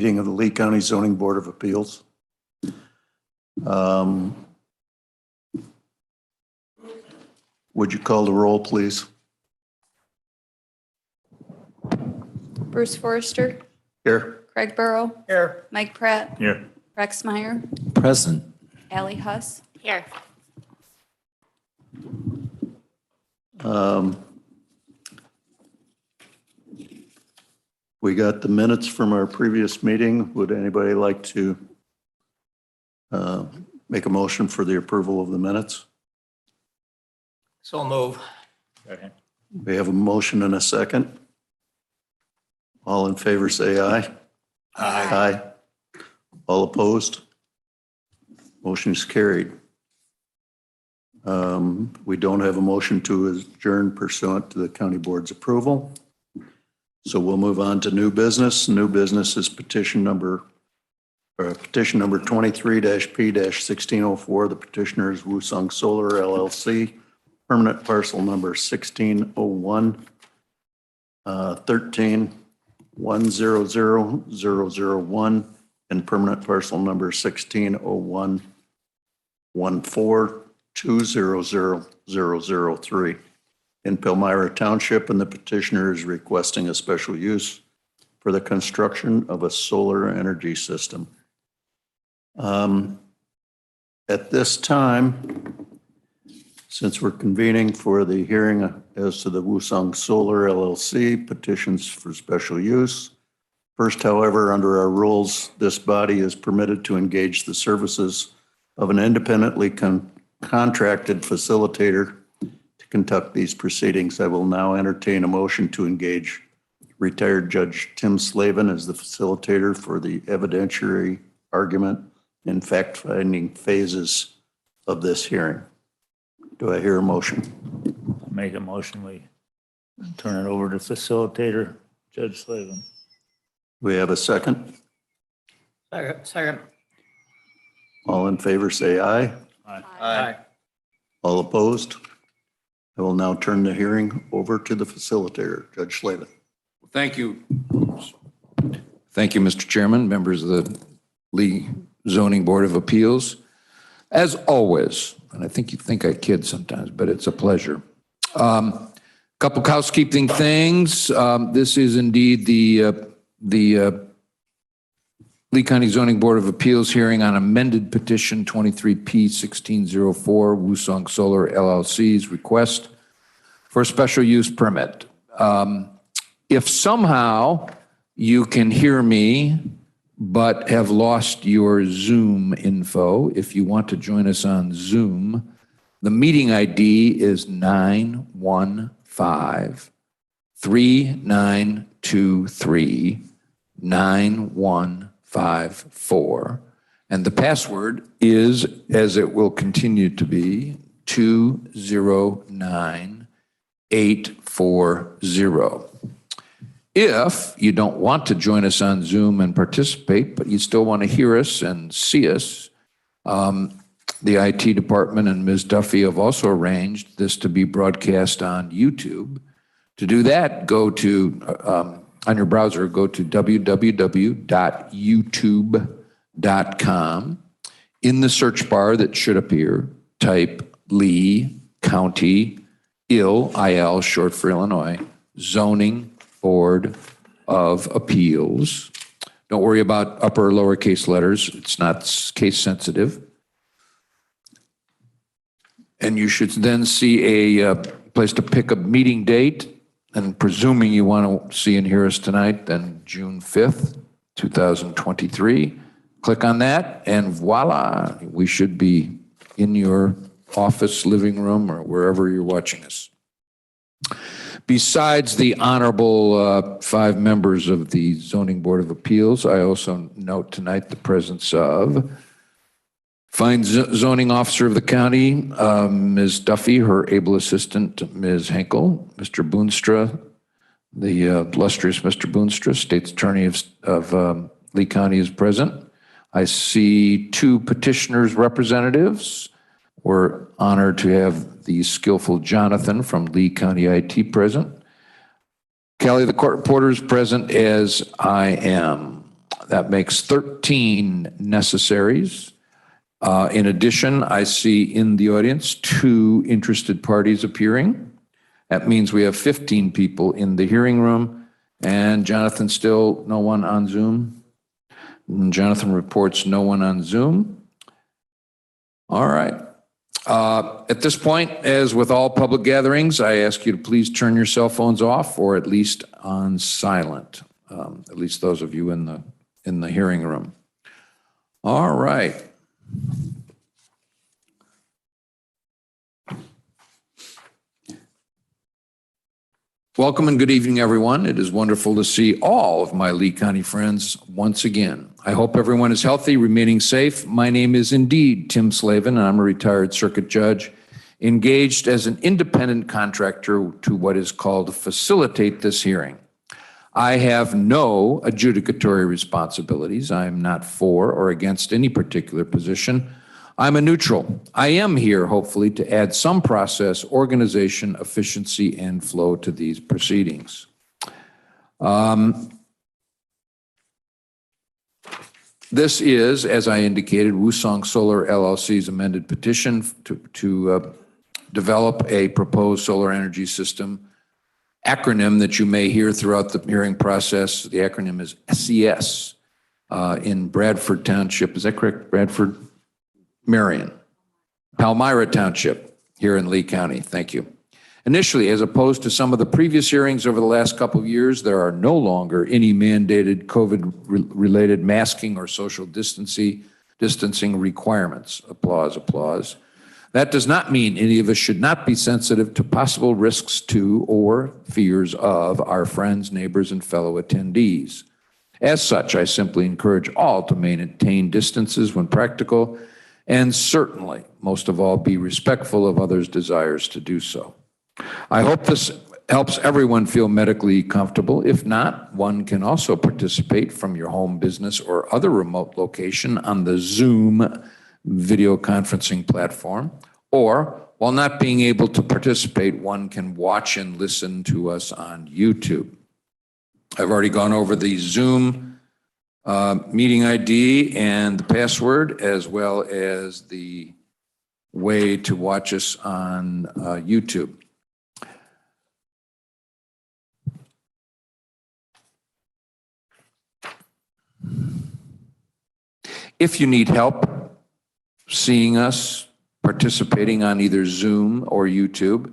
meeting of the Lee County Zoning Board of Appeals. Would you call the roll, please? Bruce Forrester, Here. Craig Burrow, Here. Mike Pratt, Here. Rex Meyer, Present. Allie Huss. Here. We got the minutes from our previous meeting. Would anybody like to make a motion for the approval of the minutes? So move. Second. We have a motion and a second. All in favor, say aye. Aye. All opposed? Motion is carried. We don't have a motion to adjourn pursuant to the county board's approval. So we'll move on to new business. New business is petition number 23-P-1604. The petitioner is Woosung Solar LLC, permanent parcel number 1601 13-100-001 and permanent parcel number 1601 14-200-003 in Palmyra Township, and the petitioner is requesting a special use for the construction of a solar energy system. At this time, since we're convening for the hearing as to the Woosung Solar LLC petitions for special use, first, however, under our rules, this body is permitted to engage the services of an independently contracted facilitator to conduct these proceedings. I will now entertain a motion to engage retired Judge Tim Slavin as the facilitator for the evidentiary argument and fact-finding phases of this hearing. Do I hear a motion? Make a motion, we turn it over to facilitator, Judge Slavin. We have a second. Second. All in favor, say aye. Aye. All opposed? I will now turn the hearing over to the facilitator, Judge Slavin. Thank you. Thank you, Mr. Chairman, members of the Lee Zoning Board of Appeals. As always, and I think you think I kid sometimes, but it's a pleasure. Couple housekeeping things. This is indeed the Lee County Zoning Board of Appeals hearing on amended petition 23P-1604 Woosung Solar LLC's request for a special use permit. If somehow you can hear me but have lost your Zoom info, if you want to join us on Zoom, the meeting ID is 915-3923-9154. And the password is, as it will continue to be, 209840. If you don't want to join us on Zoom and participate, but you still want to hear us and see us, the IT department and Ms. Duffy have also arranged this to be broadcast on YouTube. To do that, go to, on your browser, go to www.youtube.com. In the search bar that should appear, type Lee County, IL, short for Illinois, Zoning Board of Appeals. Don't worry about upper or lowercase letters. It's not case sensitive. And you should then see a place to pick a meeting date. And presuming you want to see and hear us tonight, then June 5th, 2023. Click on that and voila, we should be in your office, living room, or wherever you're watching us. Besides the honorable 5 members of the Zoning Board of Appeals, I also note tonight the presence of Fine Zoning Officer of the county, Ms. Duffy, her able assistant, Ms. Henkel, Mr. Boonstra, the illustrious Mr. Boonstra, State's Attorney of Lee County is present. I see 2 petitioners' representatives. We're honored to have the skillful Jonathan from Lee County IT present. Kelly, the court reporter, is present, as I am. That makes 13 necessaries. In addition, I see in the audience 2 interested parties appearing. That means we have 15 people in the hearing room. And Jonathan, still no one on Zoom? And Jonathan reports no one on Zoom. All right. At this point, as with all public gatherings, I ask you to please turn your cell phones off or at least on silent, at least those of you in the hearing room. All right. Welcome and good evening, everyone. It is wonderful to see all of my Lee County friends once again. I hope everyone is healthy, remaining safe. My name is indeed Tim Slavin, and I'm a retired circuit judge engaged as an independent contractor to what is called facilitate this hearing. I have no adjudicatory responsibilities. I am not for or against any particular position. I'm a neutral. I am here, hopefully, to add some process, organization, efficiency, and flow to these proceedings. This is, as I indicated, Woosung Solar LLC's amended petition to develop a proposed solar energy system acronym that you may hear throughout the hearing process. The acronym is SES in Bradford Township. Is that correct, Bradford? Marion, Palmyra Township here in Lee County. Thank you. Initially, as opposed to some of the previous hearings over the last couple of years, there are no longer any mandated COVID-related masking or social distancing requirements. Applause, applause. That does not mean any of us should not be sensitive to possible risks to or fears of our friends, neighbors, and fellow attendees. As such, I simply encourage all to maintain distances when practical, and certainly, most of all, be respectful of others' desires to do so. I hope this helps everyone feel medically comfortable. If not, one can also participate from your home, business, or other remote location on the Zoom video conferencing platform, or while not being able to participate, one can watch and listen to us on YouTube. I've already gone over the Zoom meeting ID and the password, as well as the way to watch us on YouTube. If you need help seeing us participating on either Zoom or YouTube,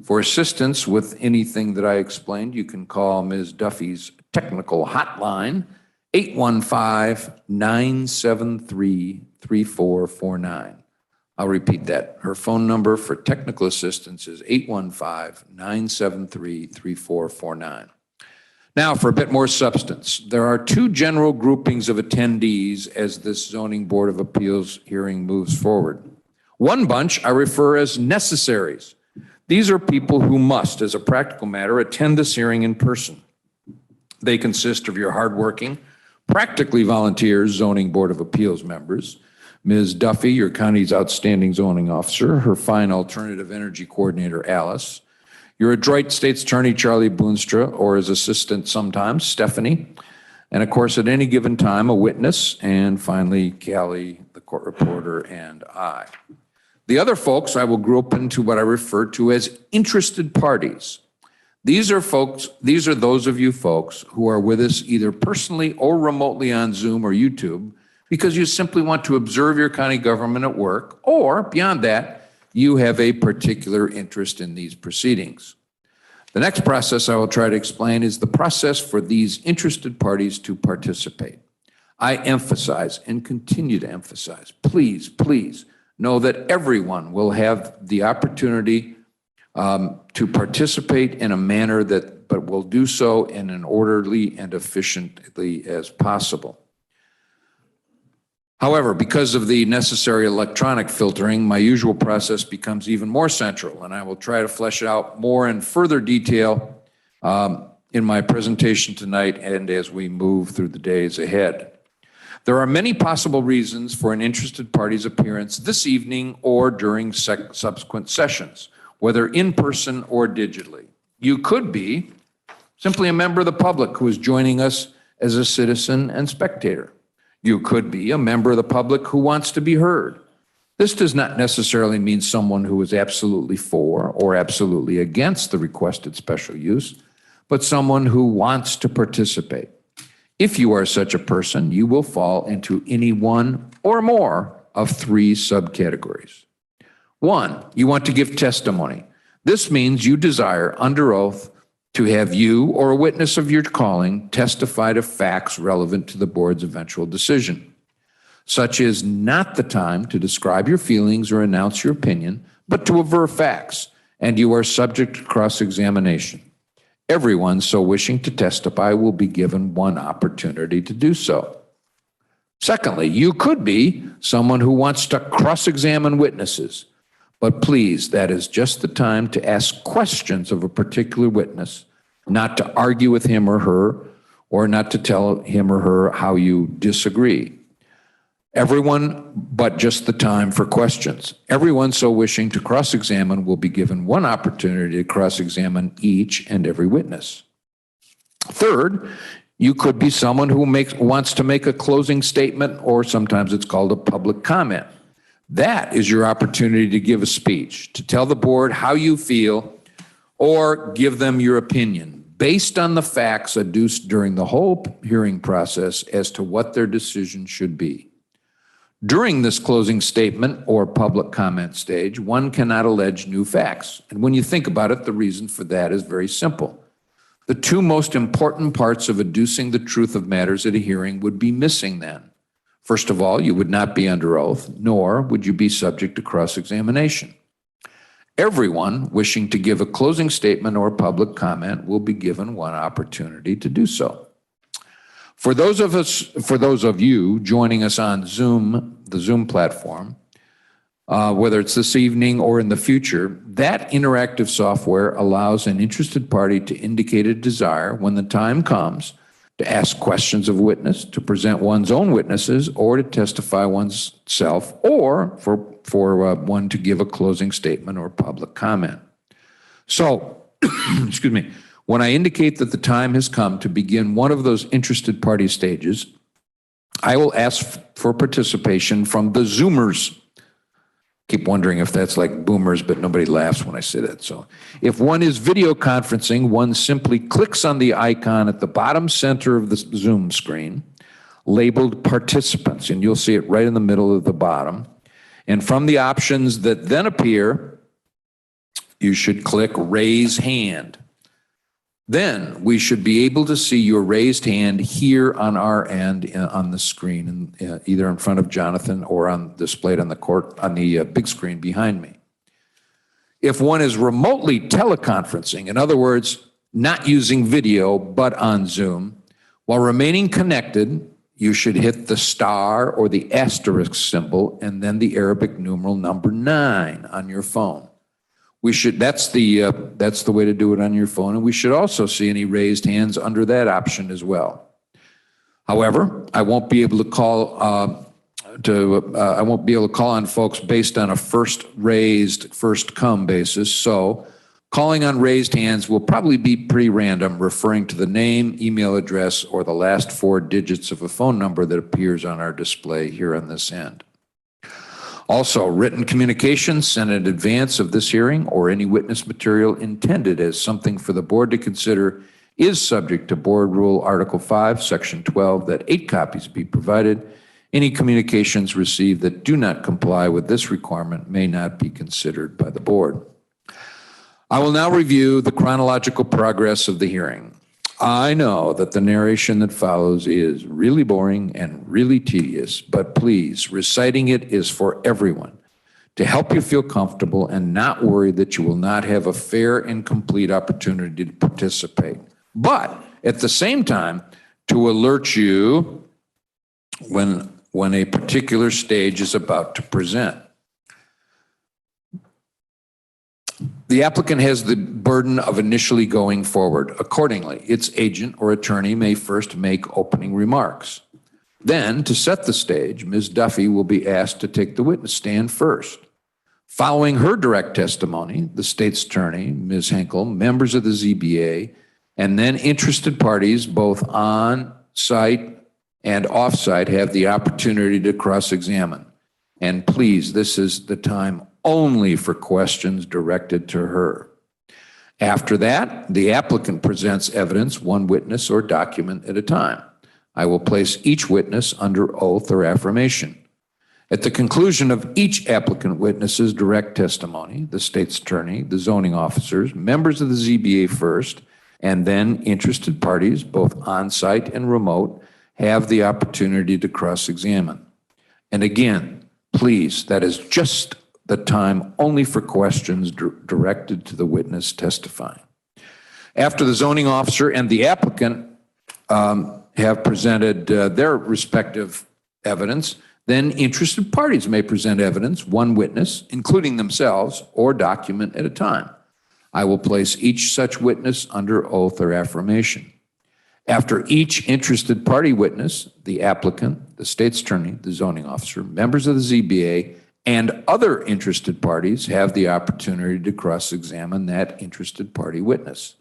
for assistance with anything that I explained, you can call Ms. Duffy's technical hotline, 815-973-3449. I'll repeat that. Her phone number for technical assistance is 815-973-3449. Now, for a bit more substance, there are 2 general groupings of attendees as this Zoning Board of Appeals hearing moves forward. One bunch I refer as necessaries. These are people who must, as a practical matter, attend this hearing in person. They consist of your hardworking, practically volunteer Zoning Board of Appeals members, Ms. Duffy, your county's outstanding zoning officer, her fine alternative energy coordinator, Alice, your adroit state's attorney, Charlie Boonstra, or his assistant sometimes, Stephanie, and of course, at any given time, a witness, and finally, Callie, the court reporter, and I. The other folks I will group into what I refer to as interested parties. These are those of you folks who are with us either personally or remotely on Zoom or YouTube because you simply want to observe your county government at work, or beyond that, you have a particular interest in these proceedings. The next process I will try to explain is the process for these interested parties to participate. I emphasize and continue to emphasize, please, please know that everyone will have the opportunity to participate in a manner but will do so in an orderly and efficiently as possible. However, because of the necessary electronic filtering, my usual process becomes even more central, and I will try to flesh it out more in further detail in my presentation tonight and as we move through the days ahead. There are many possible reasons for an interested party's appearance this evening or during subsequent sessions, whether in person or digitally. You could be simply a member of the public who is joining us as a citizen and spectator. You could be a member of the public who wants to be heard. This does not necessarily mean someone who is absolutely for or absolutely against the requested special use, but someone who wants to participate. If you are such a person, you will fall into any one or more of three subcategories. One, you want to give testimony. This means you desire under oath to have you or a witness of your calling testify to facts relevant to the board's eventual decision. Such is not the time to describe your feelings or announce your opinion, but to aver facts, and you are subject to cross-examination. Everyone so wishing to testify will be given one opportunity to do so. Secondly, you could be someone who wants to cross-examine witnesses, but please, that is just the time to ask questions of a particular witness, not to argue with him or her, or not to tell him or her how you disagree. Everyone but just the time for questions. Everyone so wishing to cross-examine will be given one opportunity to cross-examine each and every witness. Third, you could be someone who wants to make a closing statement, or sometimes it's called a public comment. That is your opportunity to give a speech, to tell the board how you feel, or give them your opinion based on the facts adduced during the whole hearing process as to what their decision should be. During this closing statement or public comment stage, one cannot allege new facts. And when you think about it, the reason for that is very simple. The two most important parts of adducing the truth of matters at a hearing would be missing then. First of all, you would not be under oath, nor would you be subject to cross-examination. Everyone wishing to give a closing statement or public comment will be given one opportunity to do so. For those of you joining us on Zoom, the Zoom platform, whether it's this evening or in the future, that interactive software allows an interested party to indicate a desire when the time comes to ask questions of witness, to present one's own witnesses, or to testify oneself, or for one to give a closing statement or public comment. So, excuse me. When I indicate that the time has come to begin one of those interested party stages, I will ask for participation from the Zoomers. Keep wondering if that's like boomers, but nobody laughs when I say that. So if one is video conferencing, one simply clicks on the icon at the bottom center of the Zoom screen labeled participants, and you'll see it right in the middle of the bottom. And from the options that then appear, you should click raise hand. Then we should be able to see your raised hand here on our end on the screen, either in front of Jonathan or displayed on the big screen behind me. If one is remotely teleconferencing, in other words, not using video but on Zoom, while remaining connected, you should hit the star or the asterisk symbol and then the Arabic numeral number 9 on your phone. That's the way to do it on your phone, and we should also see any raised hands under that option as well. However, I won't be able to call on folks based on a first raised, first come basis. So, calling on raised hands will probably be pretty random, referring to the name, email address, or the last 4 digits of a phone number that appears on our display here on this end. Also, written communications sent in advance of this hearing or any witness material intended as something for the board to consider is subject to Board Rule Article 5, Section 12, that 8 copies be provided. Any communications received that do not comply with this requirement may not be considered by the board. I will now review the chronological progress of the hearing. I know that the narration that follows is really boring and really tedious, but please, reciting it is for everyone to help you feel comfortable and not worry that you will not have a fair and complete opportunity to participate. But at the same time, to alert you when a particular stage is about to present. The applicant has the burden of initially going forward. Accordingly, its agent or attorney may first make opening remarks. Then, to set the stage, Ms. Duffy will be asked to take the witness stand first. Following her direct testimony, the state's attorney, Ms. Henkel, members of the ZBA, and then interested parties both on site and off-site have the opportunity to cross-examine. And please, this is the time only for questions directed to her. After that, the applicant presents evidence, one witness or document at a time. I will place each witness under oath or affirmation. At the conclusion of each applicant witness's direct testimony, the state's attorney, the zoning officers, members of the ZBA first, and then interested parties, both on-site and remote, have the opportunity to cross-examine. And again, please, that is just the time only for questions directed to the witness testifying. After the zoning officer and the applicant have presented their respective evidence, then interested parties may present evidence, one witness, including themselves, or document at a time. I will place each such witness under oath or affirmation. After each interested party witness, the applicant, the state's attorney, the zoning officer, members of the ZBA, and other interested parties have the opportunity to cross-examine that interested party witness.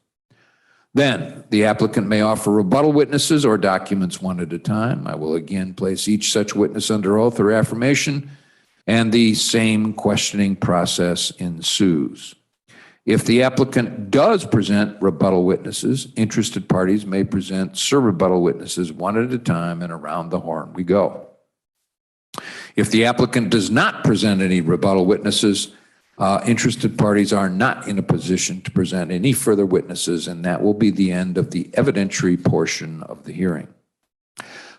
Then, the applicant may offer rebuttal witnesses or documents one at a time. I will again place each such witness under oath or affirmation, and the same questioning process ensues. If the applicant does present rebuttal witnesses, interested parties may present surrebuttal witnesses one at a time, and around the horn we go. If the applicant does not present any rebuttal witnesses, interested parties are not in a position to present any further witnesses, and that will be the end of the evidentiary portion of the hearing.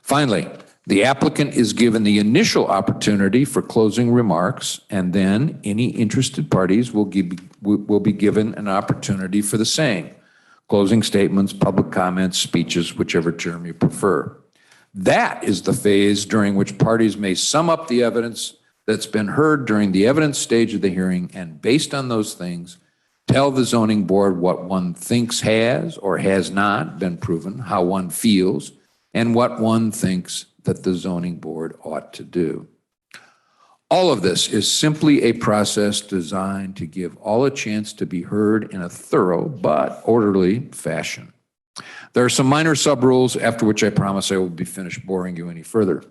Finally, the applicant is given the initial opportunity for closing remarks, and then any interested parties will be given an opportunity for the same. Closing statements, public comments, speeches, whichever term you prefer. That is the phase during which parties may sum up the evidence that's been heard during the evidence stage of the hearing, and based on those things, tell the zoning board what one thinks has or has not been proven, how one feels, and what one thinks that the zoning board ought to do. All of this is simply a process designed to give all a chance to be heard in a thorough but orderly fashion. There are some minor sub-rules, after which I promise I will be finished boring you any further.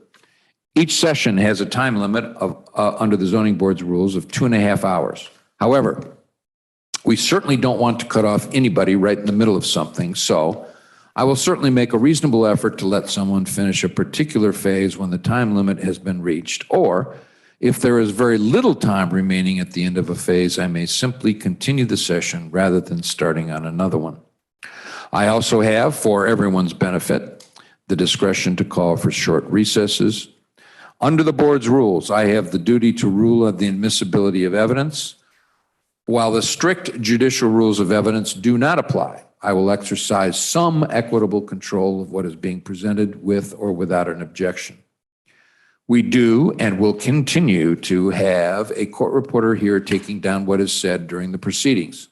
Each session has a time limit of under the zoning board's rules of 2.5 hours. However, we certainly don't want to cut off anybody right in the middle of something, so I will certainly make a reasonable effort to let someone finish a particular phase when the time limit has been reached, or if there is very little time remaining at the end of a phase, I may simply continue the session rather than starting on another one. I also have, for everyone's benefit, the discretion to call for short recesses. Under the board's rules, I have the duty to rule on the admissibility of evidence. While the strict judicial rules of evidence do not apply, I will exercise some equitable control of what is being presented with or without an objection. We do and will continue to have a court reporter here taking down what is said during the proceedings.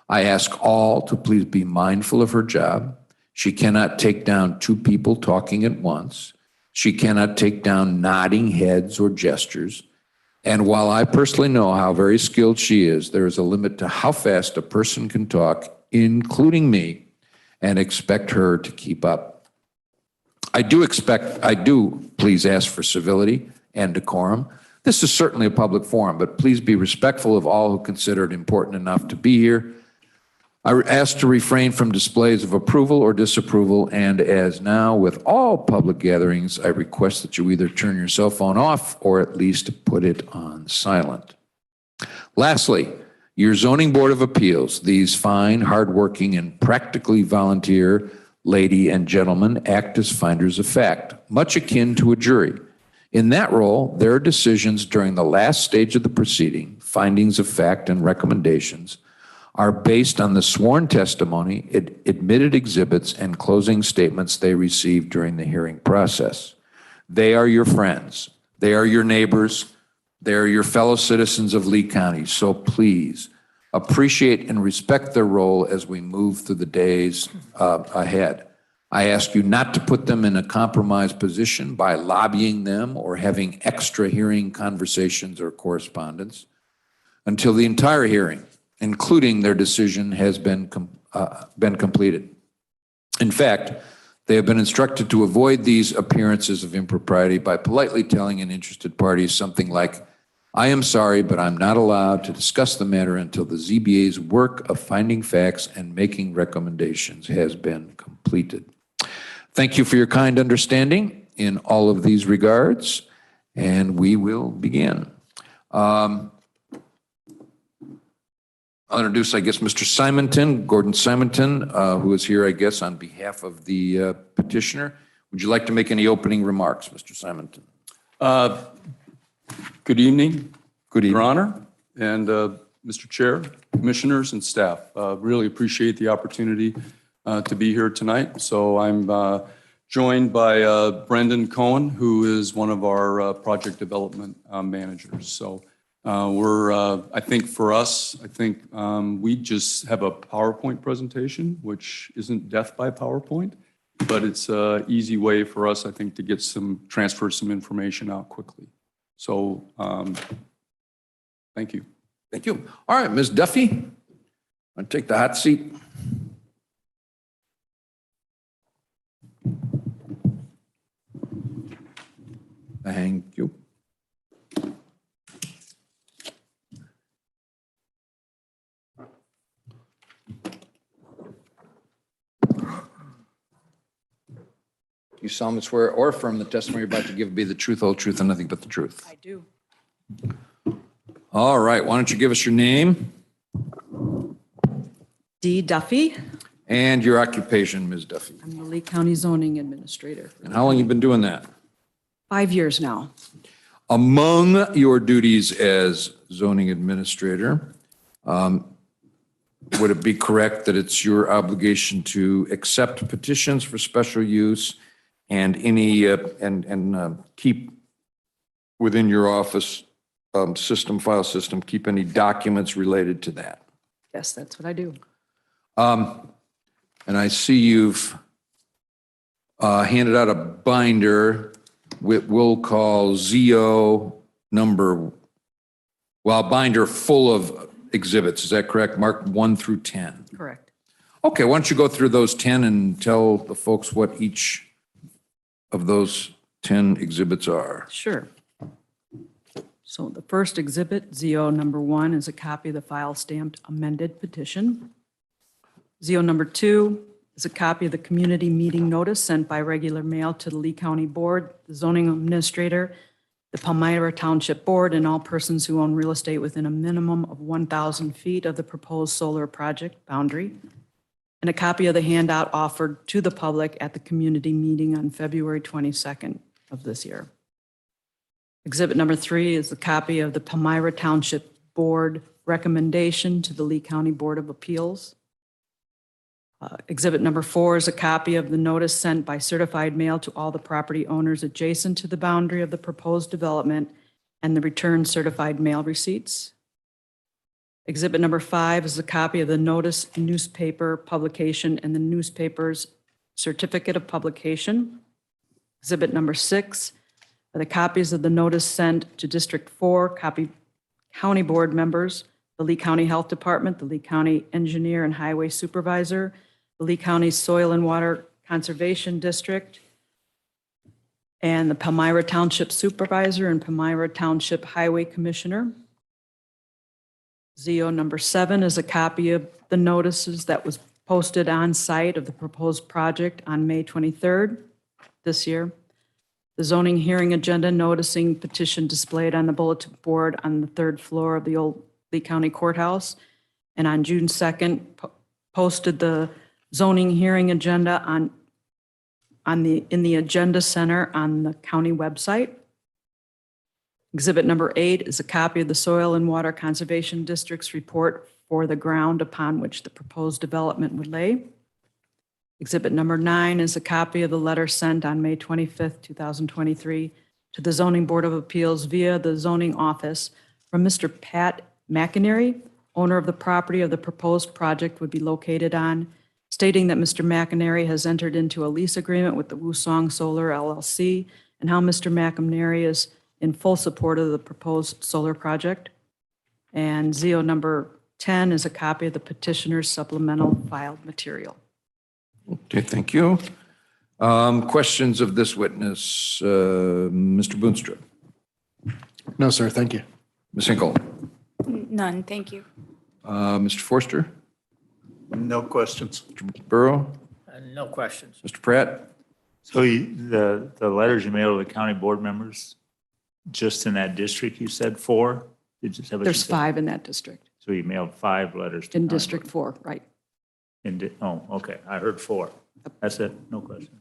I ask all to please be mindful of her job. She cannot take down two people talking at once. She cannot take down nodding heads or gestures. And while I personally know how very skilled she is, there is a limit to how fast a person can talk, including me, and expect her to keep up. I do please ask for civility and decorum. This is certainly a public forum, but please be respectful of all who consider it important enough to be here. I ask to refrain from displays of approval or disapproval, and as now with all public gatherings, I request that you either turn your cell phone off or at least put it on silent. Lastly, your Zoning Board of Appeals, these fine, hardworking, and practically volunteer lady and gentlemen act as finders of fact, much akin to a jury. In that role, their decisions during the last stage of the proceeding, findings of fact and recommendations, are based on the sworn testimony, admitted exhibits, and closing statements they received during the hearing process. They are your friends. They are your neighbors. They are your fellow citizens of Lee County. So please appreciate and respect their role as we move through the days ahead. I ask you not to put them in a compromised position by lobbying them or having extra hearing conversations or correspondence until the entire hearing, including their decision, has been completed. In fact, They have been instructed to avoid these appearances of impropriety by politely telling an interested party something like, "I am sorry, but I'm not allowed to discuss the matter until the ZBA's work of finding facts and making recommendations has been completed." Thank you for your kind understanding in all of these regards, and we will begin. I'll introduce, I guess, Mr. Simonton, Gordon Simonton, who is here, I guess, on behalf of the petitioner. Would you like to make any opening remarks, Mr. Simonton? Good evening. Good evening. Your Honor, and Mr. Chair, commissioners, and staff. Really appreciate the opportunity to be here tonight. So I'm joined by Brendan Cohen, who is one of our project development managers. So I think for us, we just have a PowerPoint presentation, which isn't death by PowerPoint, but it's an easy way for us, I think, to get transfer some information out quickly. So, thank you. Thank you. All right, Ms. Duffy, I'll take the hot seat. Thank you. You solemnly swear or affirm the testimony you're about to give be the truth, whole truth, and nothing but the truth? I do. All right, why don't you give us your name Dee Duffy. and your occupation, Ms. Duffy? I'm the Lee County Zoning Administrator. And how long you been doing that? 5 years now. Among your duties as zoning administrator, would it be correct that it's your obligation to accept petitions for special use and keep within your office file system, keep any documents related to that? Yes, that's what I do. And I see you've handed out a binder we'll call ZO binder full of exhibits. Is that correct? Marked 1 through 10. Correct. Okay, why don't you go through those 10 and tell the folks what each of those 10 exhibits are? Sure. So the first exhibit, ZO number 1, is a copy of the file stamped amended petition. ZO number 2 is a copy of the community meeting notice sent by regular mail to the Lee County Board, the zoning administrator, the Palmyra Township Board, and all persons who own real estate within a minimum of 1,000 feet of the proposed solar project boundary, and a copy of the handout offered to the public at the community meeting on February 22nd of this year. Exhibit number 3 is a copy of the Palmyra Township Board recommendation to the Lee County Board of Appeals. Exhibit number 4 is a copy of the notice sent by certified mail to all the property owners adjacent to the boundary of the proposed development and the returned certified mail receipts. Exhibit number 5 is a copy of the notice newspaper publication and the newspaper's certificate of publication. Exhibit number 6 are the copies of the notice sent to District 4 county board members, the Lee County Health Department, the Lee County Engineer and Highway Supervisor, the Lee County Soil and Water Conservation District, and the Palmyra Township Supervisor and Palmyra Township Highway Commissioner. ZO number 7 is a copy of the notices that was posted on site of the proposed project on May 23rd this year. The zoning hearing agenda noticing petition displayed on the bulletin board on the 3rd floor of the old Lee County Courthouse. And on June 2nd, posted the zoning hearing agenda in the agenda center on the county website. Exhibit number 8 is a copy of the Soil and Water Conservation District's report for the ground upon which the proposed development would lay. Exhibit number 9 is a copy of the letter sent on May 25th, 2023 to the Zoning Board of Appeals via the zoning office from Mr. Pat McInerney, owner of the property of the proposed project would be located on, stating that Mr. McInerney has entered into a lease agreement with the Woosong Solar LLC and how Mr. McInerney is in full support of the proposed solar project. And ZO number 10 is a copy of the petitioner's supplemental filed material. Okay, thank you. Questions of this witness? Mr. Boonstra? No, sir, thank you. Ms. Hinkle? None, thank you. Mr. Forster? No questions. Mr. Burrow? No questions. Mr. Pratt? So the letters you mailed to the county board members, just in that district, you said 4? Did you say what you There's said? 5 in that district, So you mailed 5 letters to in county board- District 4, right? Oh, okay. I heard 4. That's it. No question.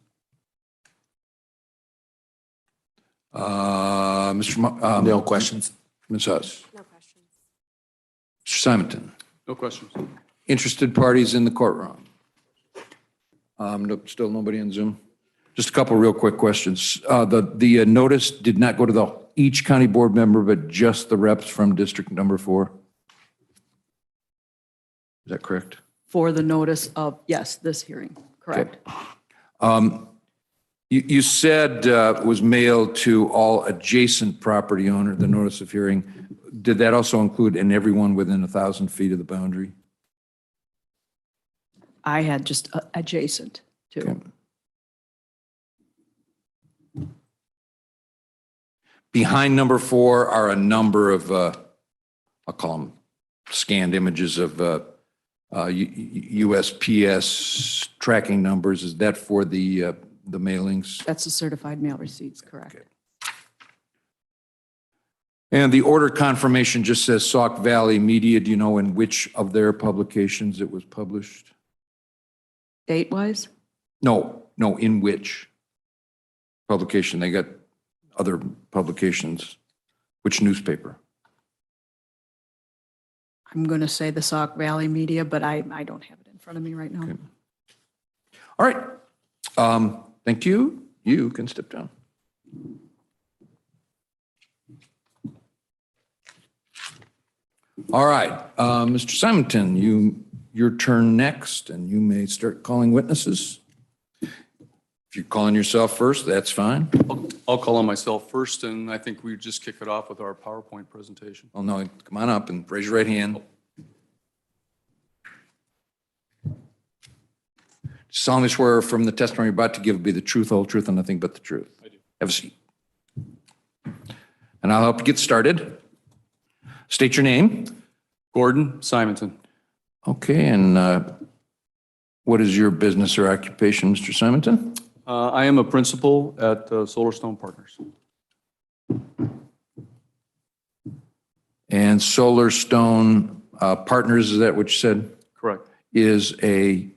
No questions. Ms. Huss? No questions. Mr. Simonton? No questions. Interested parties in the courtroom? Still nobody on Zoom? Just a couple real quick questions. The notice did not go to each county board member, but just the reps from District Number 4? Is that correct? For the notice of, yes, this hearing, correct. You said it was mailed to all adjacent property owner, the notice of hearing. Did that also include in everyone within 1,000 feet of the boundary? I had just adjacent to. Okay. Behind number 4 are a number of, I'll call them scanned images of USPS tracking numbers. Is that for the mailings? That's the certified mail receipts, correct. And the order confirmation just says Sauk Valley Media. Do you know in which of their publications it was published? Date-wise? No, in which publication? They got other publications. Which newspaper? I'm going to say the Sauk Valley Media, but I don't have it in front of me right now. All right. Thank you. You can step down. All right, Mr. Simonton, your turn next, and you may start calling witnesses. If you're calling yourself first, that's fine. I'll call on myself first, and I think we just kick it off with our PowerPoint presentation. Oh, no, come on up and raise your right hand. Solemnly swear from the testimony you're about to give will be the truth, whole truth, and nothing but the truth. I do. Have a seat. And I'll help you get started. State your name. Gordon Simonton. Okay, and what is your business or occupation, Mr. Simonton? I am a principal at Solarstone Partners. And Solar Stone Partners, is that what you said? Correct. Is a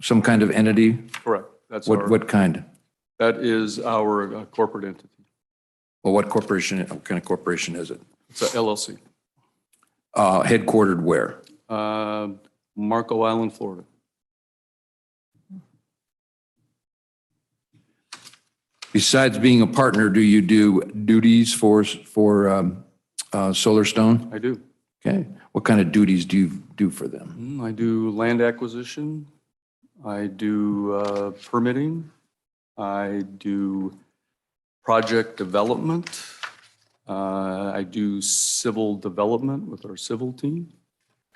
some kind of entity? Correct. That's What kind? that is our corporate entity. Well, what corporation? What kind of corporation is it? It's a LLC. Headquartered where? Marco Island, Florida. Besides being a partner, do you do duties for Solar Stone? I do. Okay. What kind of duties do you do for them? I do land acquisition. I do permitting. I do project development. I do civil development with our civil team.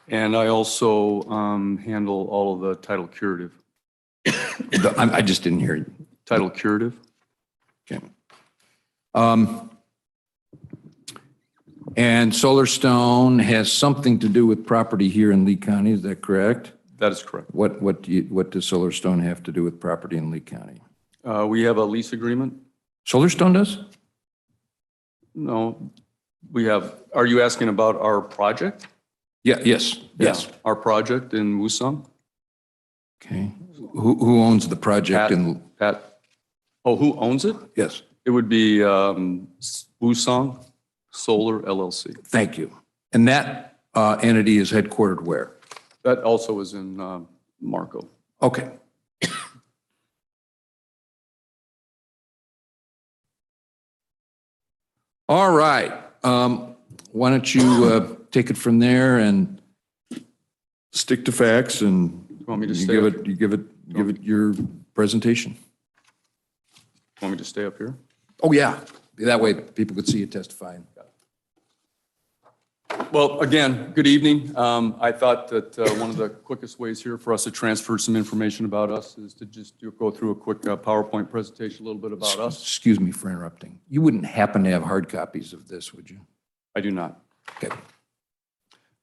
And I also handle all of the title curative. I just didn't hear you. Title curative. Okay. And Solar Stone has something to do with property here in Lee County, is that correct? That is correct. What does Solar Stone have to do with property in Lee County? We have a lease agreement. Solar Stone does? No, we have, are you asking about our project? Yeah, yes. Yeah, our project in Woosung. Okay. Who owns the project in, Pat, oh, who owns it? yes, It would be Woosung Solar LLC. thank you. And that entity is headquartered where? That also is in Marco. Okay. All right. Why don't you take it from there and stick to facts and You want me to you stay give up? it, give it your presentation. Want me to stay up here? Oh, yeah. That way people could see you testifying. Well, again, good evening. I thought that one of the quickest ways here for us to transfer some information about us is to just go through a quick PowerPoint presentation, a little bit about us. Excuse me for interrupting. You wouldn't happen to have hard copies of this, would you? I do not. Okay.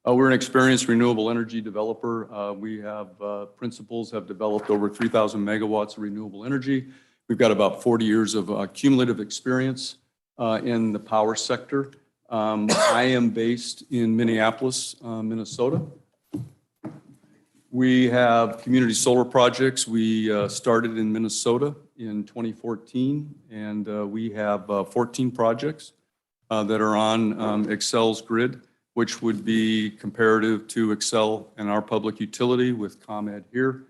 We're an experienced renewable energy developer. We have principals have developed over 3,000 megawatts of renewable energy. We've got about 40 years of cumulative experience in the power sector. I am based in Minneapolis, Minnesota. We have community solar projects. We started in Minnesota in 2014, and we have 14 projects that are on Xcel's grid, which would be comparative to Xcel and our public utility with ComEd here.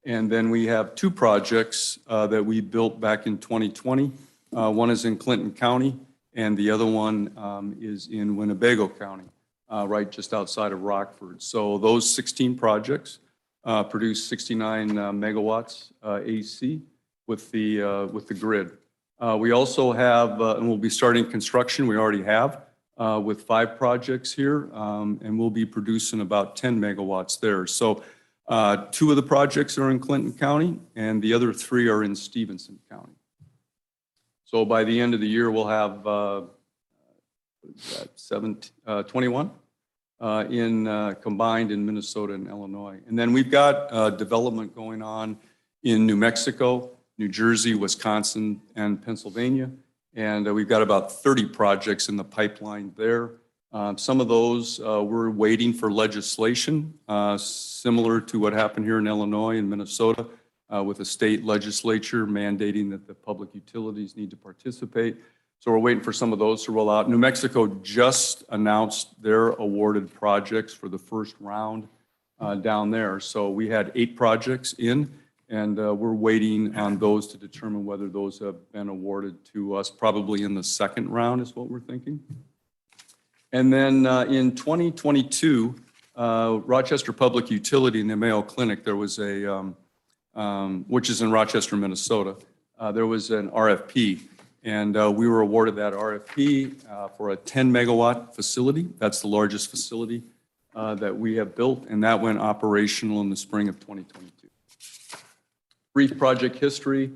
And then we have 2 projects that we built back in 2020. One is in Clinton County, and the other one is in Winnebago County, right just outside of Rockford. So those 16 projects produce 69 megawatts AC with the grid. We also have, and we'll be starting construction, we already have, with 5 projects here, and we'll be producing about 10 megawatts there. So 2 of the projects are in Clinton County, and the other 3 are in Stevenson County. So by the end of the year, we'll have 21 combined in Minnesota and Illinois. And then we've got development going on in New Mexico, New Jersey, Wisconsin, and Pennsylvania. And we've got about 30 projects in the pipeline there. Some of those we're waiting for legislation, similar to what happened here in Illinois and Minnesota, with the state legislature mandating that the public utilities need to participate. So we're waiting for some of those to roll out. New Mexico just announced their awarded projects for the first round down there. So we had 8 projects in, and we're waiting on those to determine whether those have been awarded to us, probably in the second round is what we're thinking. And then in 2022, Rochester Public Utility and the Mayo Clinic, there was a, which is in Rochester, Minnesota, there was an RFP, and we were awarded that RFP for a 10 megawatt facility. That's the largest facility that we have built, and that went operational in the spring of 2022. Brief project history.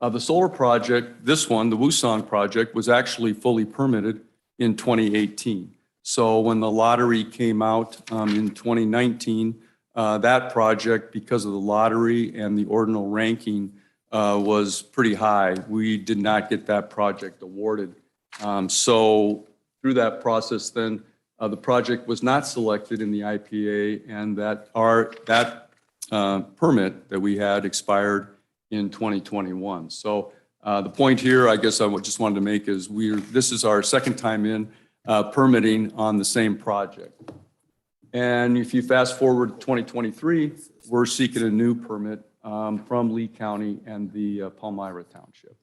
The solar project, this one, the Woosong project, was actually fully permitted in 2018. So when the lottery came out in 2019, that project, because of the lottery and the ordinal ranking, was pretty high. We did not get that project awarded. So through that process then, the project was not selected in the IPA, and that permit that we had expired in 2021. So the point here, I guess I just wanted to make is this is our second time in permitting on the same project. And if you fast forward to 2023, we're seeking a new permit from Lee County and the Palmyra Township.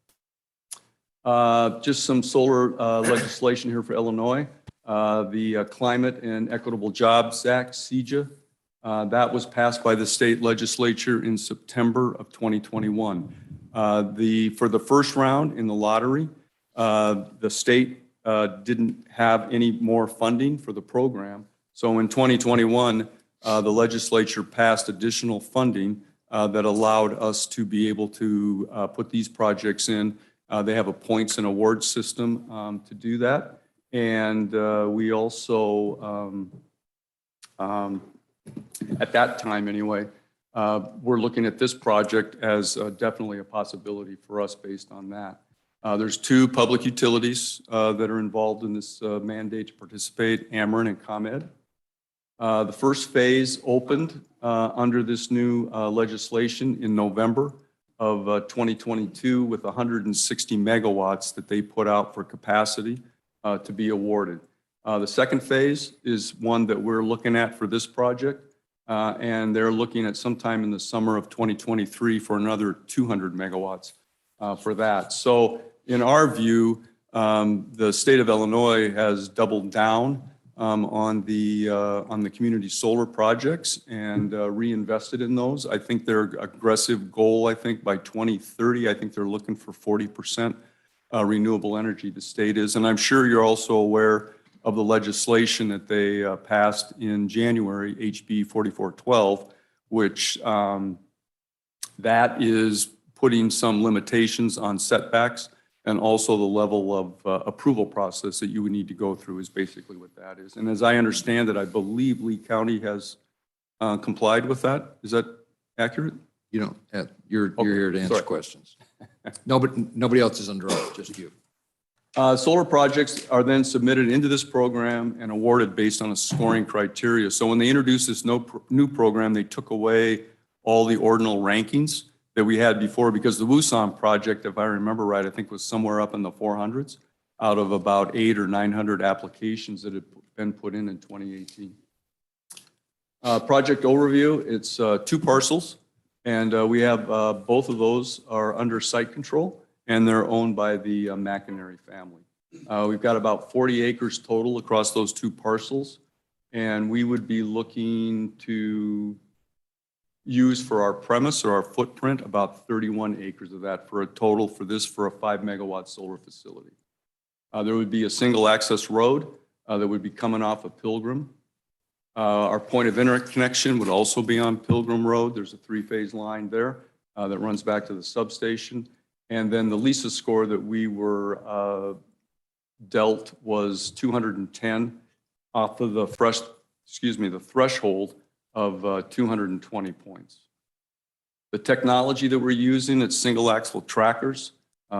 Just some solar legislation here for Illinois. The Climate and Equitable Jobs Act, CEJA, that was passed by the state legislature in September of 2021. For the first round in the lottery, the state didn't have any more funding for the program. So in 2021, the legislature passed additional funding that allowed us to be able to put these projects in. They have a points and awards system to do that. And we also, at that time anyway, we're looking at this project as definitely a possibility for us based on that. There's 2 public utilities that are involved in this mandate to participate, Ameren and ComEd. The first phase opened under this new legislation in November of 2022 with 160 megawatts that they put out for capacity to be awarded. The second phase is one that we're looking at for this project, and they're looking at sometime in the summer of 2023 for another 200 megawatts for that. So in our view, the state of Illinois has doubled down on the community solar projects and reinvested in those. I think their aggressive goal, I think by 2030, I think they're looking for 40% renewable energy, the state is. And I'm sure you're also aware of the legislation that they passed in January, HB 4412, which that is putting some limitations on setbacks and also the level of approval process that you would need to go through is basically what that is. And as I understand it, I believe Lee County has complied with that. Is that accurate? You don't, you're here to answer sorry. questions. Nobody else is under oath, just you. Solar projects are then submitted into this program and awarded based on a scoring criteria. So when they introduced this new program, they took away all the ordinal rankings that we had before because the Woosong project, if I remember right, I think was somewhere up in the 400s out of about 800 or 900 applications that had been put in 2018. Project overview, it's 2 parcels, and we have both of those are under site control, and they're owned by the McInerney family. We've got about 40 acres total across those 2 parcels, and we would be looking to use for our premise or our footprint about 31 acres of that for a total for a 5 megawatt solar facility. There would be a single access road that would be coming off of Pilgrim. Our point of interconnection would also be on Pilgrim Road. There's a 3-phase line there that runs back to the substation. And then the LISA score that we were dealt was 210 off of the threshold of 220 points. The technology that we're using, it's single axle trackers.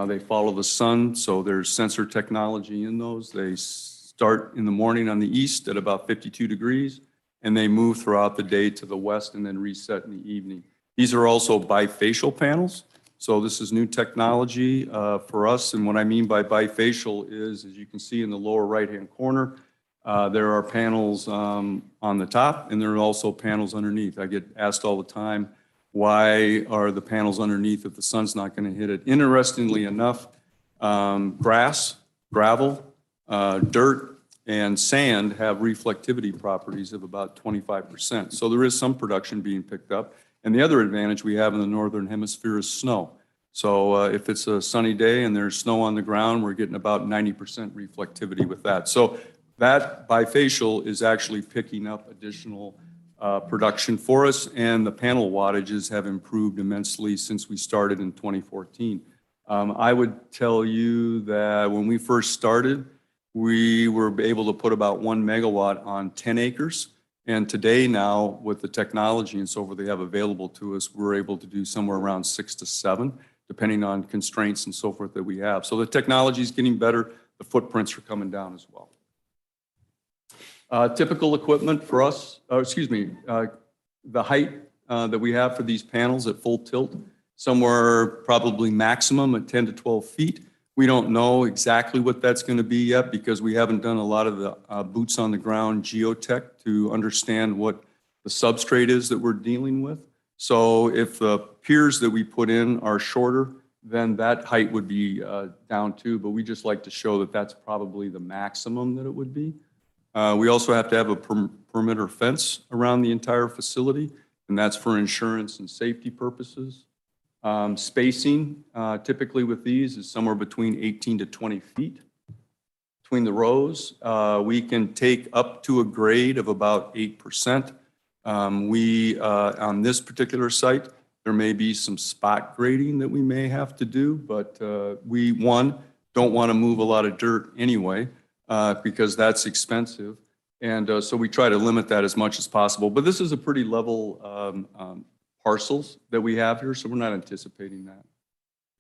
They follow the sun, so there's sensor technology in those. They start in the morning on the east at about 52 degrees, and they move throughout the day to the west and then reset in the evening. These are also bifacial panels. So this is new technology for us. And what I mean by bifacial is, as you can see in the lower right-hand corner, there are panels on the top, and there are also panels underneath. I get asked all the time, why are the panels underneath if the sun's not going to hit it? Interestingly enough, grass, gravel, dirt, and sand have reflectivity properties of about 25%. So there is some production being picked up. And the other advantage we have in the northern hemisphere is snow. So if it's a sunny day and there's snow on the ground, we're getting about 90% reflectivity with that. So that bifacial is actually picking up additional production for us, and the panel wattages have improved immensely since we started in 2014. I would tell you that when we first started, we were able to put about 1 megawatt on 10 acres. And today now, with the technology and so forth they have available to us, we're able to do somewhere around 6 to 7, depending on constraints and so forth that we have. So the technology is getting better. The footprints are coming down as well. Typical equipment for us, the height that we have for these panels at full tilt, somewhere probably maximum at 10 to 12 feet. We don't know exactly what that's going to be yet because we haven't done a lot of the boots on the ground geotech to understand what the substrate is that we're dealing with. So if the piers that we put in are shorter, then that height would be down too, but we just like to show that that's probably the maximum that it would be. We also have to have a perimeter fence around the entire facility, and that's for insurance and safety purposes. Spacing, typically with these, is somewhere between 18 to 20 feet between the rows. We can take up to a grade of about 8%. On this particular site, there may be some spot grading that we may have to do, but we, don't want to move a lot of dirt anyway, because that's expensive. And so we try to limit that as much as possible. But this is a pretty level parcels that we have here, so we're not anticipating that.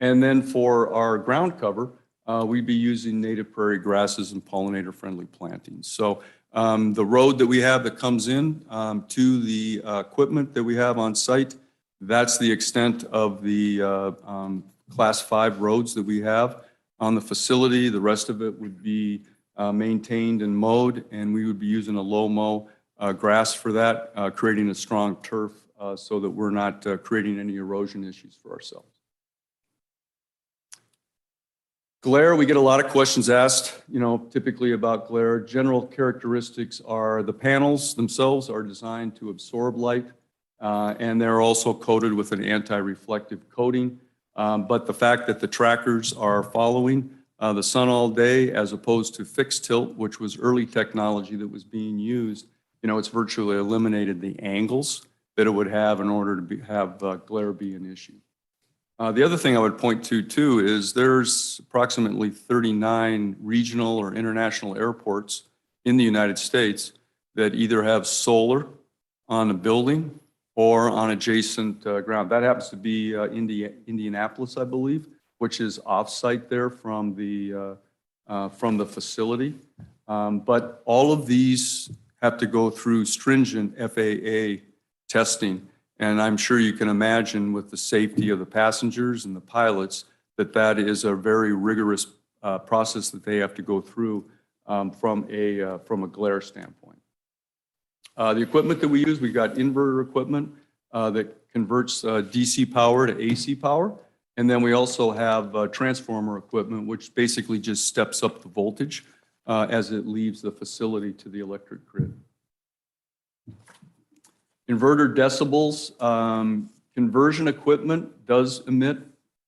And then for our ground cover, we'd be using native prairie grasses and pollinator-friendly plantings. So the road that we have that comes in to the equipment that we have on site, that's the extent of the Class 5 roads that we have on the facility. The rest of it would be maintained and mowed, and we would be using a low mow grass for that, creating a strong turf so that we're not creating any erosion issues for ourselves. Glare, we get a lot of questions asked, typically about glare. General characteristics are the panels themselves are designed to absorb light, and they're also coated with an anti-reflective coating. But the fact that the trackers are following the sun all day as opposed to fixed tilt, which was early technology that was being used. It's virtually eliminated the angles that it would have in order to have glare be an issue. The other thing I would point to too is there's approximately 39 regional or international airports in the United States that either have solar on a building or on adjacent ground. That happens to be Indianapolis, I believe, which is off-site there from the facility. But all of these have to go through stringent FAA testing. And I'm sure you can imagine with the safety of the passengers and the pilots that that is a very rigorous process that they have to go through from a glare standpoint. The equipment that we use, we've got inverter equipment that converts DC power to AC power. And then we also have transformer equipment, which basically just steps up the voltage as it leaves the facility to the electric grid. Inverter decibels, conversion equipment does emit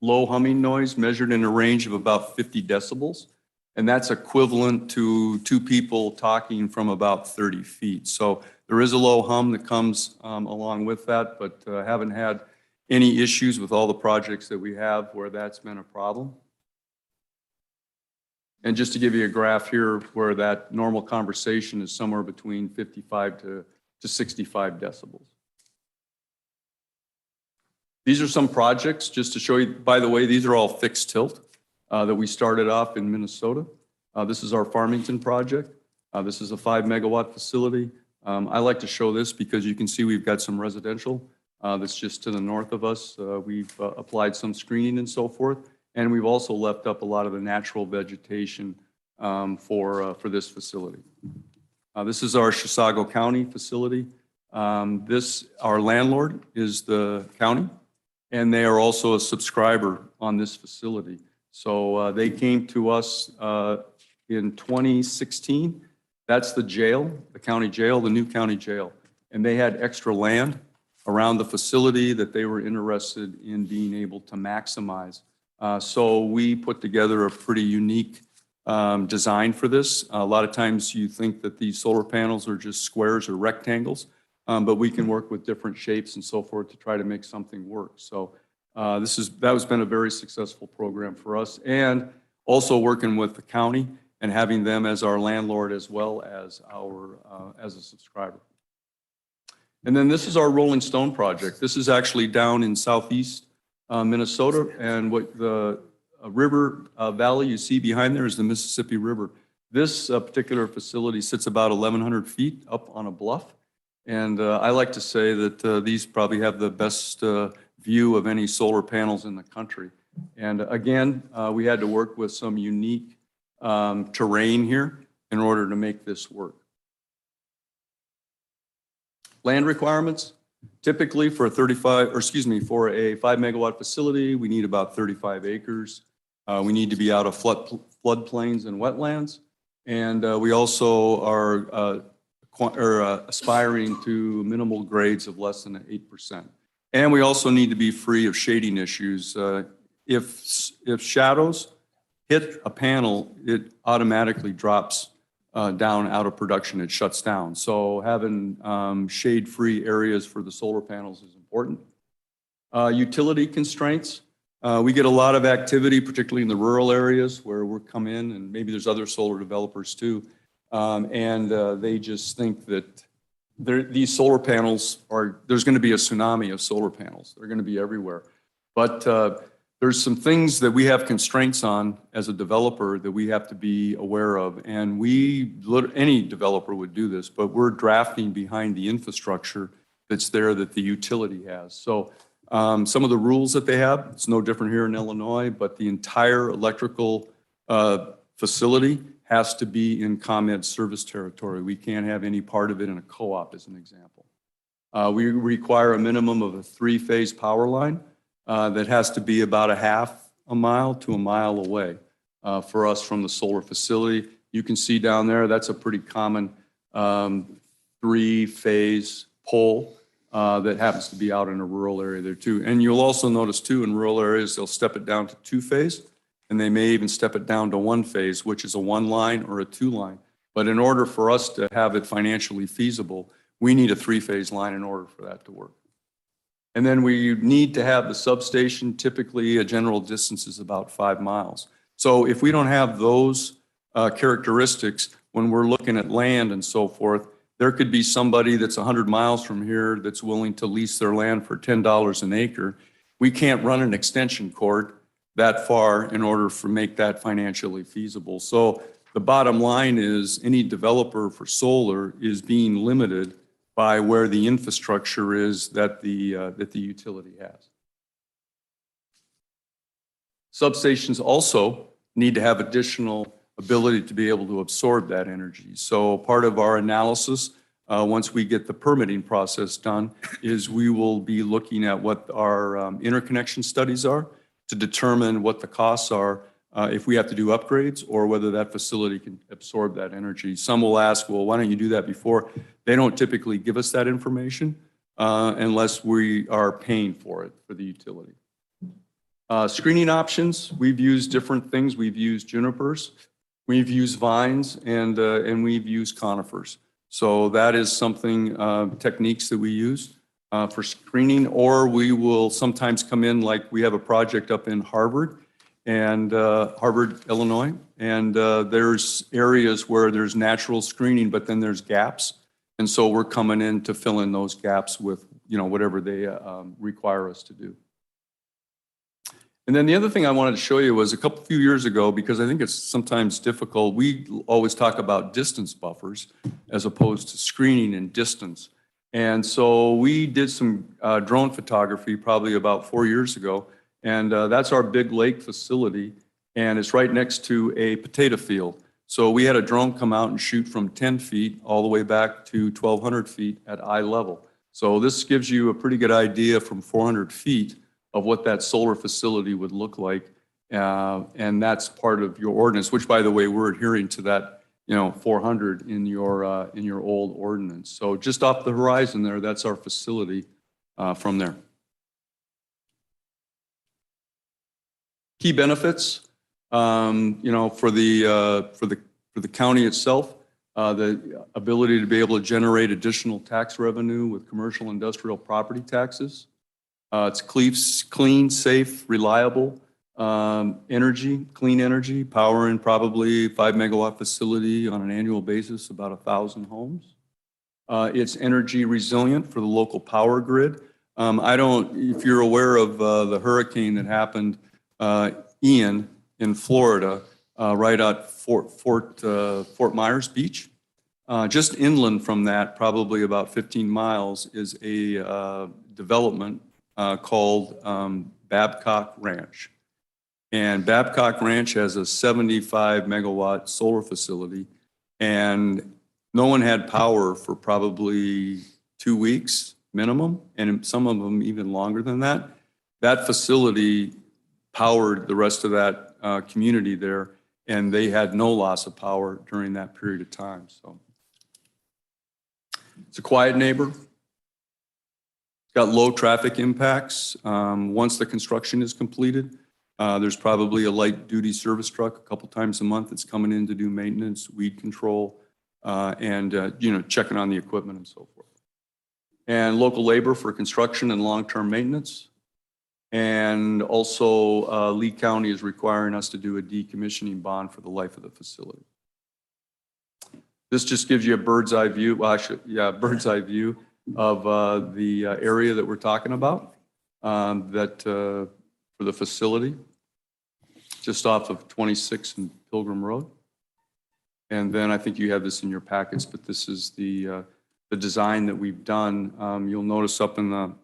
low humming noise measured in a range of about 50 decibels. And that's equivalent to two people talking from about 30 feet. So there is a low hum that comes along with that, but haven't had any issues with all the projects that we have where that's been a problem. And just to give you a graph here where that normal conversation is somewhere between 55 to 65 decibels. These are some projects just to show you, by the way, these are all fixed tilt that we started off in Minnesota. This is our Farmington project. This is a 5 megawatt facility. I like to show this because you can see we've got some residential that's just to the north of us. We've applied some screening and so forth. And we've also left up a lot of the natural vegetation for this facility. This is our Chisago County facility. Our landlord is the county, and they are also a subscriber on this facility. So they came to us in 2016. That's the jail, the county jail, the new county jail. And they had extra land around the facility that they were interested in being able to maximize. So we put together a pretty unique design for this. A lot of times you think that these solar panels are just squares or rectangles, but we can work with different shapes and so forth to try to make something work. So that has been a very successful program for us, and also working with the county and having them as our landlord as well as as a subscriber. And then this is our Rolling Stone project. This is actually down in southeast Minnesota, and what the river valley you see behind there is the Mississippi River. This particular facility sits about 1,100 feet up on a bluff, and I like to say that these probably have the best view of any solar panels in the country. And again, we had to work with some unique terrain here in order to make this work. Land requirements. Typically for a for a 5 megawatt facility, we need about 35 acres. We need to be out of floodplains and wetlands. And we also are aspiring to minimal grades of less than 8%. And we also need to be free of shading issues. If shadows hit a panel, it automatically drops down out of production. It shuts down. So having shade-free areas for the solar panels is important. Utility constraints. We get a lot of activity, particularly in the rural areas where we're come in, and maybe there's other solar developers too. They just think that these solar panels there's going to be a tsunami of solar panels. They're going to be everywhere. But there's some things that we have constraints on as a developer that we have to be aware of. And any developer would do this, but we're drafting behind the infrastructure that's there that the utility has. So some of the rules that they have, it's no different here in Illinois, but the entire electrical facility has to be in ComEd service territory. We can't have any part of it in a co-op, as an example. We require a minimum of a 3-phase power line that has to be about a mile to a mile away for us from the solar facility. You can see down there, that's a pretty common 3-phase pole that happens to be out in a rural area there too. And you'll also notice too, in rural areas, they'll step it down to 2-phase. and they may even step it down to one phase, which is a one line or a two line. But in order for us to have it financially feasible, we need a three-phase line in order for that to work. And then we need to have the substation, typically a general distance is about 5 miles. So if we don't have those characteristics when we're looking at land and so forth, there could be somebody that's 100 miles from here that's willing to lease their land for $10 an acre. We can't run an extension cord that far in order to make that financially feasible. So the bottom line is any developer for solar is being limited by where the infrastructure is that the utility has. Substations also need to have additional ability to be able to absorb that energy. So part of our analysis, once we get the permitting process done, is we will be looking at what our interconnection studies are to determine what the costs are if we have to do upgrades or whether that facility can absorb that energy. Some will ask, well, why don't you do that before? They don't typically give us that information unless we are paying for it for the utility. Screening options, we've used different things. We've used junipers, we've used vines, and we've used conifers. So that is something, techniques that we use for screening, or we will sometimes come in, like we have a project up in Harvard, Illinois, and there's areas where there's natural screening, but then there's gaps. And so we're coming in to fill in those gaps with, whatever they require us to do. And then the other thing I wanted to show you was a few years ago, because I think it's sometimes difficult, we always talk about distance buffers as opposed to screening and distance. And so we did some drone photography probably about 4 years ago, and that's our Big Lake facility, and it's right next to a potato field. So we had a drone come out and shoot from 10 feet all the way back to 1,200 feet at eye level. So this gives you a pretty good idea from 400 feet of what that solar facility would look like. And that's part of your ordinance, which, by the way, we're adhering to that, 400 in your old ordinance. So just off the horizon there, that's our facility from there. Key benefits, for the county itself, the ability to be able to generate additional tax revenue with commercial industrial property taxes. It's clean, safe, reliable energy, clean energy, powering probably 5 megawatt facility on an annual basis, about 1,000 homes. It's energy resilient for the local power grid. If you're aware of the hurricane that happened, Ian in Florida, right at Fort Myers Beach, just inland from that, probably about 15 miles, is a development called Babcock Ranch. And Babcock Ranch has a 75 megawatt solar facility, and no one had power for probably 2 weeks minimum, and some of them even longer than that. That facility powered the rest of that community there, and they had no loss of power during that period of time. So it's a quiet neighbor. Got low traffic impacts. Once the construction is completed, there's probably a light duty service truck a couple times a month that's coming in to do maintenance, weed control, and checking on the equipment and so forth. And local labor for construction and long-term maintenance. And also Lee County is requiring us to do a decommissioning bond for the life of the facility. This just gives you a bird's eye view. Well, bird's eye view of the area that we're talking about, for the facility, just off of 26 and Pilgrim Road. And then I think you have this in your packets, but this is the design that we've done. You'll notice up in the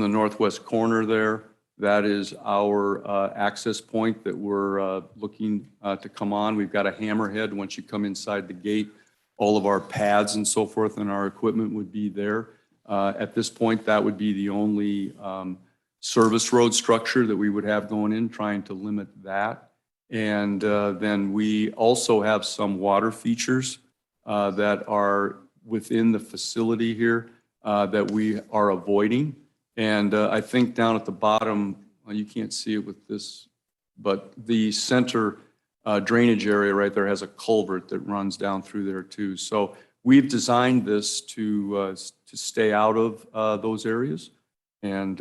northwest corner there, that is our access point that we're looking to come on. We've got a hammerhead once you come inside the gate. All of our pads and so forth and our equipment would be there. At this point, that would be the only service road structure that we would have going in, trying to limit that. And then we also have some water features that are within the facility here that we are avoiding. And I think down at the bottom, well, you can't see it with this but the center drainage area right there has a culvert that runs down through there too. So we've designed this to stay out of those areas and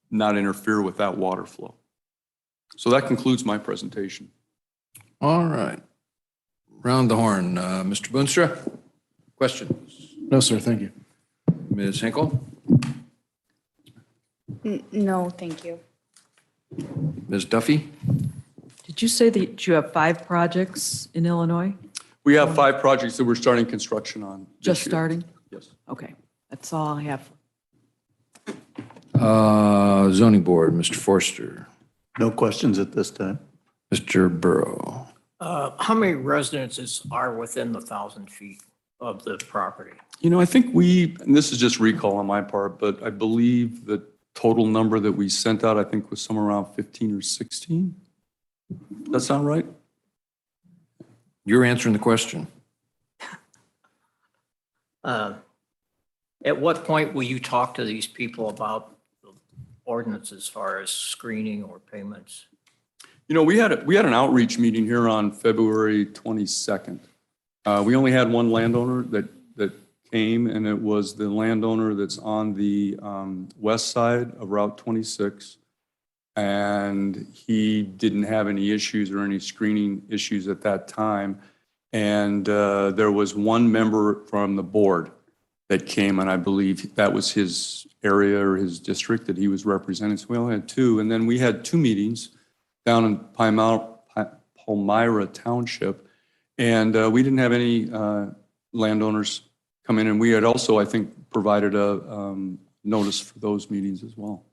not interfere with that water flow. So that concludes my presentation. All right. Round the horn. Mr. Boonstra, questions? No, sir, thank you. Ms. Hinkle? No, thank you. Ms. Duffy? Did you say that you have 5 projects in Illinois? We have 5 projects that we're starting construction on. this Just year. starting? Yes. Okay, that's all I have. Zoning Board, Mr. Forster. No questions at this time. Mr. Burrow. How many residences are within the 1,000 feet of the property? You know, I think and this is just recall on my part, but I believe the total number that we sent out, I think was somewhere around 15 or 16. Does that sound right? You're answering the question. At what point will you talk to these people about the ordinance as far as screening or payments? You know, we had an outreach meeting here on February 22nd. We only had one landowner that came, and it was the landowner that's on the west side of Route 26. And he didn't have any issues or any screening issues at that time. And there was one member from the board that came, and I believe that was his area or his district that he was representing. So we only had 2. And then we had 2 meetings down in Palmyra Township, and we didn't have any landowners come in. And we had also, I think, provided a notice for those meetings as well.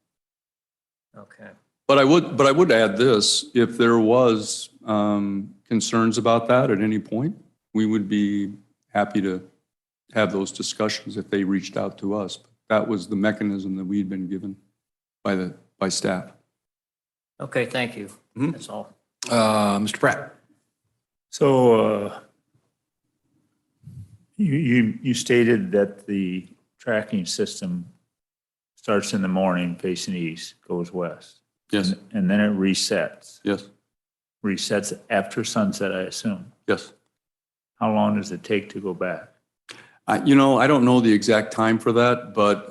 Okay. But I would add this: if there was concerns about that at any point, we would be happy to have those discussions if they reached out to us. But that was the mechanism that we'd been given by staff. Okay, thank you. Mhm. That's all. Mr. Pratt. So you stated that the tracking system starts in the morning facing east, goes west. Yes, And then it resets. yes, Resets after sunset, I assume. yes. How long does it take to go back? I don't know the exact time for that, but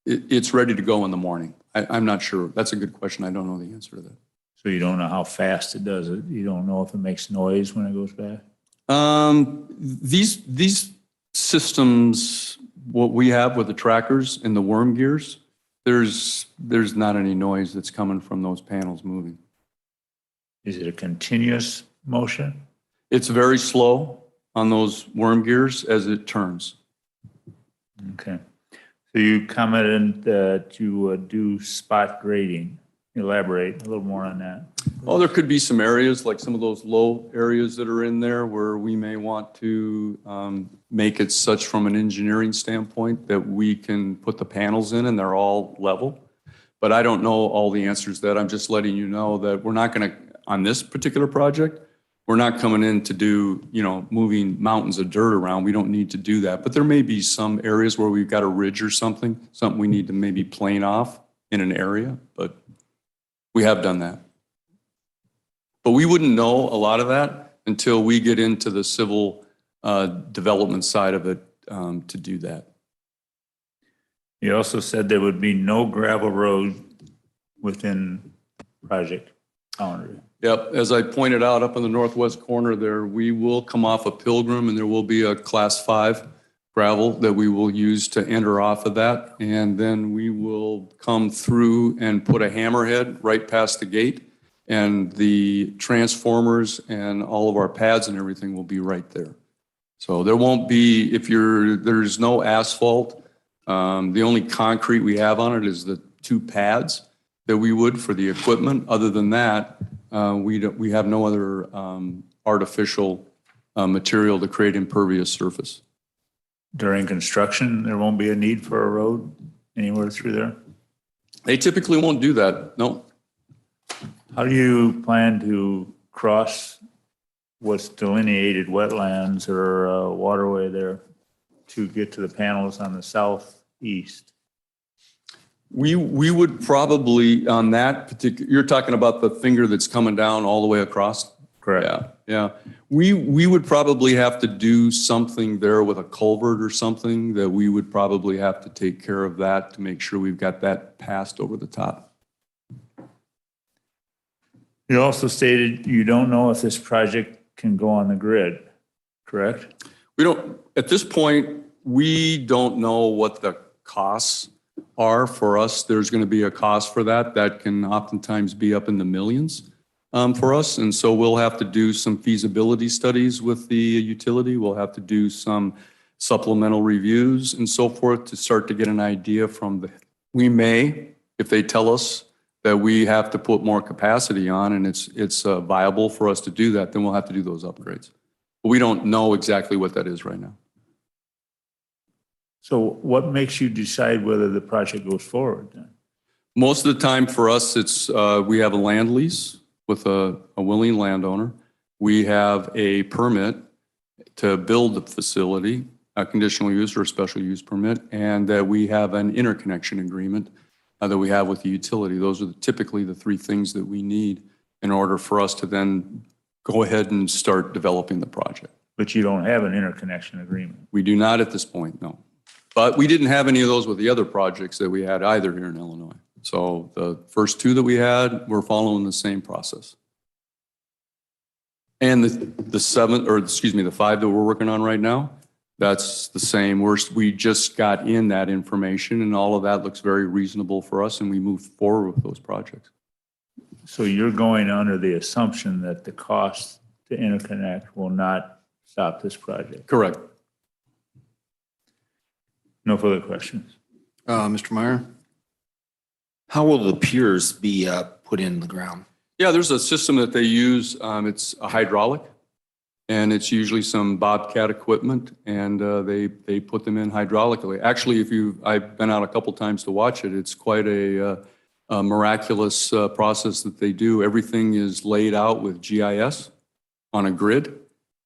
it's ready to go in the morning. I'm not sure. That's a good question. I don't know the answer to that. So you don't know how fast it does it? You don't know if it makes noise when it goes back? These systems, what we have with the trackers and the worm gears, there's not any noise that's coming from those panels moving. Is it a continuous motion? It's very slow on those worm gears as it turns. Okay. So you commented that you would do spot grading. Elaborate a little more on that. Well, there could be some areas, like some of those low areas that are in there where we may want to make it such from an engineering standpoint that we can put the panels in and they're all level. But I don't know all the answers to that. I'm just letting you know that we're not going to, on this particular project, we're not coming in to do, moving mountains of dirt around. We don't need to do that. But there may be some areas where we've got a ridge or something we need to maybe plane off in an area, but we have done that. But we wouldn't know a lot of that until we get into the civil development side of it to do that. You also said there would be no gravel road within project boundary. Yep, as I pointed out up in the northwest corner there, we will come off a Pilgrim and there will be a class 5 gravel that we will use to enter off of that. And then we will come through and put a hammerhead right past the gate. And the transformers and all of our pads and everything will be right there. So there won't be, there's no asphalt. The only concrete we have on it is the 2 pads that we would for the equipment. Other than that, we have no other artificial material to create impervious surface. During construction, there won't be a need for a road anywhere through there? They typically won't do that, no. How do you plan to cross what's delineated wetlands or waterway there to get to the panels on the southeast? We would probably, on that particular, you're talking about the finger that's coming down all the way across? Correct. Yeah. We would probably have to do something there with a culvert or something that we would probably have to take care of that to make sure we've got that passed over the top. You also stated you don't know if this project can go on the grid, correct? We don't, at this point, we don't know what the costs are for us. There's going to be a cost for that. That can oftentimes be up in the millions for us. And so we'll have to do some feasibility studies with the utility. We'll have to do some supplemental reviews and so forth to start to get an idea from the, we may, if they tell us that we have to put more capacity on and it's viable for us to do that, then we'll have to do those upgrades. But we don't know exactly what that is right now. So what makes you decide whether the project goes forward then? Most of the time for us, it's, we have a land lease with a willing landowner. We have a permit to build the facility, a conditional use or a special use permit, and that we have an interconnection agreement that we have with the utility. Those are typically the three things that we need in order for us to then go ahead and start developing the project. But you don't have an interconnection agreement. We do not at this point, no. But we didn't have any of those with the other projects that we had either here in Illinois. So the first two that we had, we're following the same process. And the five that we're working on right now, that's the same. We just got in that information and all of that looks very reasonable for us and we moved forward with those projects. So you're going under the assumption that the cost to interconnect will not stop this project? Correct. No further questions? Mr. Meyer? How will the piers be put in the ground? Yeah, there's a system that they use. It's a hydraulic, and it's usually some Bobcat equipment, and they put them in hydraulically. Actually, I've been out a couple times to watch it. It's quite a miraculous process that they do. Everything is laid out with GIS on a grid,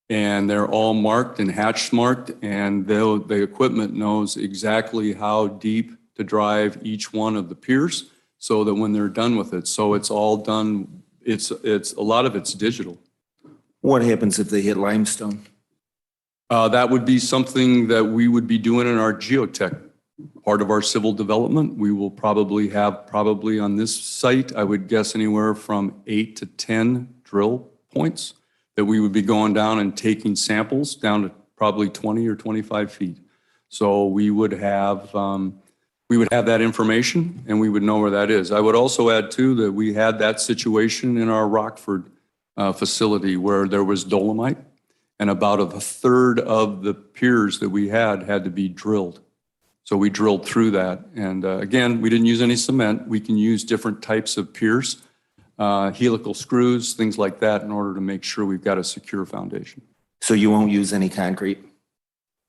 and they're all marked and hatch marked, and the equipment knows exactly how deep to drive each one of the piers so that when they're done with it. So it's all done, it's a lot of it's digital. What happens if they hit limestone? That would be something that we would be doing in our geotech part of our civil development. We will probably have on this site, I would guess anywhere from 8 to 10 drill points that we would be going down and taking samples down to probably 20 or 25 feet. So we would have that information and we would know where that is. I would also add too that we had that situation in our Rockford facility where there was dolomite and about a third of the piers that we had to be drilled. So we drilled through that. And again, we didn't use any cement. We can use different types of piers, helical screws, things like that in order to make sure we've got a secure foundation. So you won't use any concrete?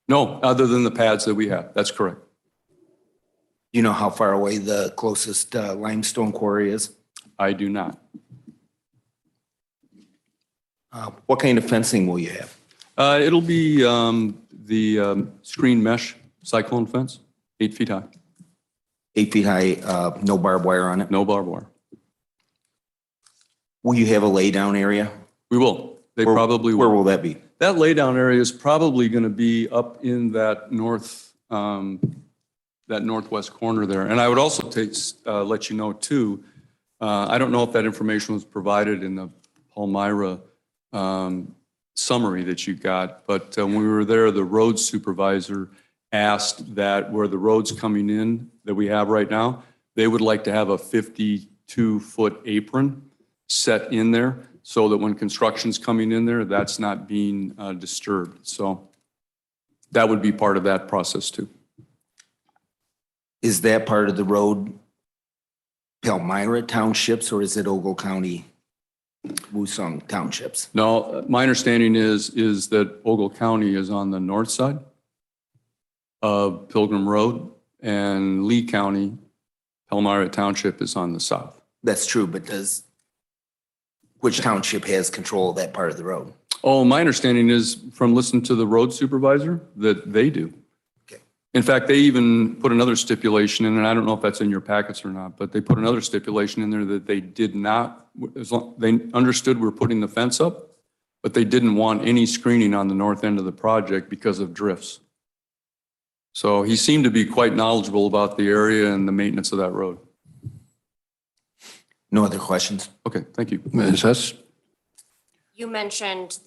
No, other than the pads that we have. That's correct. You know how far away the closest limestone quarry is? I do not. What kind of fencing will you have? It'll be the screen mesh cyclone fence, 8 feet high. 8 feet high, no barbed wire on it? No barbed wire. Will you have a laydown area? We will. They probably Where will. will that be? That laydown area is probably going to be up in that northwest corner there. And I would also let you know too, I don't know if that information was provided in the Palmyra summary that you got, but when we were there, the road supervisor asked that where the road's coming in that we have right now, they would like to have a 52-foot apron set in there so that when construction's coming in there, that's not being disturbed. So that would be part of that process too. Is that part of the road Palmyra Townships or is it Ogle County, Woosung Townships? No, my understanding is that Ogle County is on the north side of Pilgrim Road and Lee County, Palmyra Township is on the south. That's true, but which township has control of that part of the road? Oh, my understanding is from listening to the road supervisor that they do. Okay. In fact, they even put another stipulation in, and I don't know if that's in your packets or not, but they put another stipulation in there that they did not, they understood we're putting the fence up, but they didn't want any screening on the north end of the project because of drifts. So he seemed to be quite knowledgeable about the area and the maintenance of that road. No other questions? Okay, thank you. Ms. Hess? You mentioned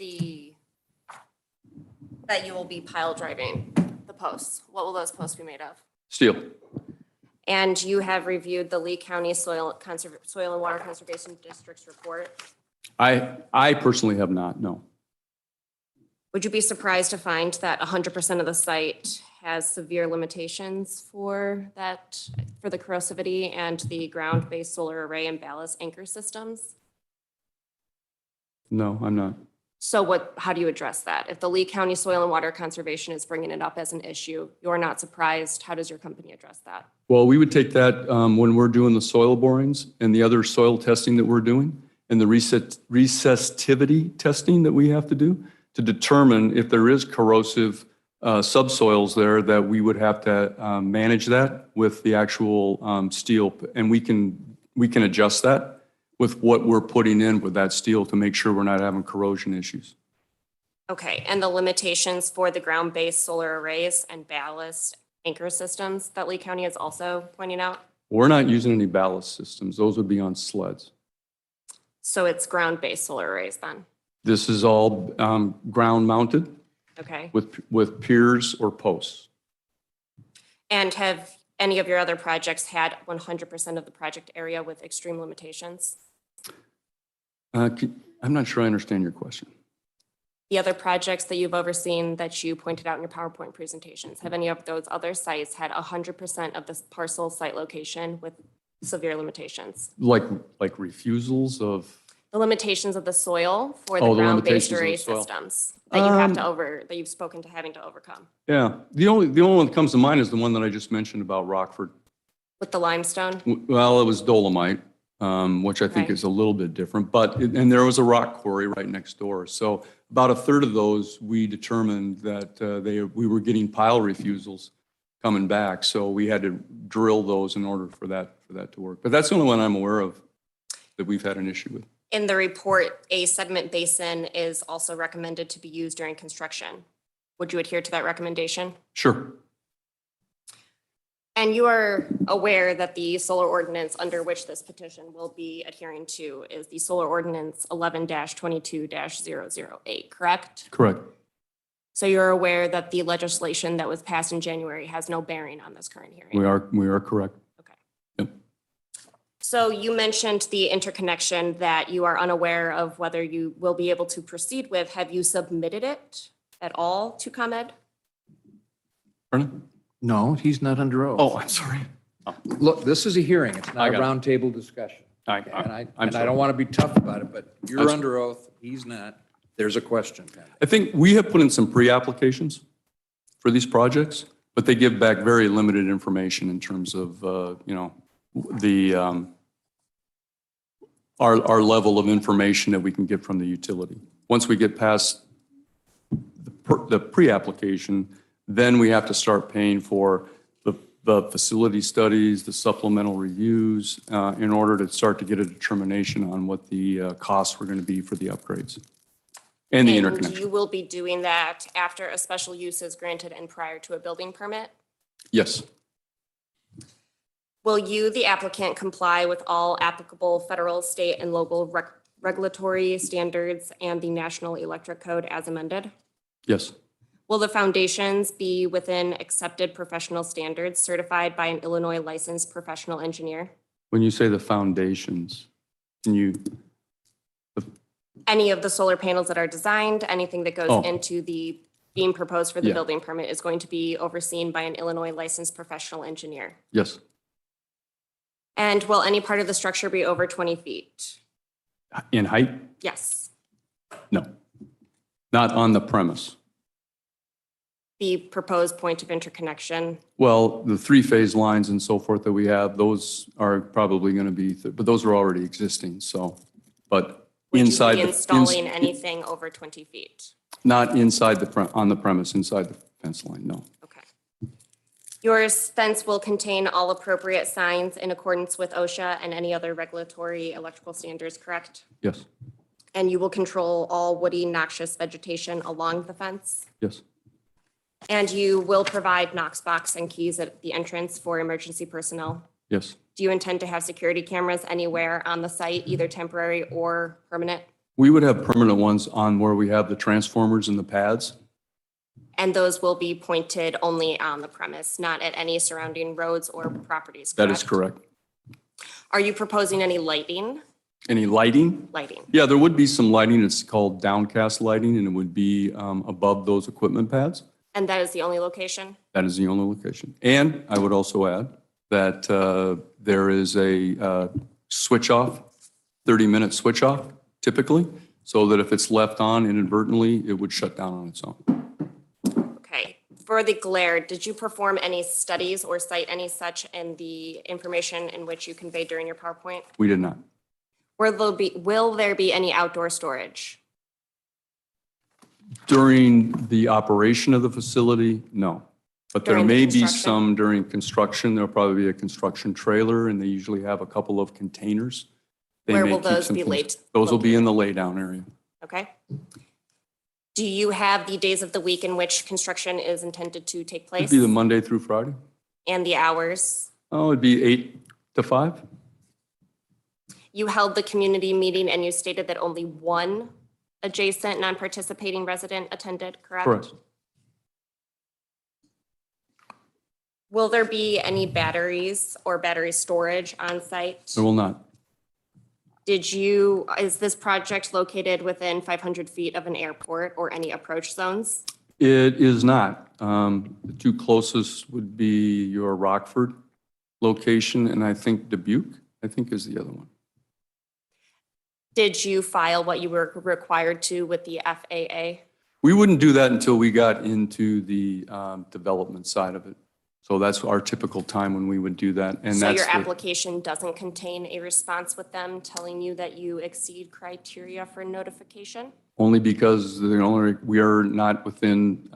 that you will be pile driving the posts. What will those posts be made of? Steel. And you have reviewed the Lee County Soil and Water Conservation District's report. I personally have not, no. Would you be surprised to find that 100% of the site has severe limitations for the corrosivity and the ground-based solar array and ballast anchor systems? No, I'm not. So how do you address that? If the Lee County Soil and Water Conservation is bringing it up as an issue, you're not surprised. How does your company address that? Well, we would take that when we're doing the soil borings and the other soil testing that we're doing and the recessivity testing that we have to do to determine if there is corrosive subsoils there, that we would have to manage that with the actual steel. And we can adjust that with what we're putting in with that steel to make sure we're not having corrosion issues. Okay, and the limitations for the ground-based solar arrays and ballast anchor systems that Lee County is also pointing out? We're not using any ballast systems. Those would be on sleds. So it's ground-based solar arrays then? This is all ground mounted Okay. with piers or posts. And have any of your other projects had 100% of the project area with extreme limitations? I'm not sure I understand your question. The other projects that you've overseen that you pointed out in your PowerPoint presentations, have any of those other sites had 100% of this parcel site location with severe limitations? Like refusals of, The limitations of the soil for the Oh, the ground-based limitations of the array soil. systems that you have that you've spoken to having to overcome yeah. The only one that comes to mind is the one that I just mentioned about Rockford. with the limestone? Well, it was dolomite, which I think Okay. is a little bit different, and there was a rock quarry right next door. So about a third of those, we determined that we were getting pile refusals coming back. So we had to drill those in order for that to work. But that's the only one I'm aware of that we've had an issue with. In the report, a sediment basin is also recommended to be used during construction. Would you adhere to that recommendation? Sure. And you are aware that the solar ordinance under which this petition will be adhering to is the solar ordinance 11-22-008, correct? Correct. So you're aware that the legislation that was passed in January has no bearing on this current hearing? We are correct. Okay. Yep. So you mentioned the interconnection that you are unaware of whether you will be able to proceed with. Have you submitted it at all to ComEd? Pardon? No, he's not under oath. Oh, I'm sorry. Look, this is a hearing. It's not I a got it. roundtable discussion. I- And I'm I sorry. don't want to be tough about it, but I'm you're sorry. under oath. He's not. There's a question. I think we have put in some pre-applications for these projects, but they give back very limited information in terms of, our level of information that we can get from the utility. Once we get past the pre-application, then we have to start paying for the facility studies, the supplemental reviews, in order to start to get a determination on what the costs were going to be for the upgrades and the And interconnection. you will be doing that after a special use is granted and prior to a building permit? Yes, Will you, the applicant, comply with all applicable federal, state, and local regulatory standards and the National Electric Code as amended? yes, Will the foundations be within accepted professional standards certified by an Illinois licensed professional engineer? when you say the foundations, can you, Any of the solar panels that are designed, anything that goes Oh. into the being proposed for the Yeah. building permit is going to be overseen by an Illinois licensed professional engineer? yes, And will any part of the structure be over 20 feet? in height? Yes. No, not on the premise. The proposed point of interconnection, Well, the three-phase lines and so forth that we have, those are probably going to be, but those are already existing, so, but would inside. you be the- installing anything over 20 feet? Not inside on the premise, inside the fence line, no. Okay. Your fence will contain all appropriate signs in accordance with OSHA and any other regulatory electrical standards, correct? Yes, And you will control all woody noxious vegetation along the fence? yes, And you will provide Knox box and keys at the entrance for emergency personnel? yes. Do you intend to have security cameras anywhere on the site, either temporary or permanent? We would have permanent ones on where we have the transformers and the pads. And those will be pointed only on the premise, not at any surrounding roads or properties, That is correct. Are you proposing any lighting? Any lighting? Lighting. Yeah, there would be some lighting. It's called downcast lighting, and it would be above those equipment pads. And that is the only location? That is the only location. And I would also add that there is a switch off, 30-minute switch off typically, so that if it's left on inadvertently, it would shut down on its own. Okay. For the glare, did you perform any studies or cite any such in the information in which you conveyed during your PowerPoint? We did not. Will there be any outdoor storage? During the operation of the facility, no. But there During the may be construction? some during construction. There'll probably be a construction trailer, and they usually have a couple of containers. They Where may will keep those some be things- laid- Those will be in the laydown area. Okay. Do you have the days of the week in which construction is intended to take It'd place? be the Monday through Friday. And the hours? Oh, it'd be 8 to 5. You held the community meeting and you stated that only one adjacent non-participating resident attended, correct? Correct. Will there be any batteries or battery storage on site? There will not. Is this project located within 500 feet of an airport or any approach zones? It is not. The two closest would be your Rockford location, and I think Dubuque, I think is the other one. Did you file what you were required to with the FAA? We wouldn't do that until we got into the development side of it. So that's our typical time when we would do that. And So that's your the- application doesn't contain a response with them telling you that you exceed criteria for notification? only because we are not within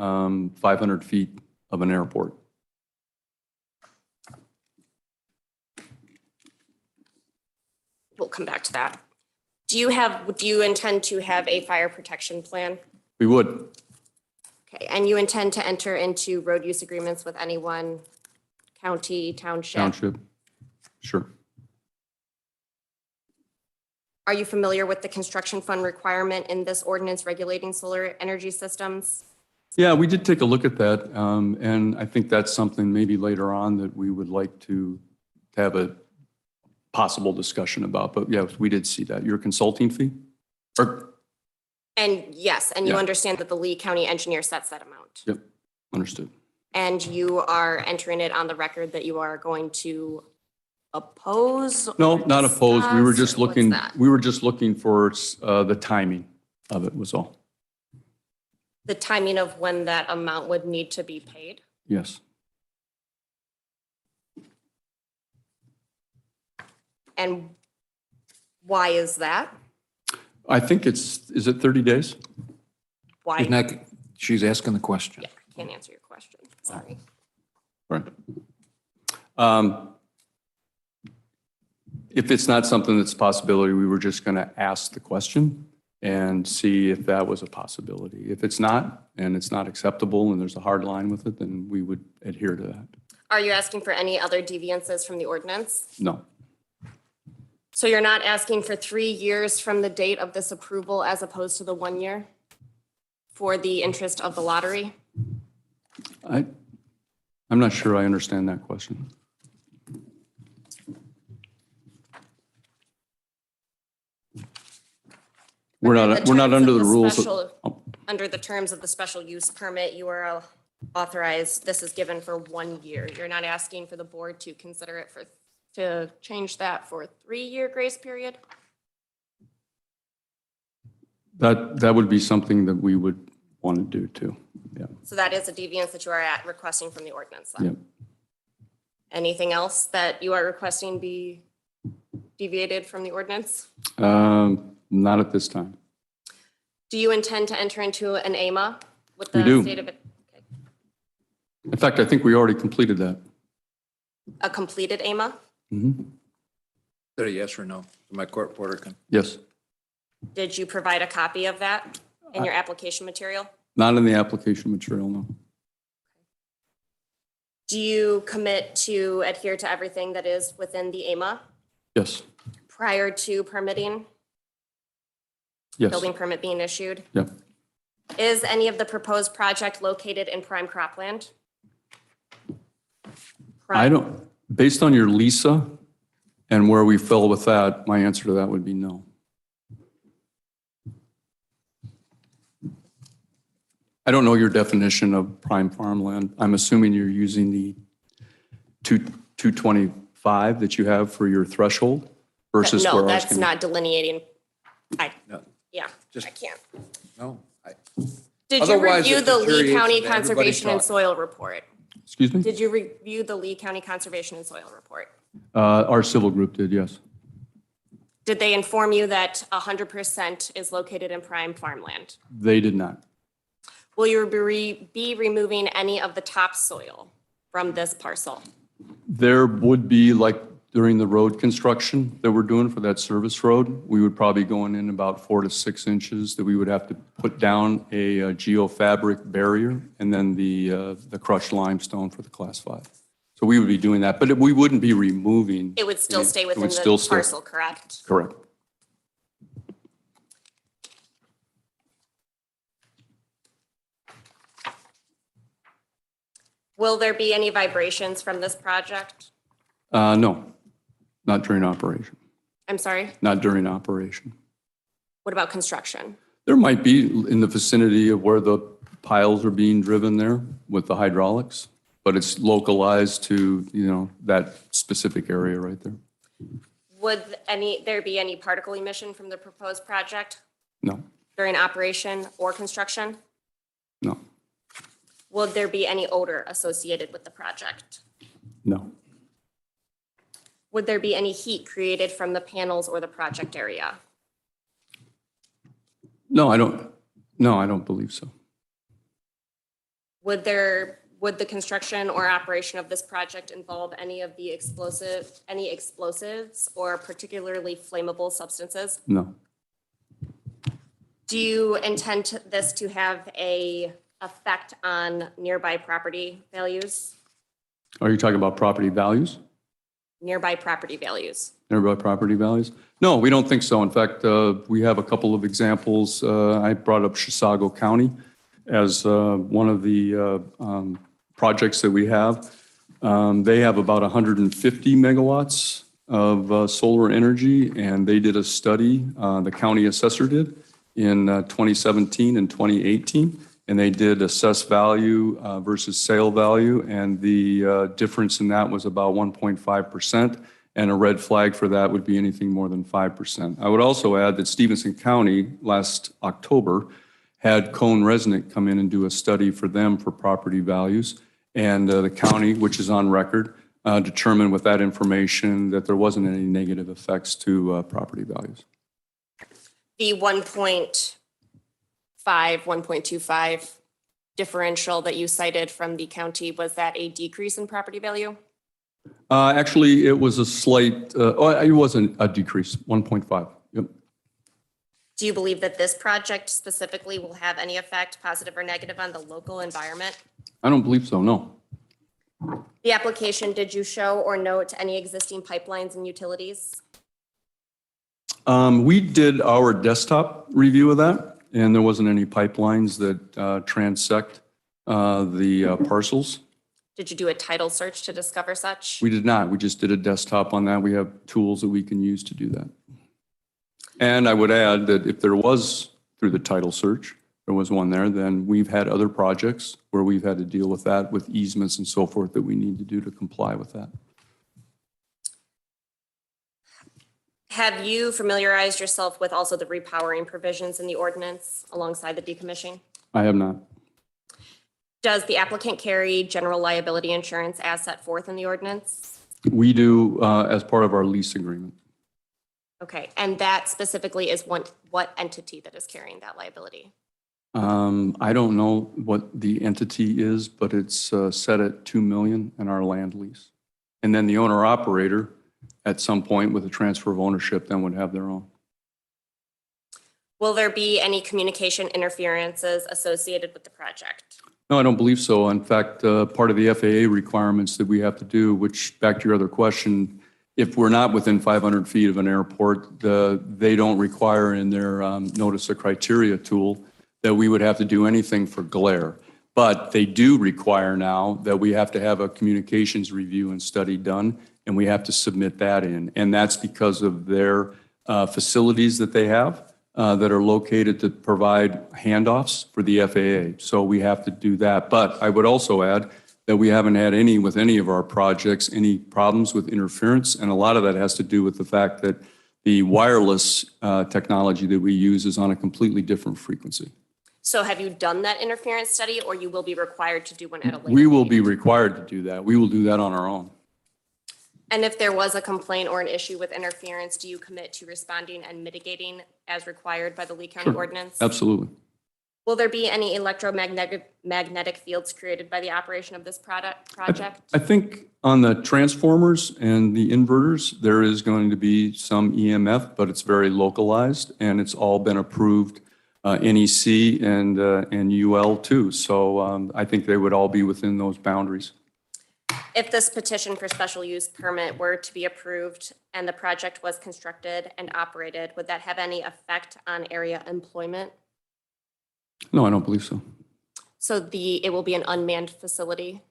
500 feet of an airport. We'll come back to that. Do you intend to have a fire protection plan? We would. Okay, and you intend to enter into road use agreements with anyone, county, Township. Sure. Are you familiar with the construction fund requirement in this ordinance regulating solar energy systems? Yeah, we did take a look at that, and I think that's something maybe later on that we would like to have a possible discussion about. But yeah, we did see that. Your consulting fee? Or, And yes, and you Yeah. understand that the Lee County engineer sets that amount. yep, understood. And you are entering it on the record that you are going to oppose? No, or not opposed. We were discuss, just or what's looking, that? we were just looking for the timing of it was all. The timing of when that amount would need to be paid? Yes. And why is that? I think is it 30 days? Why? She's asking the question. Yeah, I can't answer your question, sorry. Right. If it's not something that's a possibility, we were just going to ask the question and see if that was a possibility. If it's not, and it's not acceptable, and there's a hard line with it, then we would adhere to that. Are you asking for any other deviances from the ordinance? No, So you're not asking for 3 years from the date of this approval as opposed to the 1 year for the interest of the lottery? I'm not sure I understand that question. We're not under the rules. Under the terms of the special use permit, you are authorized, this is given for 1 year. You're not asking for the board to consider it to change that for a 3-year grace period? That would be something that we would want to do too. Yeah. So that is a deviance that you are requesting from the ordinance then? Yep. Anything else that you are requesting be deviated from the ordinance? Not at this time. Do you intend to enter into an AMA with We the do. state of it? Okay. In fact, I think we already completed that. A completed AMA? Mhm. Is that a yes or no? My court reporter can. Yes, Did you provide a copy of that in your application material? not in the application material, no. Do you commit to adhere to everything that is within the AMA Yes, prior to permitting, yes, building permit being issued? yeah. Is any of the proposed project located in prime cropland? I don't, based on your Lisa and where we fell with that, my answer to that would be no. I don't know your definition of prime farmland. I'm assuming you're using the 225 that you have for your threshold versus where No, ours that's can. not delineating. No. Yeah, Just- I can't. No. Did you Otherwise, review it the Lee deteriorates County and everybody Conservation and talks. Soil Report? Excuse me? Did you review the Lee County Conservation and Soil Report? Our civil group did, yes. Did they inform you that 100% is located in prime farmland? They did not. Will you be removing any of the topsoil from this parcel? There would be, like during the road construction that we're doing for that service road, we would probably going in about 4 to 6 inches that we would have to put down a geofabric barrier and then the crushed limestone for the class 5. So we would be doing that, but we wouldn't be removing. It would still stay It within would still the stay- parcel, correct? Correct. Will there be any vibrations from this project? No, not during operation, I'm sorry, not during operation. what about construction? There might be in the vicinity of where the piles are being driven there with the hydraulics, but it's localized to, that specific area right there. Would there be any particle emission from the proposed project No, during operation or construction? no, Would there be any odor associated with the project? no, Would there be any heat created from the panels or the project area? no, I don't believe so. Would the construction or operation of this project involve any explosives or particularly flammable substances? No, Do you intend this to have a effect on nearby property values? are you talking about property values? Nearby property values? Nearby property values? No, we don't think so. In fact, we have a couple of examples. I brought up Chisago County as one of the projects that we have. They have about 150 megawatts of solar energy, and they did a study, the county assessor did, in 2017 and 2018. And they did assess value versus sale value, and the difference in that was about 1.5%, and a red flag for that would be anything more than 5%. I would also add that Stevenson County last October had Cone Resnick come in and do a study for them for property values, and the county, which is on record, determined with that information that there wasn't any negative effects to property values. The 1.25 differential that you cited from the county, was that a decrease in property value? Actually, it was a slight, it wasn't a decrease, 1.5. Yep. Do you believe that this project specifically will have any effect, positive or negative, on the local environment? I don't believe so, no. The application, did you show or note any existing pipelines and utilities? We did our desktop review of that, and there wasn't any pipelines that transect the parcels. Did you do a title search to discover such? We did not. We just did a desktop on that. We have tools that we can use to do that. And I would add that if there was, through the title search, there was one there, then we've had other projects where we've had to deal with that, with easements and so forth that we need to do to comply with that. Have you familiarized yourself with also the repowering provisions in the ordinance alongside the decommissioning? I have not. Does the applicant carry general liability insurance as set forth in the ordinance? We do as part of our lease agreement. Okay, and that specifically is what entity that is carrying that liability? I don't know what the entity is, but it's set at 2 million in our land lease. And then the owner operator, at some point with a transfer of ownership, then would have their own. Will there be any communication interferences associated with the project? No, I don't believe so. In fact, part of the FAA requirements that we have to do, which back to your other question, if we're not within 500 feet of an airport, they don't require in their notice of criteria tool that we would have to do anything for glare. But they do require now that we have to have a communications review and study done, and we have to submit that in. And that's because of their facilities that they have that are located to provide handoffs for the FAA. So we have to do that. But I would also add that we haven't had any, with any of our projects, any problems with interference. And a lot of that has to do with the fact that the wireless technology that we use is on a completely different frequency. So have you done that interference study, or you will be required to do one at a later We will be date? required to do that. We will do that on our own. And if there was a complaint or an issue with interference, do you commit to responding and mitigating as required by the Lee County Sure. ordinance? Absolutely. Will there be any magnetic fields created by the operation of this project? I think on the transformers and the inverters, there is going to be some EMF, but it's very localized, and it's all been approved, NEC and UL too. So I think they would all be within those boundaries. If this petition for special use permit were to be approved and the project was constructed and operated, would that have any effect on area employment? No, I don't believe so. So it will be an unmanned facility?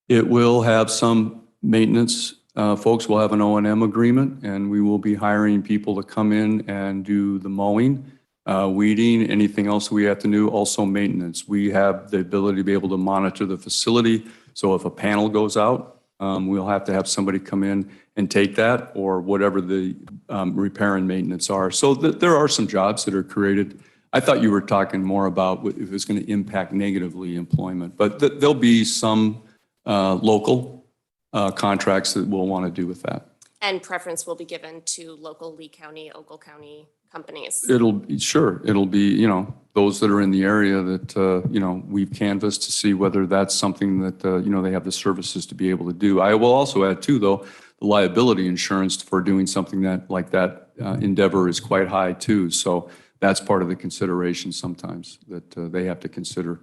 It will have some maintenance. Folks will have an O&M agreement, and we will be hiring people to come in and do the mowing, weeding, anything else we have to do, also maintenance. We have the ability to be able to monitor the facility. So if a panel goes out, we'll have to have somebody come in and take that, or whatever the repair and maintenance are. So there are some jobs that are created. I thought you were talking more about if it's going to impact negatively employment, but there'll be some local contracts that we'll want to do with that. And preference will be given to local Lee County, Ogle County companies? It'll be, those that are in the area that, we've canvassed to see whether that's something that, they have the services to be able to do. I will also add too, though, the liability insurance for doing something like that endeavor is quite high too. So that's part of the consideration sometimes that they have to consider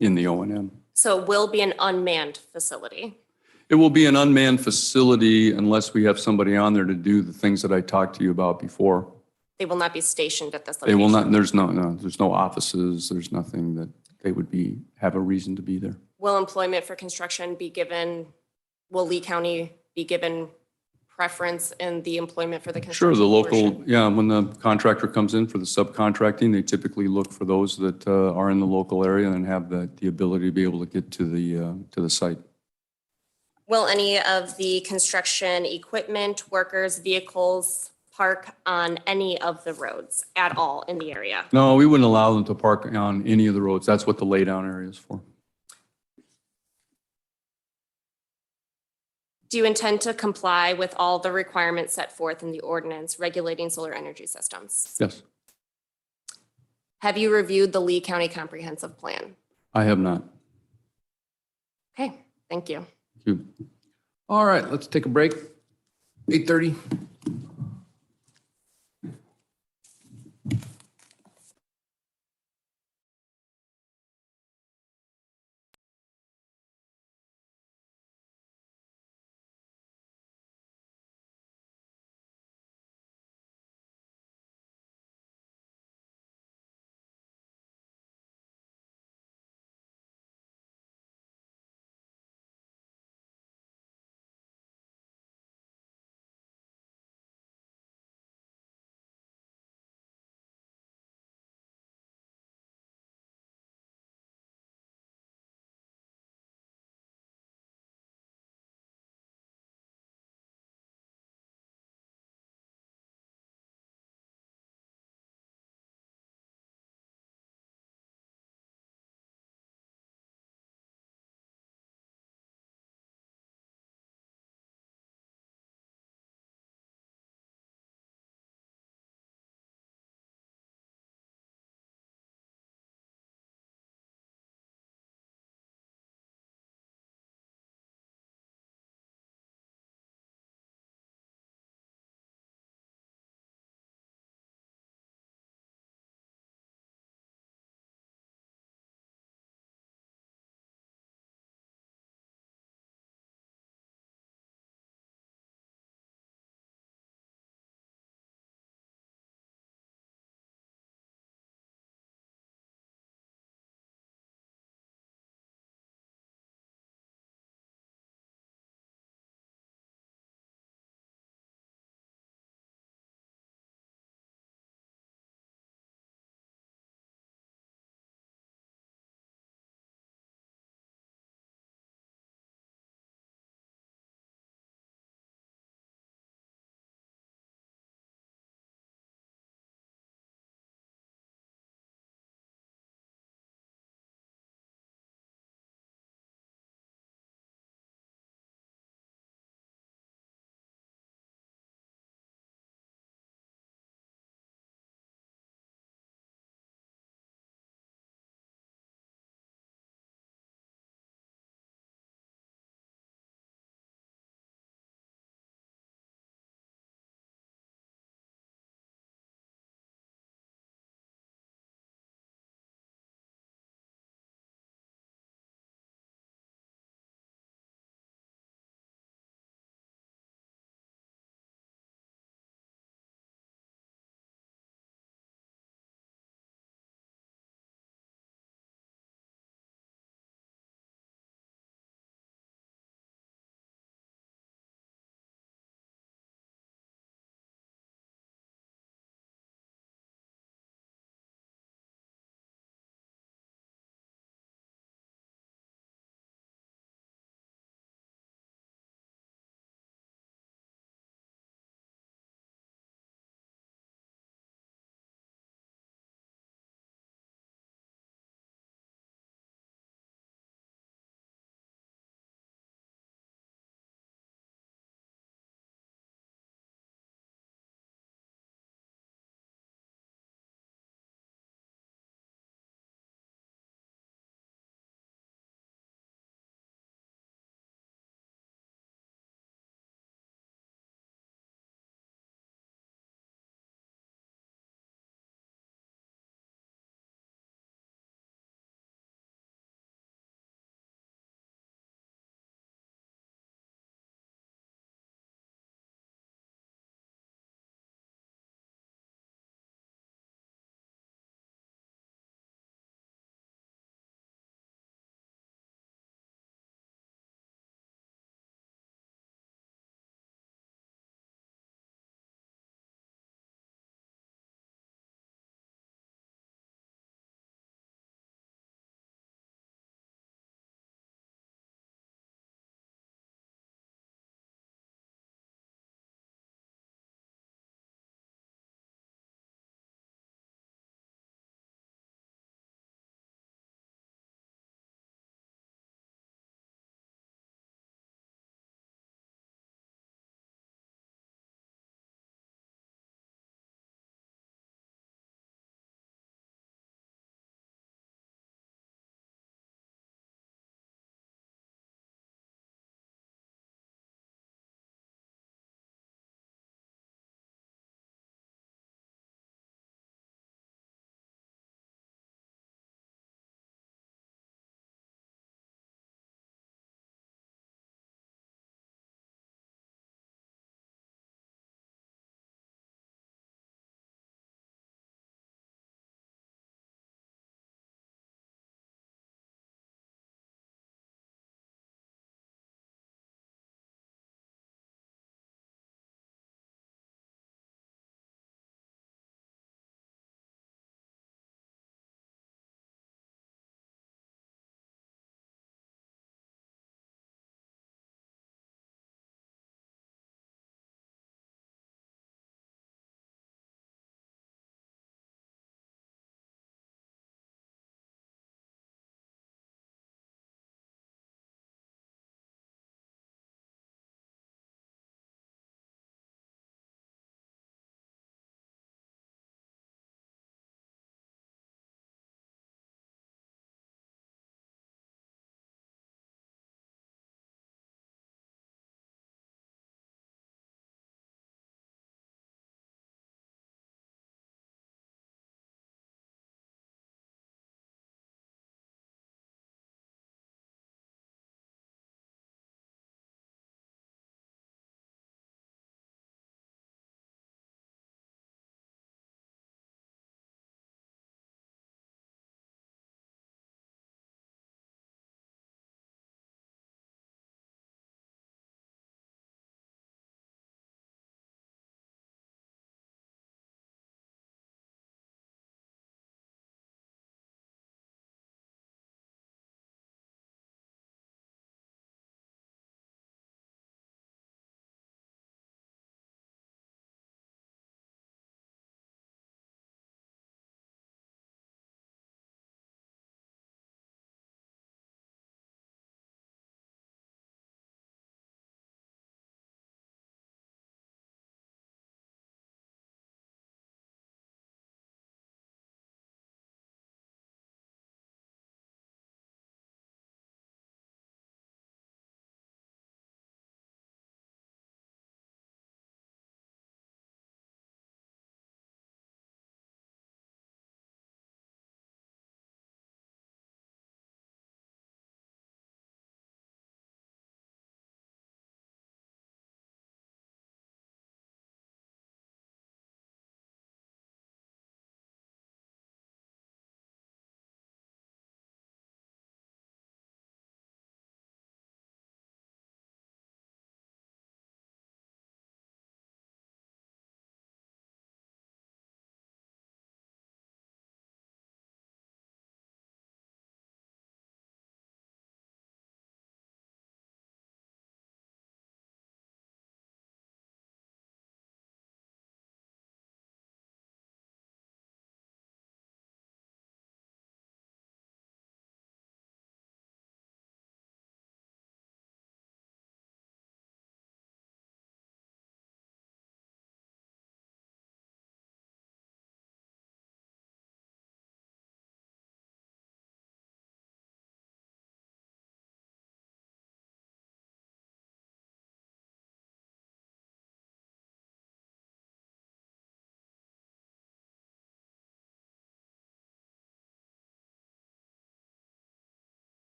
in the O&M. So it will be an unmanned facility? It will be an unmanned facility unless we have somebody on there to do the things that I talked to you about before. They will not be stationed at this They location? will not, there's no offices, there's nothing that they would have a reason to be there. Will employment for construction be given, will Lee County be given preference in the employment for the Sure, construction the local, portion? when the contractor comes in for the subcontracting, they typically look for those that are in the local area and have the ability to be able to get to the site. Will any of the construction equipment, workers, vehicles park on any of the roads at all in the area? No, we wouldn't allow them to park on any of the roads. That's what the laydown area is for. Do you intend to comply with all the requirements set forth in the ordinance regulating solar energy systems? Yes, Have you reviewed the Lee County Comprehensive Plan? I have not. Okay, thank you. Thank you. All right, let's take a break. 8:30.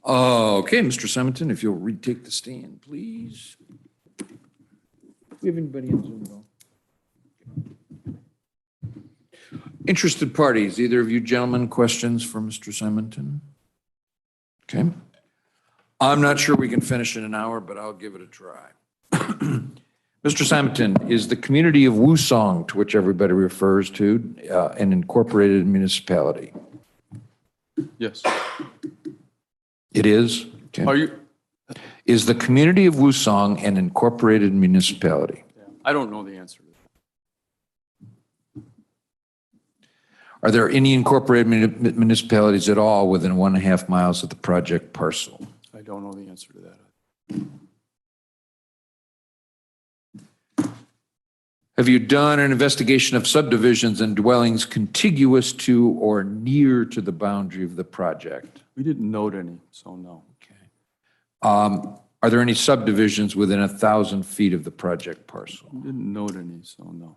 Okay, Mr. Simonton, if you'll retake the stand, please. Do we have anybody in Zoom at all? Interested parties, either of you gentlemen, questions for Mr. Simonton? Okay. I'm not sure we can finish in an hour, but I'll give it a try. Mr. Simonton, is the community of Woosong, to which everybody refers to, an incorporated municipality? Yes. It is? Okay. Are you, Is the community of Woosong an incorporated municipality? I don't know the answer to that. Are there any incorporated municipalities at all within 1.5 miles of the project parcel? I don't know the answer to that. Have you done an investigation of subdivisions and dwellings contiguous to or near to the boundary of the project? We didn't note any, so no. Are there any subdivisions within 1,000 feet of the project parcel? We didn't note any, so no.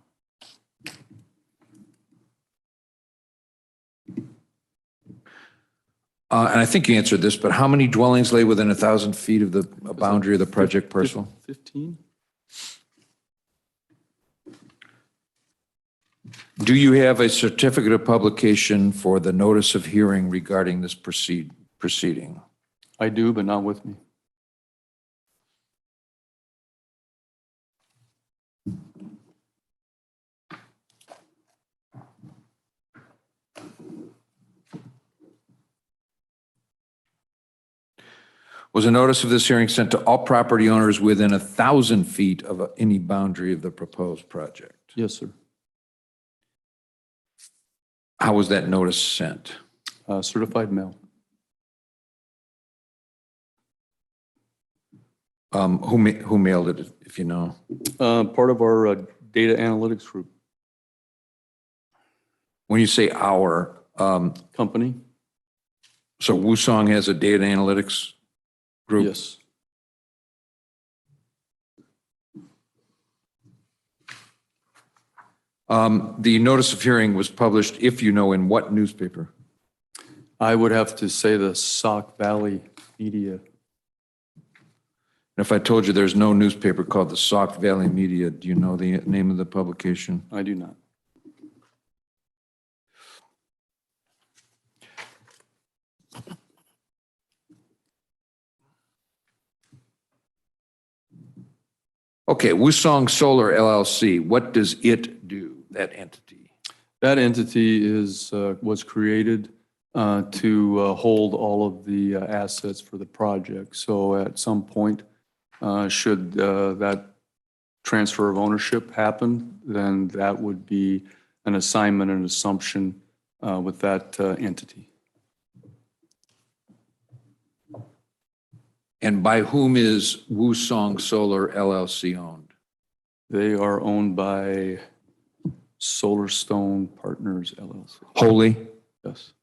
And I think you answered this, but how many dwellings lay within 1,000 feet of the boundary of the project parcel? 15? Do you have a certificate of publication for the notice of hearing regarding this proceeding? I do, but not with me. Was a notice of this hearing sent to all property owners within 1,000 feet of any boundary of the proposed project? Yes, sir. How was that notice sent? Certified mail. Who mailed it, if you know? Part of our data analytics group. When you say our, Company? so Woosong has a data analytics group? Yes. The notice of hearing was published, if you know, in what newspaper? I would have to say the Sauk Valley Media. And if I told you there's no newspaper called the Sauk Valley Media, do you know the name of the publication? I do not. Okay, Woosong Solar LLC, what does it do, that entity? That entity was created to hold all of the assets for the project. So at some point, should that transfer of ownership happen, then that would be an assignment and assumption with that entity. And by whom is Woosong Solar LLC owned? They are owned by Solarstone Partners LLC. Wholly? Yes.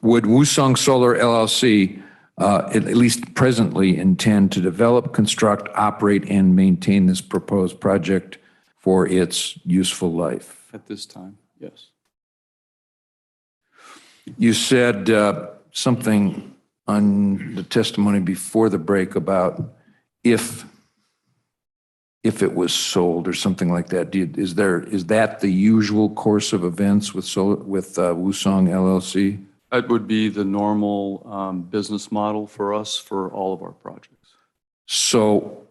Would Woosong Solar LLC, at least presently, intend to develop, construct, operate, and maintain this proposed project for its useful life? At this time, yes. You said something on the testimony before the break about if it was sold or something like that. Is that the usual course of events with Woosong LLC? That would be the normal business model for us for all of our projects. So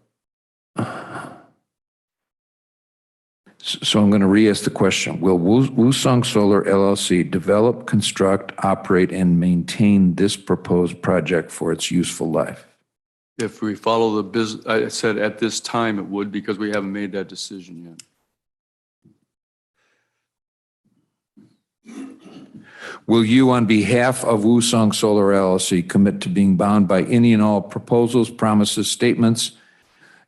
I'm going to re-ask the question. Will Woosong Solar LLC develop, construct, operate, and maintain this proposed project for its useful life? If we follow the business, I said at this time it would because we haven't made that decision yet. Will you, on behalf of Woosong Solar LLC, commit to being bound by any and all proposals, promises, statements,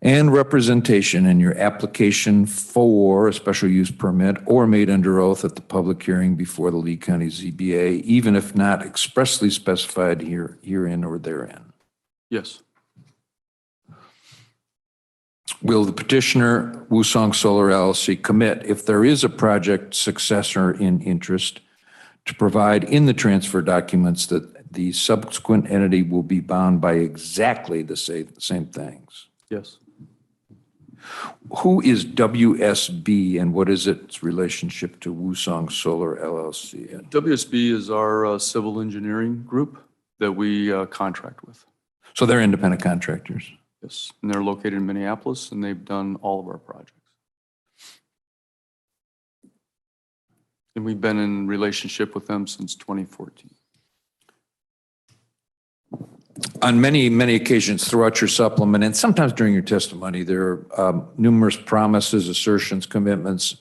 and representation in your application for a special use permit or made under oath at the public hearing before the Lee County ZBA, even if not expressly specified herein or therein? Yes. Will the petitioner, Wusong Solar LLC, commit, if there is a project successor in interest, to provide in the transfer documents that the subsequent entity will be bound by exactly the same things? Yes. Who is WSB and what is its relationship to Wusong Solar LLC? WSB is our civil engineering group that we contract with. So they're independent contractors. Yes, and they're located in Minneapolis, and they've done all of our projects. And we've been in relationship with them since 2014. On many, many occasions throughout your supplement and sometimes during your testimony, there are numerous promises, assertions, commitments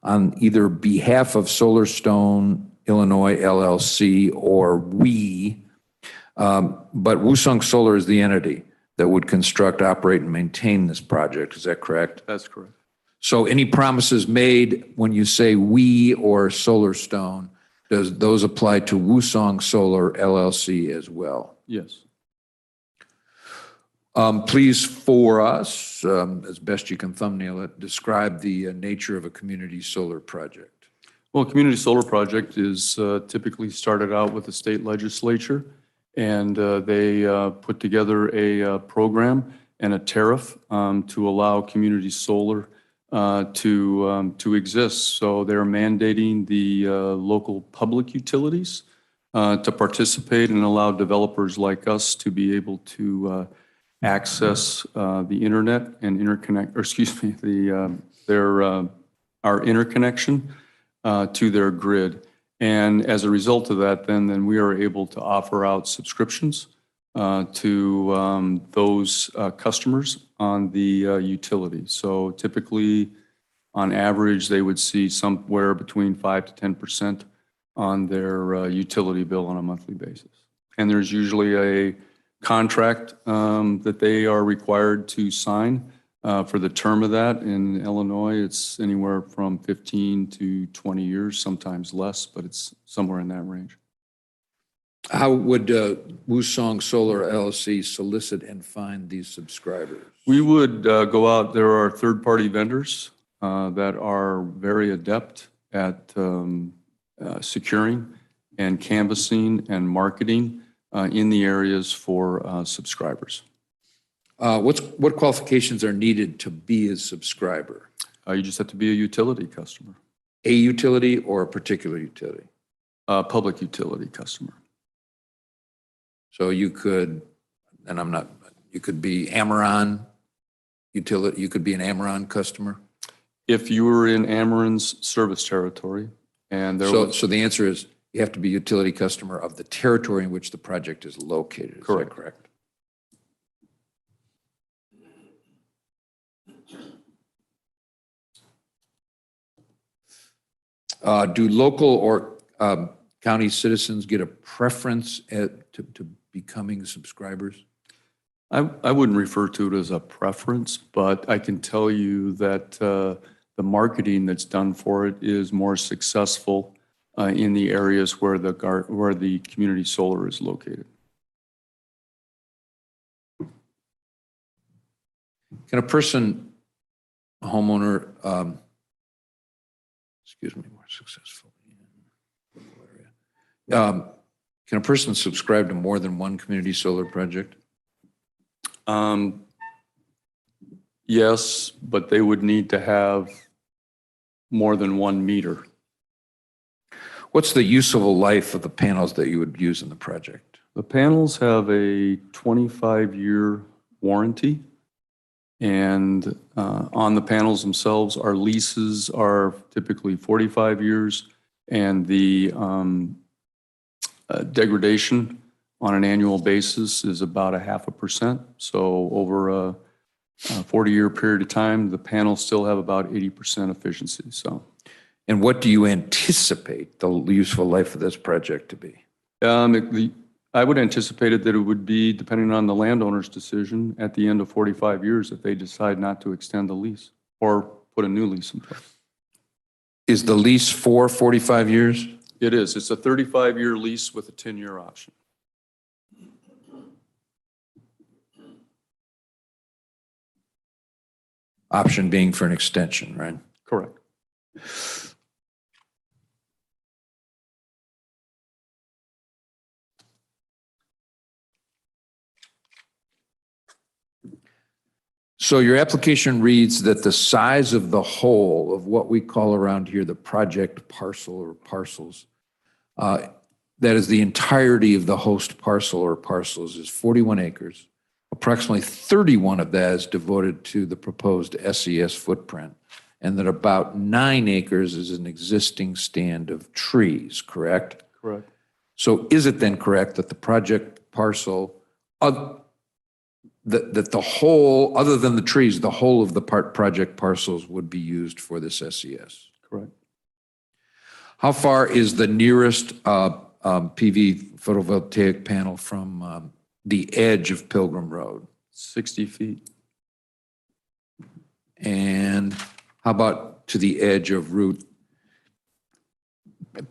on either behalf of Solarstone Illinois LLC or we, but Wusong Solar is the entity that would construct, operate, and maintain this project. Is that correct? That's correct. So any promises made when you say we or Solarstone, does those apply to Wusong Solar LLC as well? Yes. Please, for us, as best you can thumbnail it, describe the nature of a community solar project. Well, a community solar project is typically started out with the state legislature, and they put together a program and a tariff to allow community solar to exist. So they're mandating the local public utilities to participate and allow developers like us to be able to access the internet and interconnect, or excuse me, our interconnection to their grid. And as a result of that, then we are able to offer out subscriptions to those customers on the utility. So typically, on average, they would see somewhere between 5 to 10% on their utility bill on a monthly basis. And there's usually a contract that they are required to sign for the term of that. In Illinois, it's anywhere from 15 to 20 years, sometimes less, but it's somewhere in that range. How would Wusong Solar LLC solicit and find these subscribers? We would go out, there are third-party vendors that are very adept at securing and canvassing and marketing in the areas for subscribers. What qualifications are needed to be a subscriber? You just have to be a utility customer, A utility or a particular utility? public utility customer. So you could, you could be Amaron utility, you could be an Amaron customer? If you were in Ameren's service territory and there was, So the answer is you have to be a utility customer of the territory in which the project is located. Is that correct? Do local or county citizens get a preference to becoming subscribers? I wouldn't refer to it as a preference, but I can tell you that the marketing that's done for it is more successful in the areas where the community solar is located. Can a person, a homeowner, more successful in local area. Can a person subscribe to more than one community solar project? Yes, but they would need to have more than one meter. What's the useful life of the panels that you would use in the project? The panels have a 25-year warranty. And on the panels themselves, our leases are typically 45 years, and the degradation on an annual basis is about 0.5%. So over a 40-year period of time, the panels still have about 80% efficiency. So, and what do you anticipate the useful life of this project to be? I would anticipate it that it would be, depending on the landowner's decision, at the end of 45 years if they decide not to extend the lease or put a new lease in place. Is the lease for 45 years? It is. It's a 35-year lease with a 10-year option. Option being for an extension, right? Correct. So your application reads that the size of the whole of what we call around here the project parcel or parcels, that is the entirety of the host parcel or parcels, is 41 acres. Approximately 31 of that is devoted to the proposed SES footprint, and that about 9 acres is an existing stand of trees, correct? Correct. So is it then correct that the project parcel, that the whole, other than the trees, the whole of the project parcels would be used for this SES? Correct. How far is the nearest PV photovoltaic panel from the edge of Pilgrim Road? 60 feet. And how about to the edge of Route?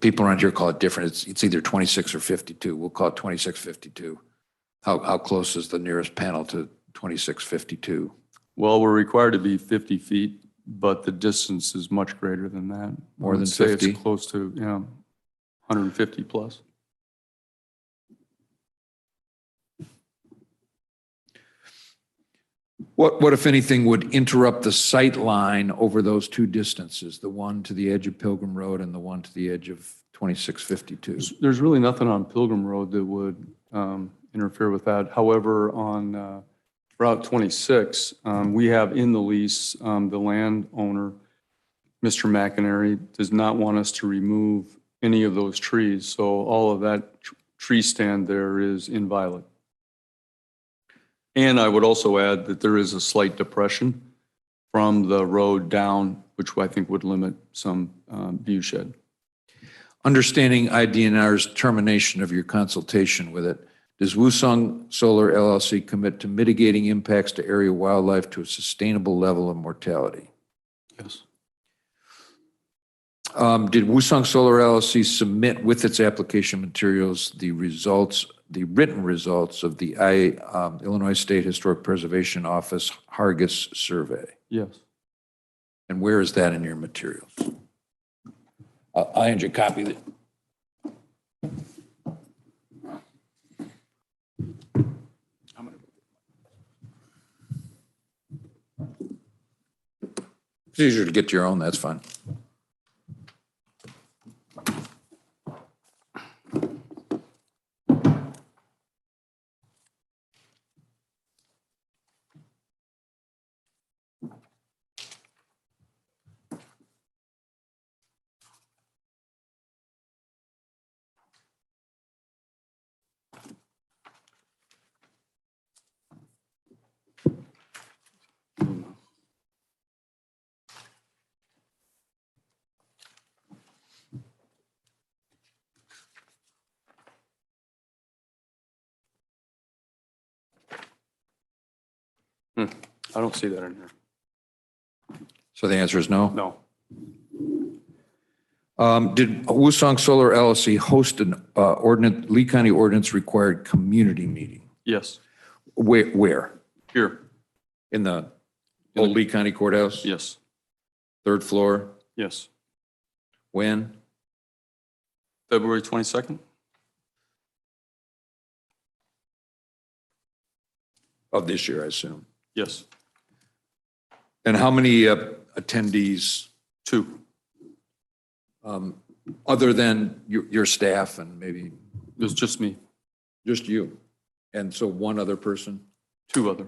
People around here call it different. It's either 26 or 52. We'll call it 2652. How close is the nearest panel to 2652? Well, we're required to be 50 feet, but the distance is much greater than that. More I would than say 50? It's close to, 150 plus. What, if anything, would interrupt the sight line over those two distances, the one to the edge of Pilgrim Road and the one to the edge of 2652? There's really nothing on Pilgrim Road that would interfere with that. However, on Route 26, we have in the lease, the landowner, Mr. McInerney, does not want us to remove any of those trees. So all of that tree stand there is inviolate. And I would also add that there is a slight depression from the road down, which I think would limit some view shed. Understanding IDNR's termination of your consultation with it, does Woosung Solar LLC commit to mitigating impacts to area wildlife to a sustainable level of mortality? Yes. Did Woosung Solar LLC submit with its application materials the written results of the Illinois State Historic Preservation Office Hargis survey? Yes. And where is that in your materials? I'll hand you a copy of it. It's easier to get your own, that's fine. I don't see that in here. So the answer is no? No. Did Woosung Solar LLC host an Lee County ordinance required community meeting? Yes. Where? Here. In the old Lee County Courthouse? Yes. Third floor? Yes. When? February 22nd? Of this year, I assume. Yes. And how many attendees, 2. other than your staff and maybe It was just me. just you? And so one other person, 2 other.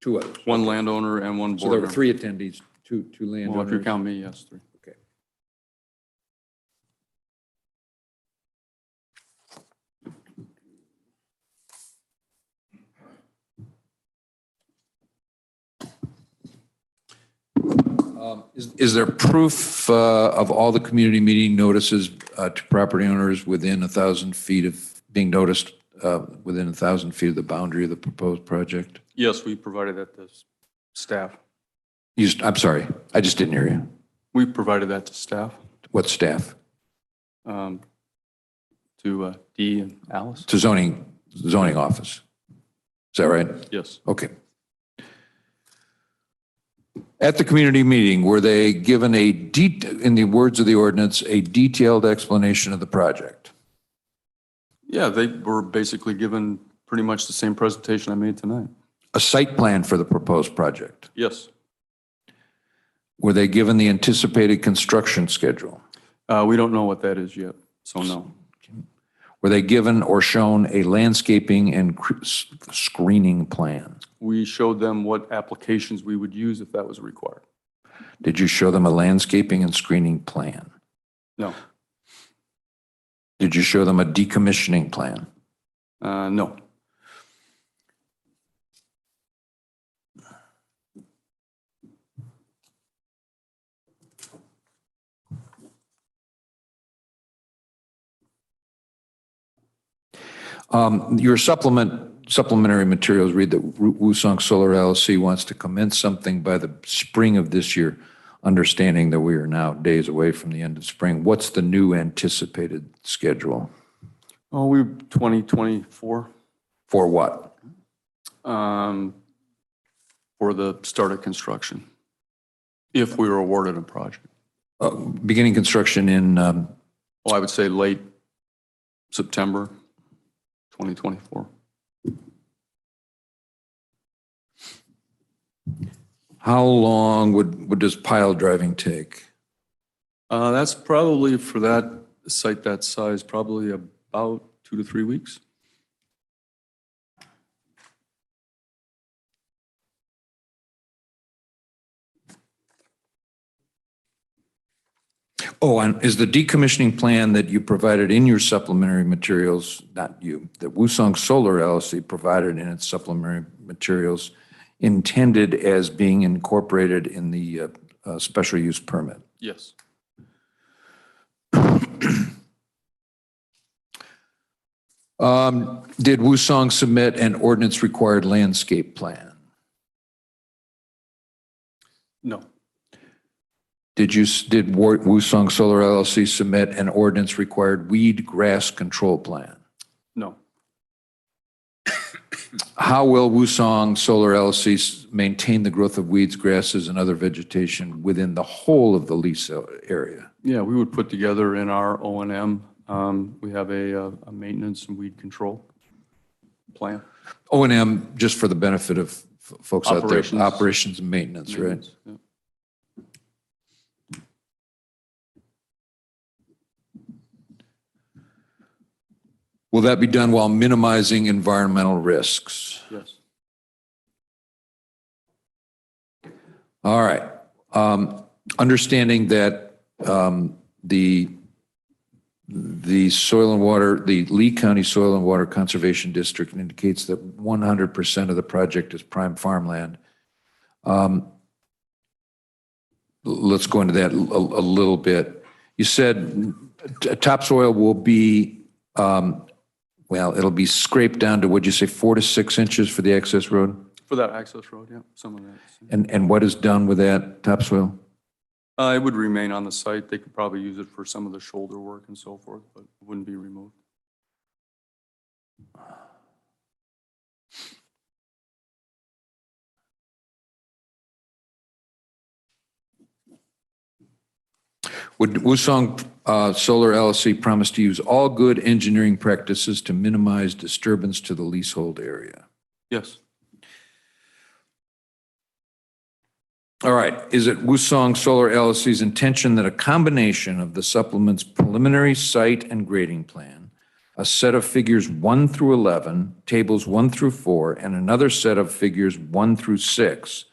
2 others? 1 landowner and 1 board So there were member. 3 attendees, two Well, if you landowners? count me, yes, 3. Okay. Is there proof of all the community meeting notices to property owners within 1,000 feet of being noticed, within 1,000 feet of the boundary of the proposed project? Yes, we provided that to staff. I'm sorry, I just didn't hear you. We provided that to staff, What staff? to Dee and Alice. To zoning office. Is that right? Yes. Okay. At the community meeting, were they given in the words of the ordinance, a detailed explanation of the project? Yeah, they were basically given pretty much the same presentation I made tonight. A site plan for the proposed project? Yes. Were they given the anticipated construction schedule? We don't know what that is yet, so no. Were they given or shown a landscaping and screening plan? We showed them what applications we would use if that was required. Did you show them a landscaping and screening plan? No. Did you show them a decommissioning plan? No. Your supplementary materials read that Woosung Solar LLC wants to commence something by the spring of this year, understanding that we are now days away from the end of spring. What's the new anticipated schedule? Oh, we 2024 For what? for the start of construction, if we were awarded a project. Beginning construction in, Oh, I would say late September 2024. how long does pile driving take? That's probably for that site that size, probably about 2 to 3 weeks. Oh, and is the decommissioning plan that you provided in your supplementary materials, not you, that Woosung Solar LLC provided in its supplementary materials, intended as being incorporated in the special use permit? Yes. Did Woosung submit an ordinance required landscape plan? No. Did Woosung Solar LLC submit an ordinance required weed grass control plan? No. How will Woosung Solar LLC maintain the growth of weeds, grasses, and other vegetation within the whole of the lease area? Yeah, we would put together in our O&M, we have a maintenance and weed control plan. O&M, just for the benefit of folks out there, Operations. operations and maintenance, right? Maintenance, yeah. Will that be done while minimizing environmental risks? Yes. All right. Understanding that the soil and water, the Lee County Soil and Water Conservation District indicates that 100% of the project is prime farmland. Let's go into that a little bit. You said topsoil will be, it'll be scraped down to, what'd you say, 4 to 6 inches for the access road? For that access road, yeah, some of that. And what is done with that topsoil? It would remain on the site. They could probably use it for some of the shoulder work and so forth, but it wouldn't be removed. Would Woosung Solar LLC promise to use all good engineering practices to minimize disturbance to the leasehold area? Yes. All right. Is it Woosung Solar LLC's intention that a combination of the supplement's preliminary site and grading plan, a set of figures 1 through 11, tables 1 through 4, and another set of figures 1 through 6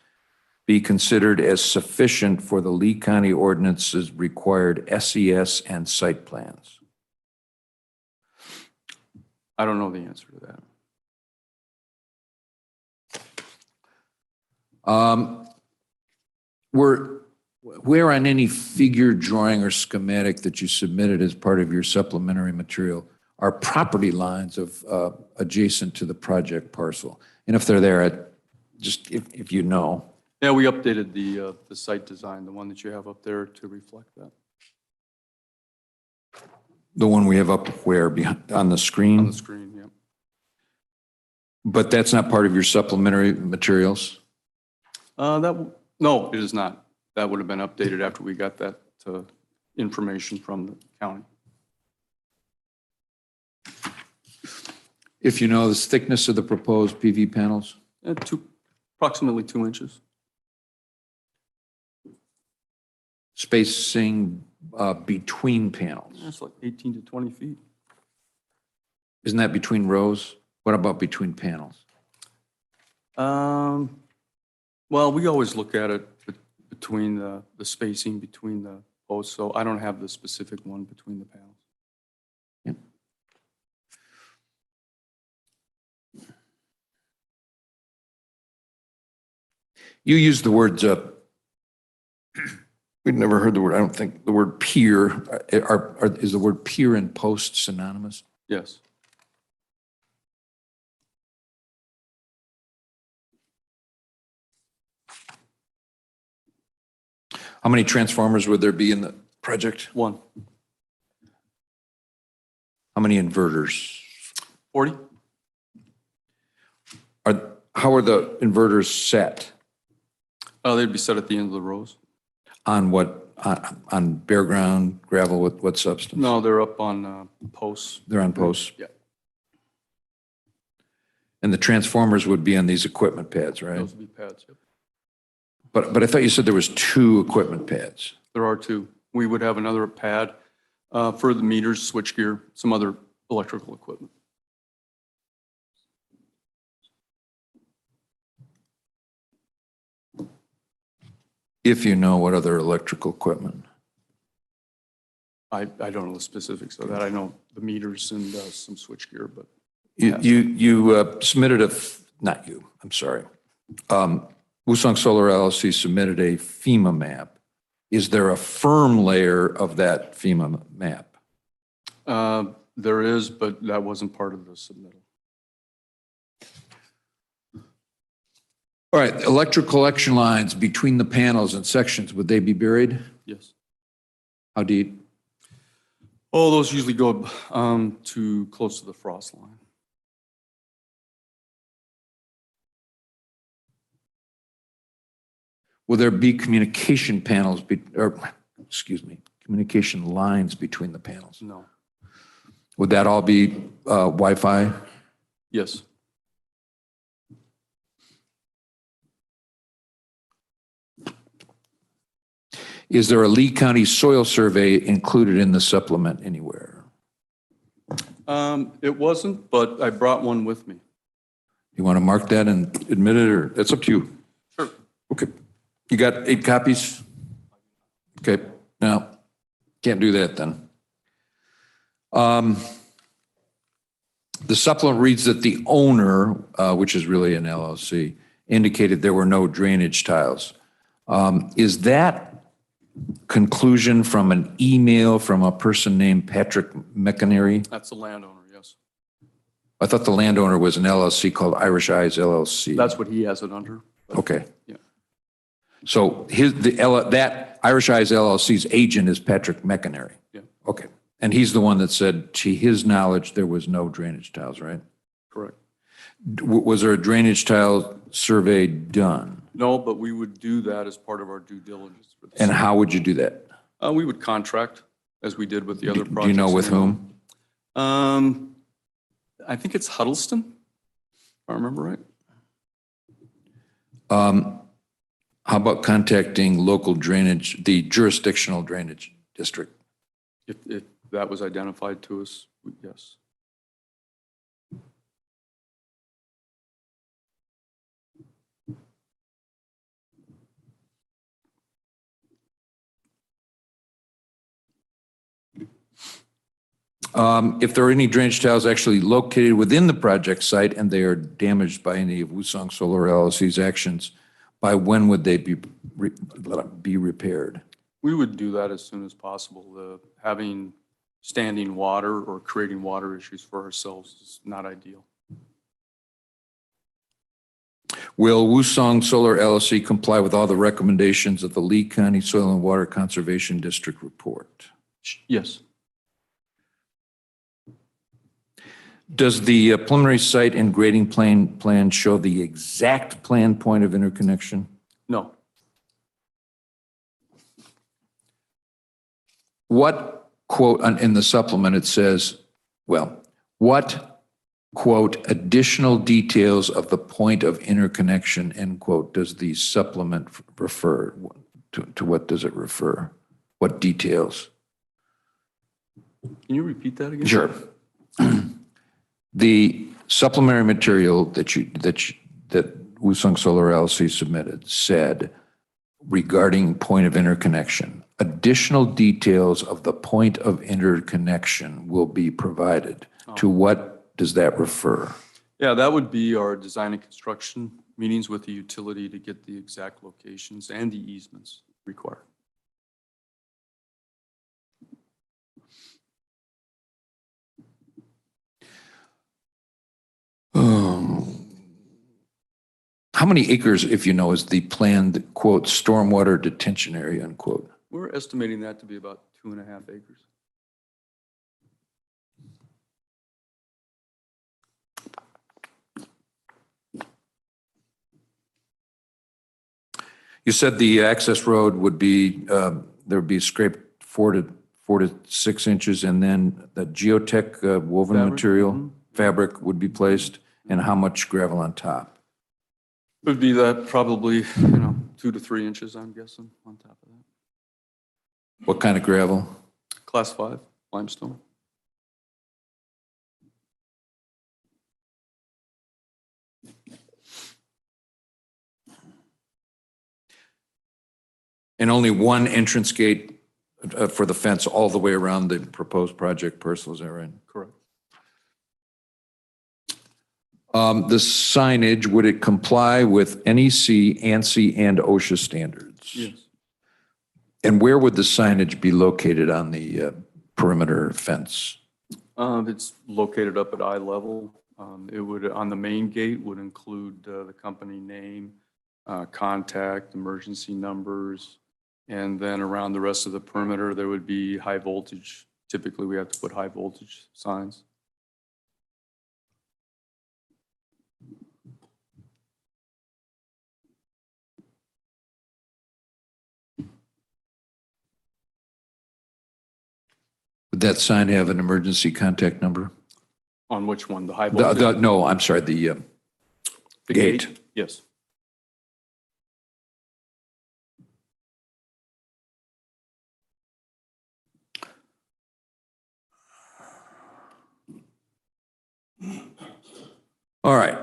be considered as sufficient for the Lee County ordinance's required SES and site plans? I don't know the answer to that. Where on any figure, drawing, or schematic that you submitted as part of your supplementary material are property lines of adjacent to the project parcel? And if they're there, if you know. Yeah, we updated the site design, the one that you have up there, to reflect that. The one we have up where, on the screen? On the screen, yeah. But that's not part of your supplementary materials? That No, it is not. That would have been updated after we got that information from the county. If you know the thickness of the proposed PV panels? Approximately 2 inches. Spacing between panels? That's like 18 to 20 feet. Isn't that between rows? What about between panels? Well, we always look at it between the spacing between the posts, so I don't have the specific one between the panels. You used the words, we'd never heard the word, I don't think, the word pier. Is the word pier and post synonymous? Yes. How many transformers would there be in the project? 1. How many inverters? 40? How are the inverters set? They'd be set at the end of the rows. On what, on bare ground, gravel, what substance? No, they're up on posts. They're on posts? Yeah, And the transformers would be on these equipment pads, right? those would be pads. Yep. But I thought you said there was 2 equipment pads. There are 2. We would have another pad for the meters, switchgear, some other electrical equipment. If you know what other electrical equipment. I don't know the specifics of that. I know the meters and some switchgear, but You submitted not you, I'm sorry. Woosung Solar LLC submitted a FEMA map. Is there a firm layer of that FEMA map? there is, but that wasn't part of the submittal. All right, electric collection lines between the panels and sections, would they be buried? Yes. How deep? Oh, those usually go to close to the frost line. Will there be communication panels, communication lines between the panels? No. Would that all be Wi-Fi? Yes. Is there a Lee County soil survey included in the supplement anywhere? It wasn't, but I brought one with me. You want to mark that and admit it, or it's up to you? Sure. Okay. You got 8 copies? Okay, no, can't do that then. The supplement reads that the owner, which is really an LLC, indicated there were no drainage tiles. Is that conclusion from an email from a person named Patrick McInerney? That's the landowner, yes. I thought the landowner was an LLC called Irish Eyes LLC. That's what he has it under. but- Okay. Yeah. So that Irish Eyes LLC's agent is Patrick McInerney? Yeah. Okay. And he's the one that said, to his knowledge, there was no drainage tiles, right? Correct. Was there a drainage tile survey done? No, but we would do that as part of our due diligence. for this. And how would you do that? We would contract, as we did with the other projects. Do you know with whom? I think it's Huddleston, if I remember right. How about contacting local drainage, the jurisdictional drainage district? If that was identified to us, yes. If there are any drainage tiles actually located within the project site and they are damaged by any of Woosung Solar LLC's actions, by when would they be repaired? We would do that as soon as possible. Having standing water or creating water issues for ourselves is not ideal. Will Woosung Solar LLC comply with all the recommendations of the Lee County Soil and Water Conservation District report? Yes. Does the preliminary site and grading plan show the exact planned point of interconnection? No. what, quote, in the supplement, it says, well, what, quote, additional details of the point of interconnection, end quote, does the supplement refer? To what does it refer? What details? Can you repeat that again? Sure. The supplementary material that Woosung Solar LLC submitted said regarding point of interconnection, additional details of the point of interconnection will be provided. To what does that refer? Yeah, that would be our design and construction meetings with the utility to get the exact locations and the easements required. How many acres, if you know, is the planned, quote, stormwater detention area, unquote? We're estimating that to be about 2.5 acres. You said the access road would be, there would be scraped 4 to 6 inches, and then the geotech woven Fabric? material, fabric would be placed, and how much gravel on top? It would be that probably, 2 to 3 inches, I'm guessing, on top of that. What kind of gravel? Class 5 limestone. And only one entrance gate for the fence all the way around the proposed project parcel, is that right? Correct. The signage, would it comply with NEC, ANSI, and OSHA standards? Yes. And where would the signage be located on the perimeter fence? It's located up at eye level. It would, on the main gate, would include the company name, contact, emergency numbers, and then around the rest of the perimeter, there would be high voltage. Typically, we have to put high voltage signs. Would that sign have an emergency contact number? On which one? The high voltage? No, I'm sorry, the The gate. Yes. All right.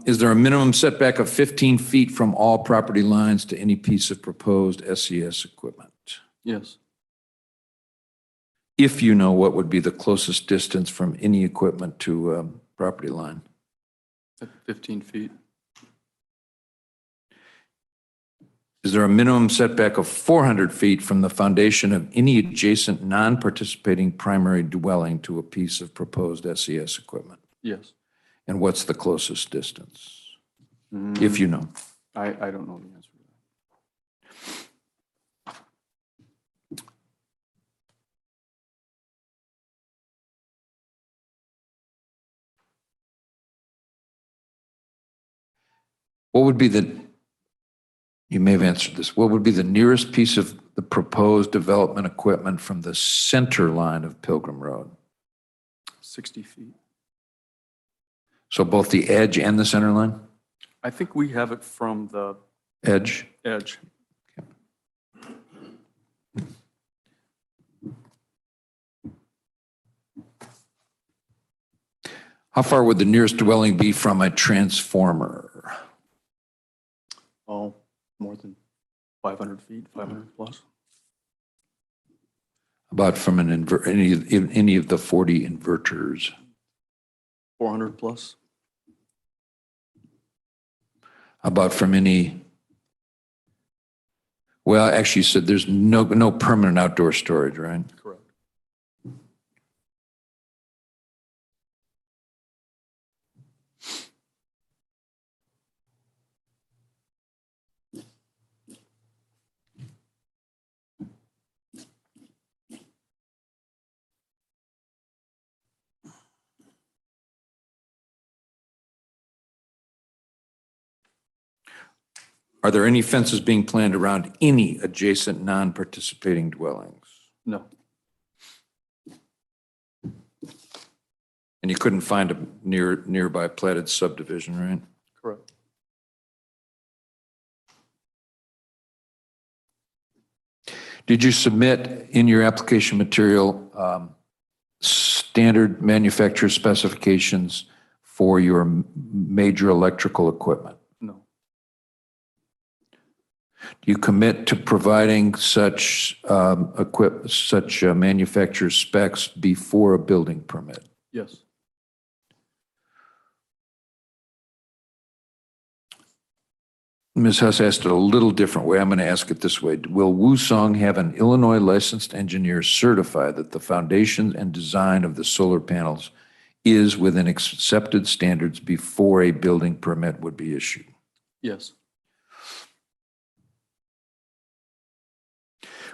Is there a minimum setback of 15 feet from all property lines to any piece of proposed SES equipment? Yes. If you know, what would be the closest distance from any equipment to property line? At 15 feet. Is there a minimum setback of 400 feet from the foundation of any adjacent non-participating primary dwelling to a piece of proposed SES equipment? Yes. And what's the closest distance, if you know? I don't know the answer to that. What would be you may have answered this, what would be the nearest piece of the proposed development equipment from the center line of Pilgrim Road? 60 feet. So both the edge and the center line? I think we have it from the Edge? edge. How far would the nearest dwelling be from a transformer? Oh, more than 500 feet, 500 plus. About from any of the 40 inverters? 400 plus. About from any, well, actually you said there's no permanent outdoor storage, right? Correct. Are there any fences being planned around any adjacent non-participating dwellings? No, And you couldn't find a nearby platted subdivision, right? correct. Did you submit in your application material standard manufacturer specifications for your major electrical equipment? No, Do you commit to providing such manufacturer specs before a building permit? yes, Ms. Huss asked it a little different way. I'm going to ask it this way. Will Woosung have an Illinois licensed engineer certify that the foundation and design of the solar panels is within accepted standards before a building permit would be issued? yes,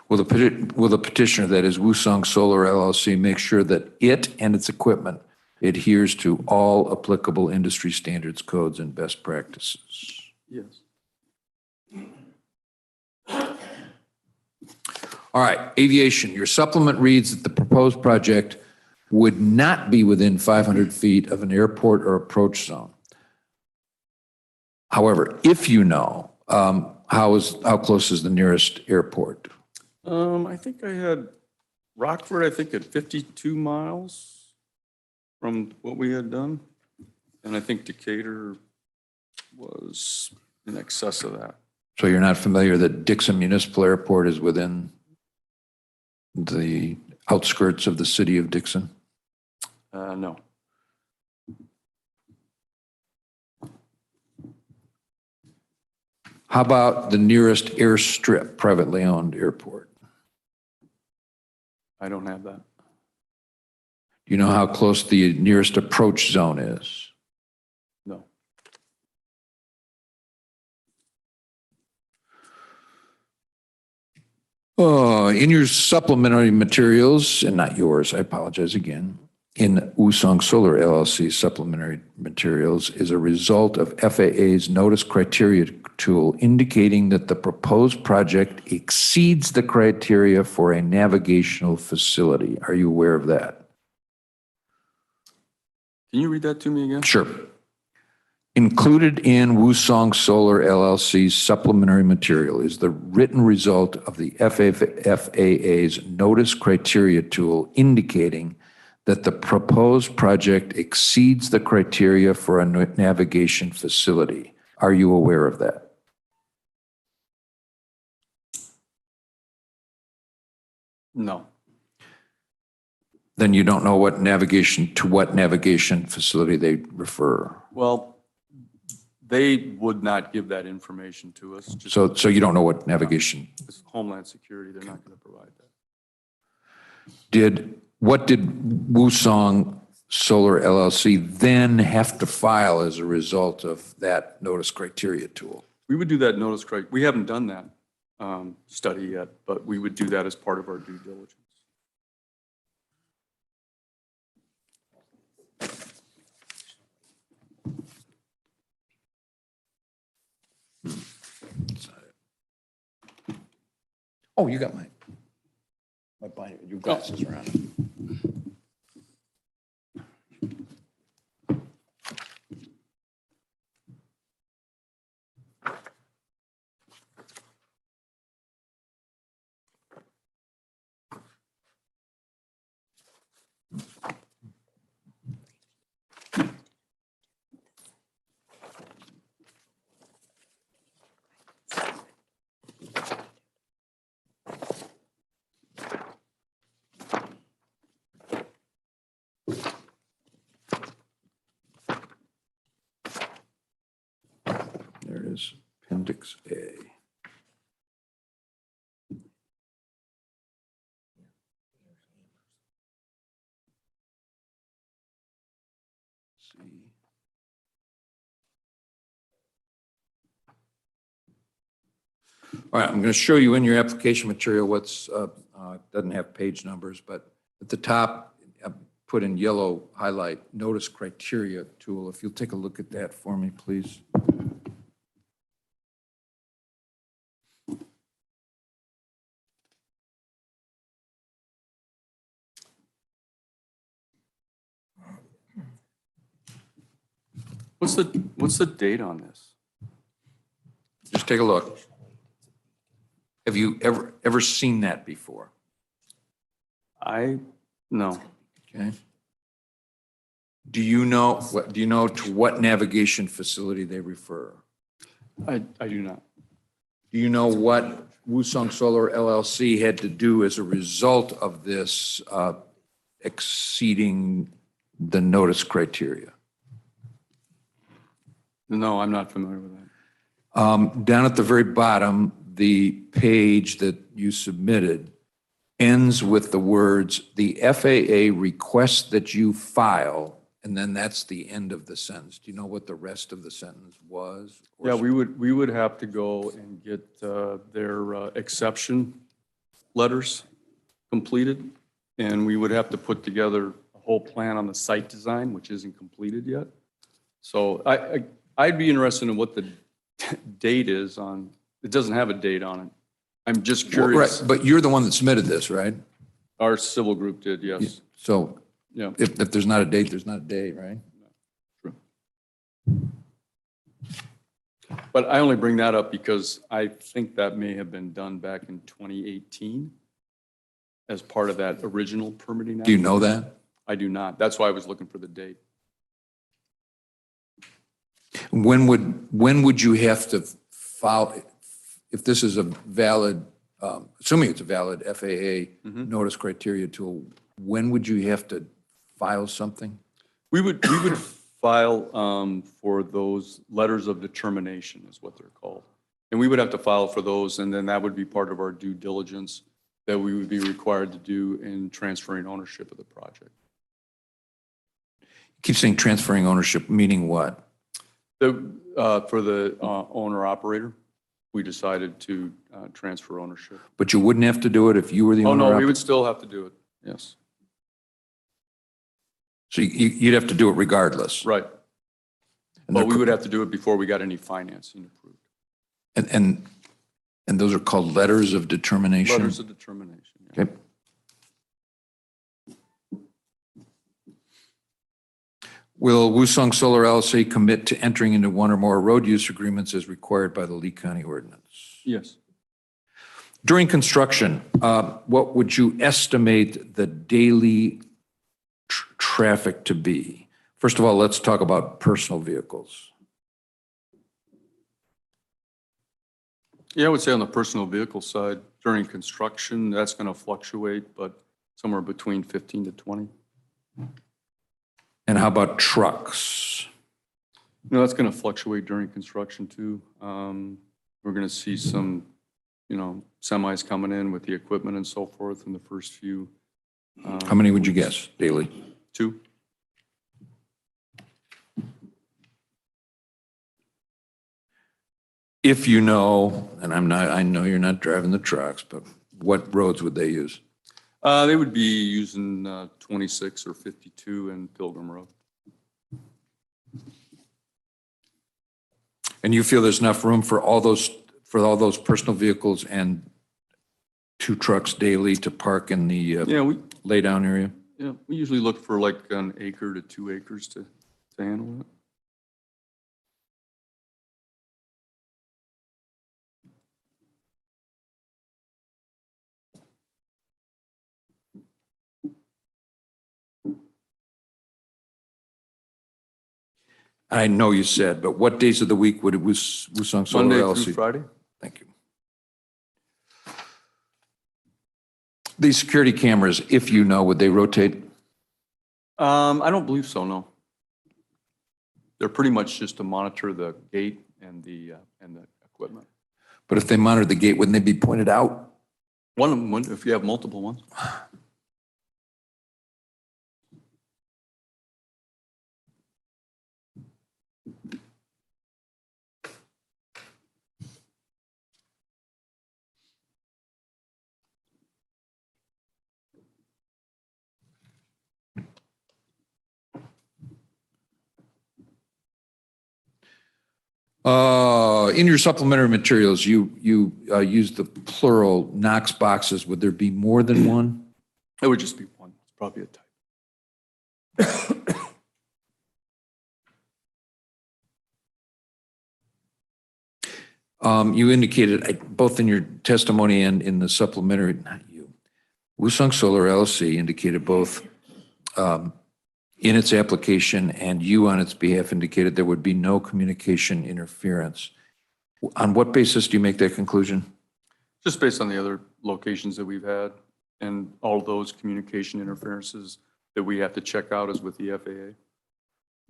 Will the petitioner, that is Woosung Solar LLC, make sure that it and its equipment adheres to all applicable industry standards, codes, and best practices? yes, All right, aviation, your supplement reads that the proposed project would not be within 500 feet of an airport or approach zone. However, if you know, how close is the nearest airport? I think I had Rockford, I think at 52 miles from what we had done. And I think Decatur was in excess of that. So you're not familiar that Dixon Municipal Airport is within the outskirts of the city of Dixon? No, How about the nearest airstrip, privately owned airport? I don't have that. Do you know how close the nearest approach zone is? No, In your supplementary materials, and not yours, I apologize again, in Woosung Solar LLC supplementary materials is a result of FAA's notice criteria tool indicating that the proposed project exceeds the criteria for a navigational facility. Are you aware of that? can you read that to me again? Sure. Included in Woosung Solar LLC's supplementary material is the written result of the FAA's notice criteria tool indicating that the proposed project exceeds the criteria for a navigation facility. Are you aware of that? No, Then you don't know what navigation facility they refer. well, they would not give that information to us. Just So you don't know what navigation. it's Homeland Security, they're not going to provide that. What did Woosung Solar LLC then have to file as a result of that notice criteria tool? We would do that notice, Craig. We haven't done that study yet, but we would do that as part of our due diligence. Oh, you got my binder, your glasses are on. There it is, Appendix A. See. All right, I'm going to show you in your application material what's, doesn't have page numbers, but at the top, put in yellow highlight, notice criteria tool. If you'll take a look at that for me, please. What's the date on this? Just take a look. Have you ever seen that before? No. Okay. Do you know to what navigation facility they refer? I do not. Do you know what Woosung Solar LLC had to do as a result of this exceeding the notice criteria? No, I'm not familiar with that. Down at the very bottom, the page that you submitted ends with the words, "The FAA requests that you file," and then that's the end of the sentence. Do you know what the rest of the sentence was? Or Yeah, we would have to go and get their exception letters completed, and we would have to put together a whole plan on the site design, which isn't completed yet. So I'd be interested in what the date is on, it doesn't have a date on it. I'm just curious. Right, but you're the one that submitted this, right? Our civil group did, yes. So Yeah. if there's not a date, there's not a date, right? But I only bring that up because I think that may have been done back in 2018 as part of that original permitting. Do you know that? I do not. That's why I was looking for the date. When would you have to file, if this is a valid, assuming it's a valid FAA notice criteria tool, when would you have to file something? We would file for those letters of determination is what they're called. And we would have to file for those, and then that would be part of our due diligence that we would be required to do in transferring ownership of the project. Keep saying transferring ownership, meaning what? For the owner-operator, we decided to transfer ownership. But you wouldn't have to do it if you were the Oh, owner? no, we would still have to do it, yes. So you'd have to do it regardless? Right. And But we they're- would have to do it before we got any financing approved. And those are called letters of determination? Letters of determination. Yeah. Okay. Will Woosung Solar LLC commit to entering into one or more road use agreements as required by the Lee County ordinance? Yes. During construction, what would you estimate the daily traffic to be? First of all, let's talk about personal vehicles. Yeah, I would say on the personal vehicle side, during construction, that's going to fluctuate, but somewhere between 15 to 20. And how about trucks? No, that's going to fluctuate during construction too. We're going to see some, semis coming in with the equipment and so forth in the first few. How many would you guess daily? 2. If you know, and I know you're not driving the trucks, but what roads would they use? They would be using 26 or 52 in Pilgrim Road. And you feel there's enough room for all those personal vehicles and 2 trucks daily to park in the Yeah, laydown area? we usually look for like an acre to 2 acres to handle it. I know you said, but what days of the week would it Woosung Solar Monday LLC? through Friday? Thank you. These security cameras, if you know, would they rotate? I don't believe so, no. They're pretty much just to monitor the gate and the equipment. But if they monitor the gate, wouldn't they be pointed out? One of them would, if you have multiple ones. In your supplementary materials, you use the plural Knox boxes. Would there be more than one? It would just be one. It's probably a type. You indicated, both in your testimony and in the supplementary, not you, Wusong Solar LLC indicated both in its application and you on its behalf indicated there would be no communication interference. On what basis do you make that conclusion? Just based on the other locations that we've had and all those communication interferences that we have to check out is with the FAA.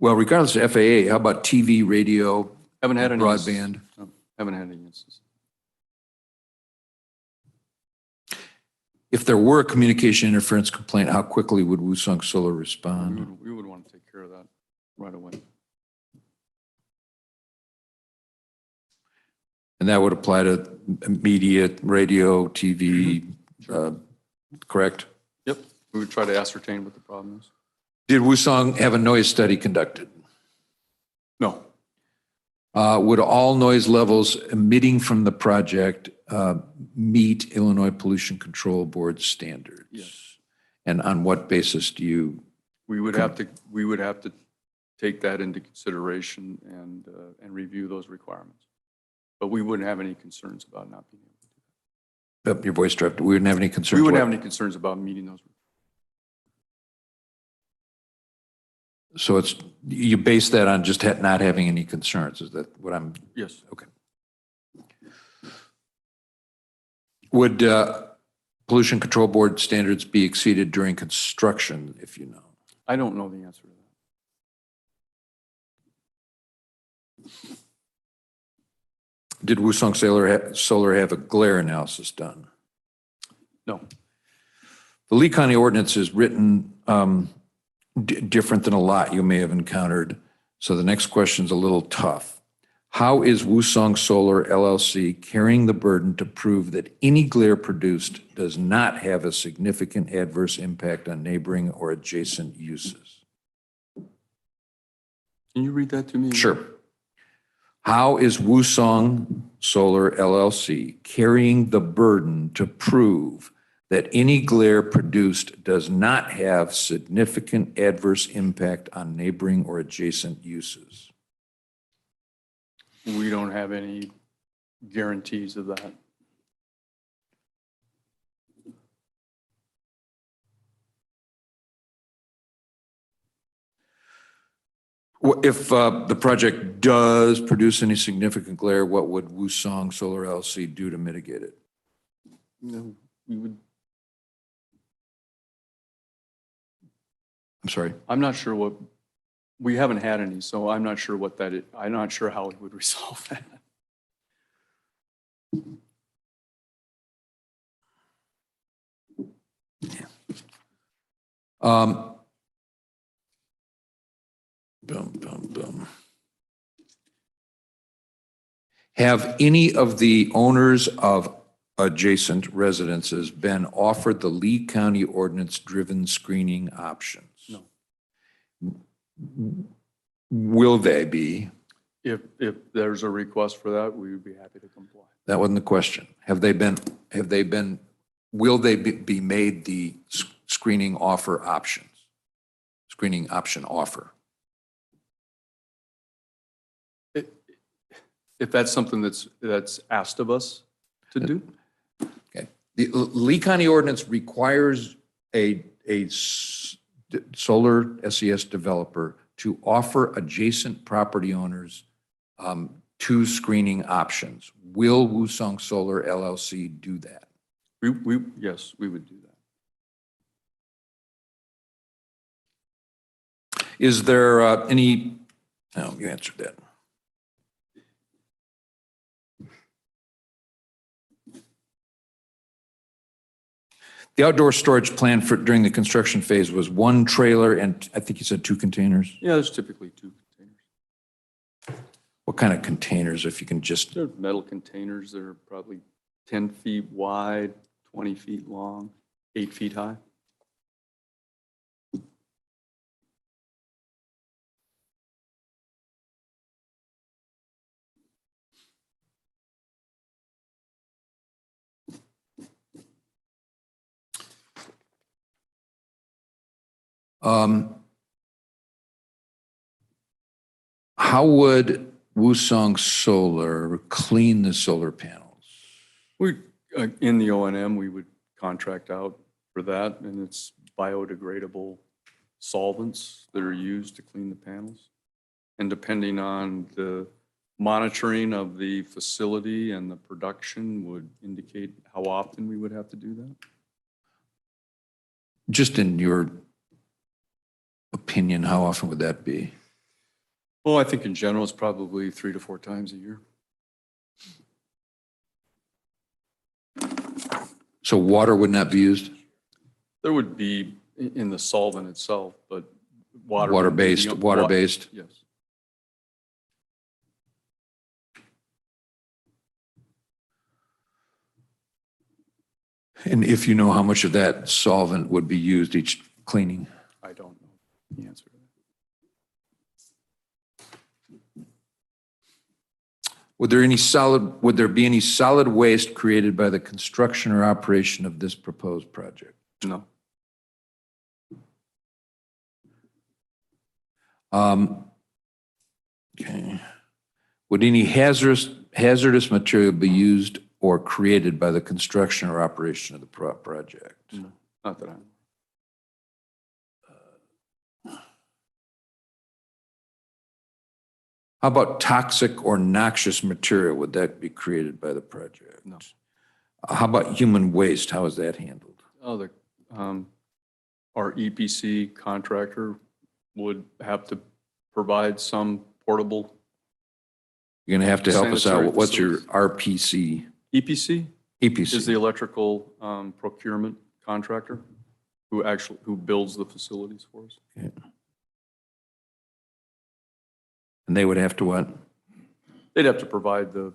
Well, regardless of FAA, how about TV, radio, Haven't had any. broadband? No, haven't had any instances. If there were a communication interference complaint, how quickly would Wusong Solar respond? We would want to take care of that right away. And that would apply to media, radio, TV, correct? Yep, we would try to ascertain what the problem is. Did Wusong have a noise study conducted? No, Would all noise levels emitting from the project meet Illinois Pollution Control Board standards? Yes. And on what basis do you? we would have to take that into consideration and review those requirements. But we wouldn't have any concerns about not being able to do Your voice dropped. We wouldn't have any that. concerns. We wouldn't what- have any concerns about meeting those. So it's, you base that on just not having any concerns. Is that what I'm? Yes. Okay. Would Pollution Control Board standards be exceeded during construction, if you know? I don't know the answer to that. Did Wusong Solar have a glare analysis done? No. The Lee County ordinance is written different than a lot you may have encountered. So the next question's a little tough. How is Wusong Solar LLC carrying the burden to prove that any glare produced does not have a significant adverse impact on neighboring or adjacent uses? Can you read that to me? Sure. How is Wusong Solar LLC carrying the burden to prove that any glare produced does not have significant adverse impact on neighboring or adjacent uses? We don't have any guarantees of that. If the project does produce any significant glare, what would Wusong Solar LLC do to mitigate it? No, we would. I'm sorry. I'm not sure what, we haven't had any, so I'm not sure what that is. I'm not sure how it would resolve that. Boom, boom, boom. Have any of the owners of adjacent residences been offered the Lee County ordinance-driven screening options? No. Will they be? If there's a request for that, we would be happy to comply. That wasn't the question. Will they be made the screening offer options? Screening option offer? If that's something that's asked of us to do, Okay. The Lee County ordinance requires a solar SES developer to offer adjacent property owners two screening options. Will Wusong Solar LLC do that? yes, we would do that. Is there any, no, you answered that. The outdoor storage plan for during the construction phase was one trailer and I think you said two containers. Yeah, there's typically 2 containers. What kind of containers, if you can just, They're metal containers that are probably 10 feet wide, 20 feet long, 8 feet high. how would Wusong Solar clean the solar panels? We, in the O&M, we would contract out for that, and it's biodegradable solvents that are used to clean the panels. And depending on the monitoring of the facility and the production would indicate how often we would have to do that. Just in your opinion, how often would that be? Well, I think in general, it's probably 3 to 4 times a year. So water would not be used? There would be in the solvent itself, but water. Water-based, water-based? Yes. And if you know how much of that solvent would be used each cleaning? I don't know the answer to that. Would there be any solid waste created by the construction or operation of this proposed project? No. Okay. Would any hazardous material be used or created by the construction or operation of the project? No, not that I know. How about toxic or noxious material? Would that be created by the project? No. How about human waste? How is that handled? Oh, our EPC contractor would have to provide some portable You're going to have to help us Sanitary out. What's your facilities. RPC? EPC is the EPC. electrical procurement contractor who builds the facilities for us. And they would have to what? They'd have to provide the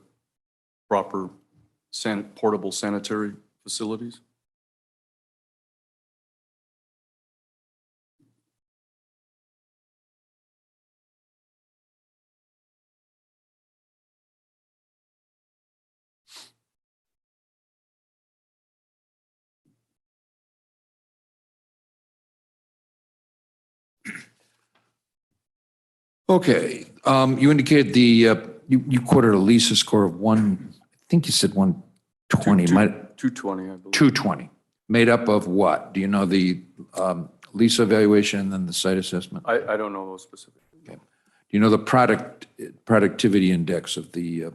proper portable sanitary facilities. Okay, you indicated you quoted a Lisa score of I think you said 120, 220, I believe. 220. Made up of what? Do you know the Lisa evaluation and then the site assessment? I don't know those specifics. Do you know the productivity index of the,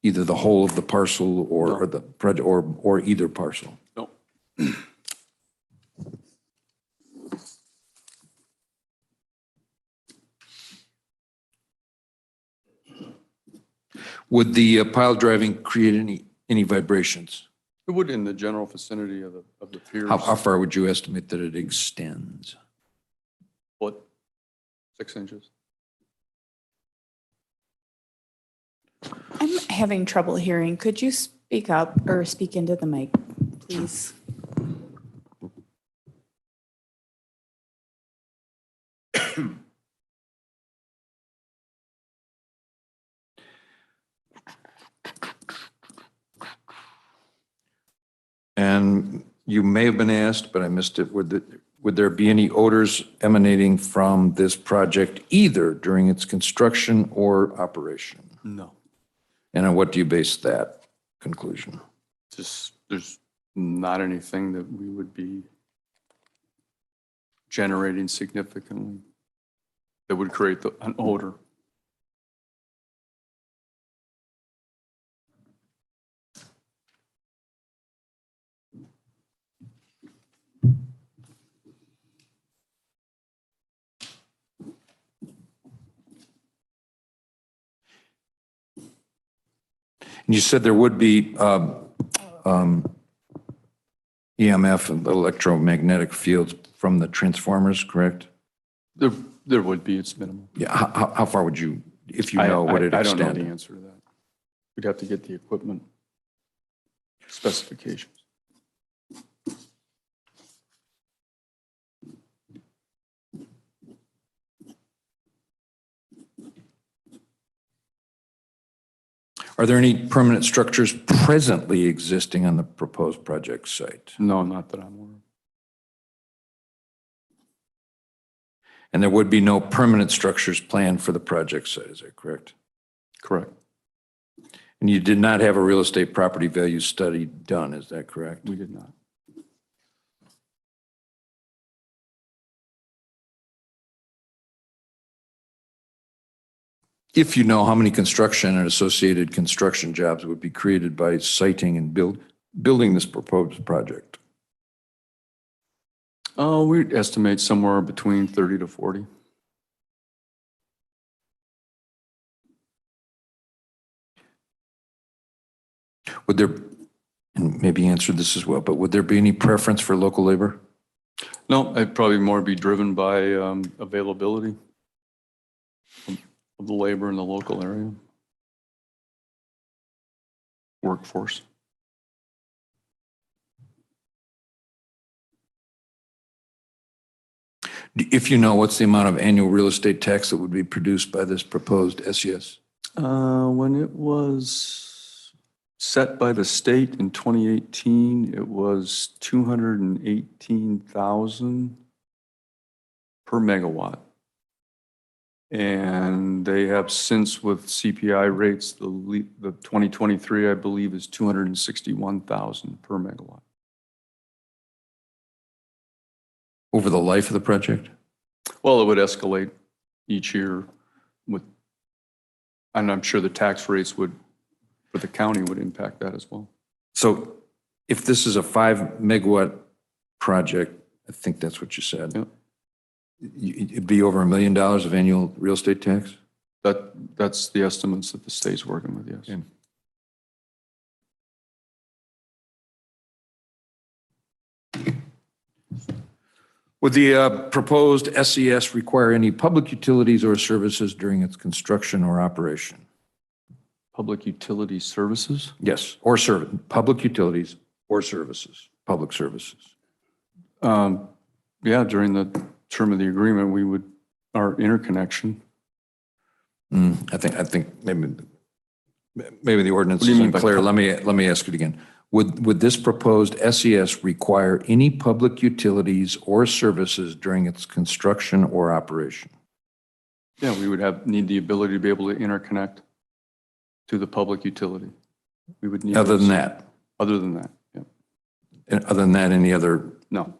either the whole of the parcel or the project, or either parcel? No. Would the pile driving create any vibrations? It would in the general vicinity of the piers. How far would you estimate that it extends? What? 6 inches? I'm having trouble hearing. Could you speak up or speak into the mic, please? And you may have been asked, but I missed it. Would there be any odors emanating from this project either during its construction or operation? No. And on what do you base that conclusion? Just, there's not anything that we would be generating significantly that would create an odor. And you said there would be EMF and electromagnetic fields from the transformers, correct? There would be, it's minimal. Yeah, how far would you, if you know, would it I don't know the extend? answer to that. We'd have to get the equipment specifications. Are there any permanent structures presently existing on the proposed project site? No, not that I'm aware of. And there would be no permanent structures planned for the project site, is that correct? Correct. And you did not have a real estate property value study done, is that correct? We did not. If you know how many construction and associated construction jobs would be created by siting and building this proposed project? We'd estimate somewhere between 30 to 40. Would there, and maybe you answered this as well, but would there be any preference for local labor? No, I'd probably more be driven by availability of the labor in the local area. Workforce. If you know, what's the amount of annual real estate tax that would be produced by this proposed SES? When it was set by the state in 2018, it was 218,000 per megawatt. And they have since, with CPI rates, the 2023, I believe, is 261,000 per megawatt. Over the life of the project? Well, it would escalate each year with, and I'm sure the tax rates would, for the county, would impact that as well. So if this is a 5 megawatt project, I think that's what you said. Yep. It'd be over $1 million of annual real estate tax? That's the estimates that the state's working with, yes. Okay. Would the proposed SES require any public utilities or services during its construction or operation? Public utility services? Yes, or public utilities or services, public services. Yeah, during the term of the agreement, we would, our interconnection. I think maybe the ordinance What do you is mean by unclear. Let me ask it again. Would this proposed SES require any public utilities or services during its construction or operation? Yeah, we would need the ability to be able to interconnect to the public utility. We would need. Other than those. that? Other than that, yeah. And other than that, any other? No.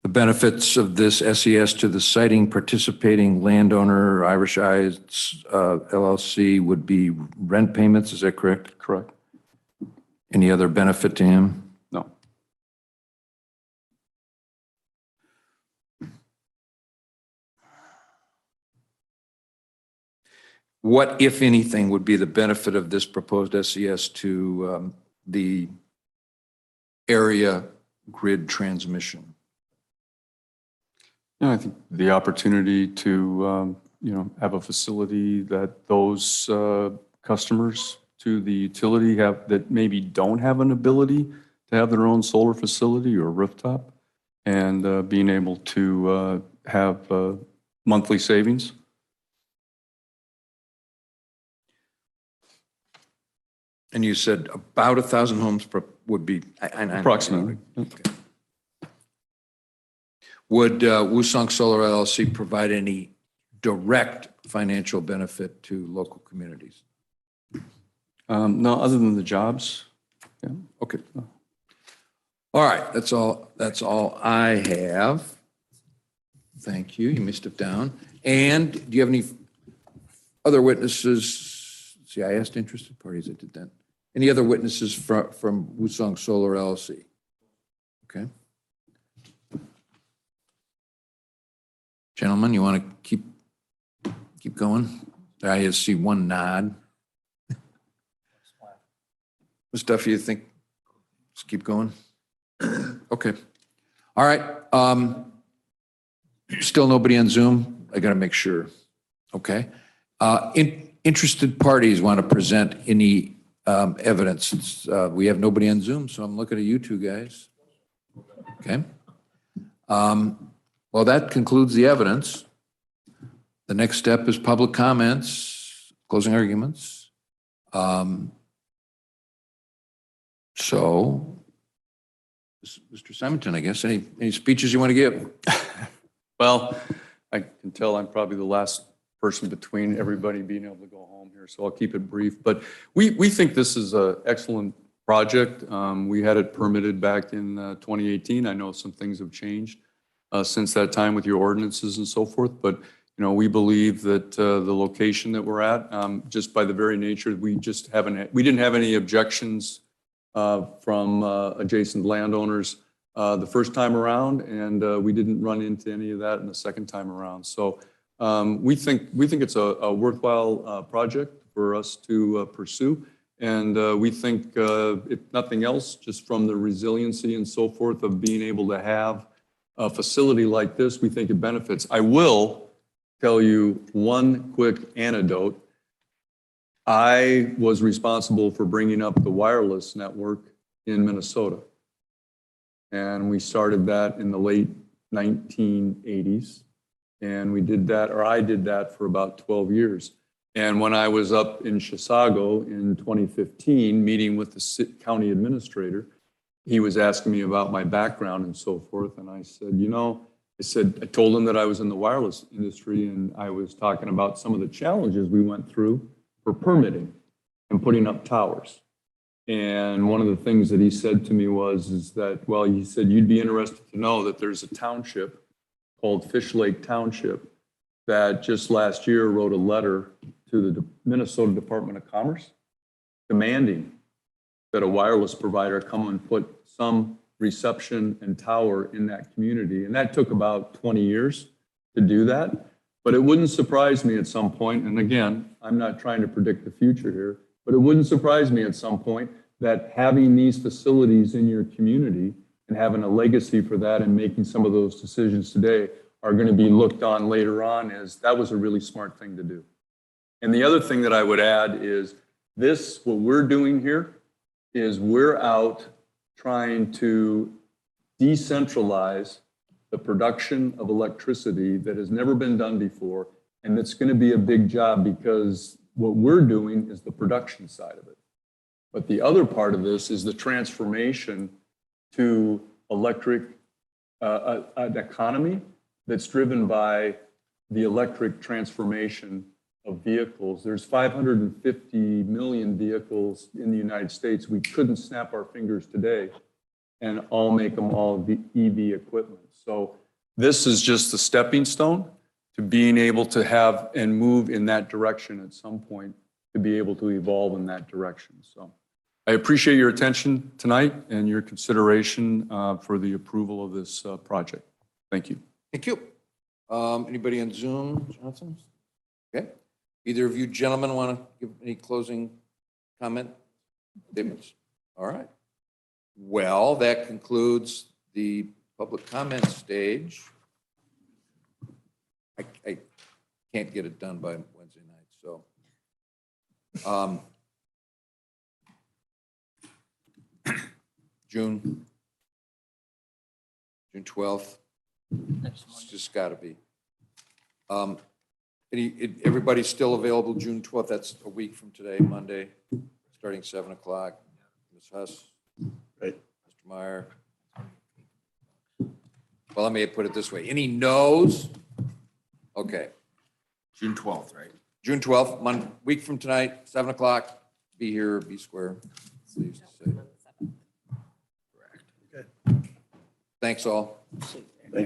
The benefits of this SES to the siting participating landowner, Irish Eyes LLC, would be rent payments, is that correct? Correct. Any other benefit to him? No. What, if anything, would be the benefit of this proposed SES to the area grid transmission? Yeah, I think the opportunity to, have a facility that those customers to the utility have, that maybe don't have an ability to have their own solar facility or rooftop, and being able to have monthly savings. And you said about 1,000 homes would be? Approximately. Okay. Would Woosung Solar LLC provide any direct financial benefit to local communities? No, other than the jobs. Yeah. Okay. All right, that's all I have. Thank you. You may step down. And do you have any other witnesses? See, I asked interested parties. I did that. Any other witnesses from Woosung Solar LLC? Okay. Gentlemen, you want to keep going? I see one nod. What stuff you think? Let's keep going. Okay. All right. Still nobody on Zoom? I got to make sure. Okay. Interested parties want to present any evidence? We have nobody on Zoom, so I'm looking at you two guys. Okay. Well, that concludes the evidence. The next step is public comments, closing arguments. So, Mr. Simonton, I guess, any speeches you want to give? Well, I can tell I'm probably the last person between everybody being able to go home here, so I'll keep it brief. But we think this is an excellent project. We had it permitted back in 2018. I know some things have changed since that time with your ordinances and so forth, but we believe that the location that we're at, just by the very nature, we didn't have any objections from adjacent landowners the first time around, and we didn't run into any of that in the second time around. So we think it's a worthwhile project for us to pursue, and we think, if nothing else, just from the resiliency and so forth of being able to have a facility like this, we think it benefits. I will tell you one quick anecdote. I was responsible for bringing up the wireless network in Minnesota. And we started that in the late 1980s. And we did that, or I did that for about 12 years. And when I was up in Chisago in 2015, meeting with the county administrator, he was asking me about my background and so forth. And I said, I told him that I was in the wireless industry, and I was talking about some of the challenges we went through for permitting and putting up towers. And one of the things that he said to me is that, well, he said, you'd be interested to know that there's a township called Fish Lake Township that just last year wrote a letter to the Minnesota Department of Commerce demanding that a wireless provider come and put some reception and tower in that community. And that took about 20 years to do that. But it wouldn't surprise me at some point, and again, I'm not trying to predict the future here, but it wouldn't surprise me at some point that having these facilities in your community and having a legacy for that and making some of those decisions today are going to be looked on later on as that was a really smart thing to do. And the other thing that I would add is what we're doing here is we're out trying to decentralize the production of electricity that has never been done before. And it's going to be a big job because what we're doing is the production side of it. But the other part of this is the transformation to electric, an economy that's driven by the electric transformation of vehicles. There's 550 million vehicles in the United States. We couldn't snap our fingers today and all make them all EV equipment. So this is just the stepping stone to being able to have and move in that direction at some point, to be able to evolve in that direction. So I appreciate your attention tonight and your consideration for the approval of this project. Thank you. Thank you. Anybody on Zoom, Jonathan? Okay. Either of you gentlemen want to give any closing comment statements? All right. Well, that concludes the public comment stage. I can't get it done by Wednesday night, so. June 12th. It's just got to be. Everybody's still available June 12th. That's a week from today, Monday, starting 7 o'clock. Ms. Huss? Right. Mr. Meyer? Well, let me put it this way. Any no's? Okay. June 12th, right? June 12th, week from tonight, 7 o'clock. Be here, be square. Please say. Thanks all.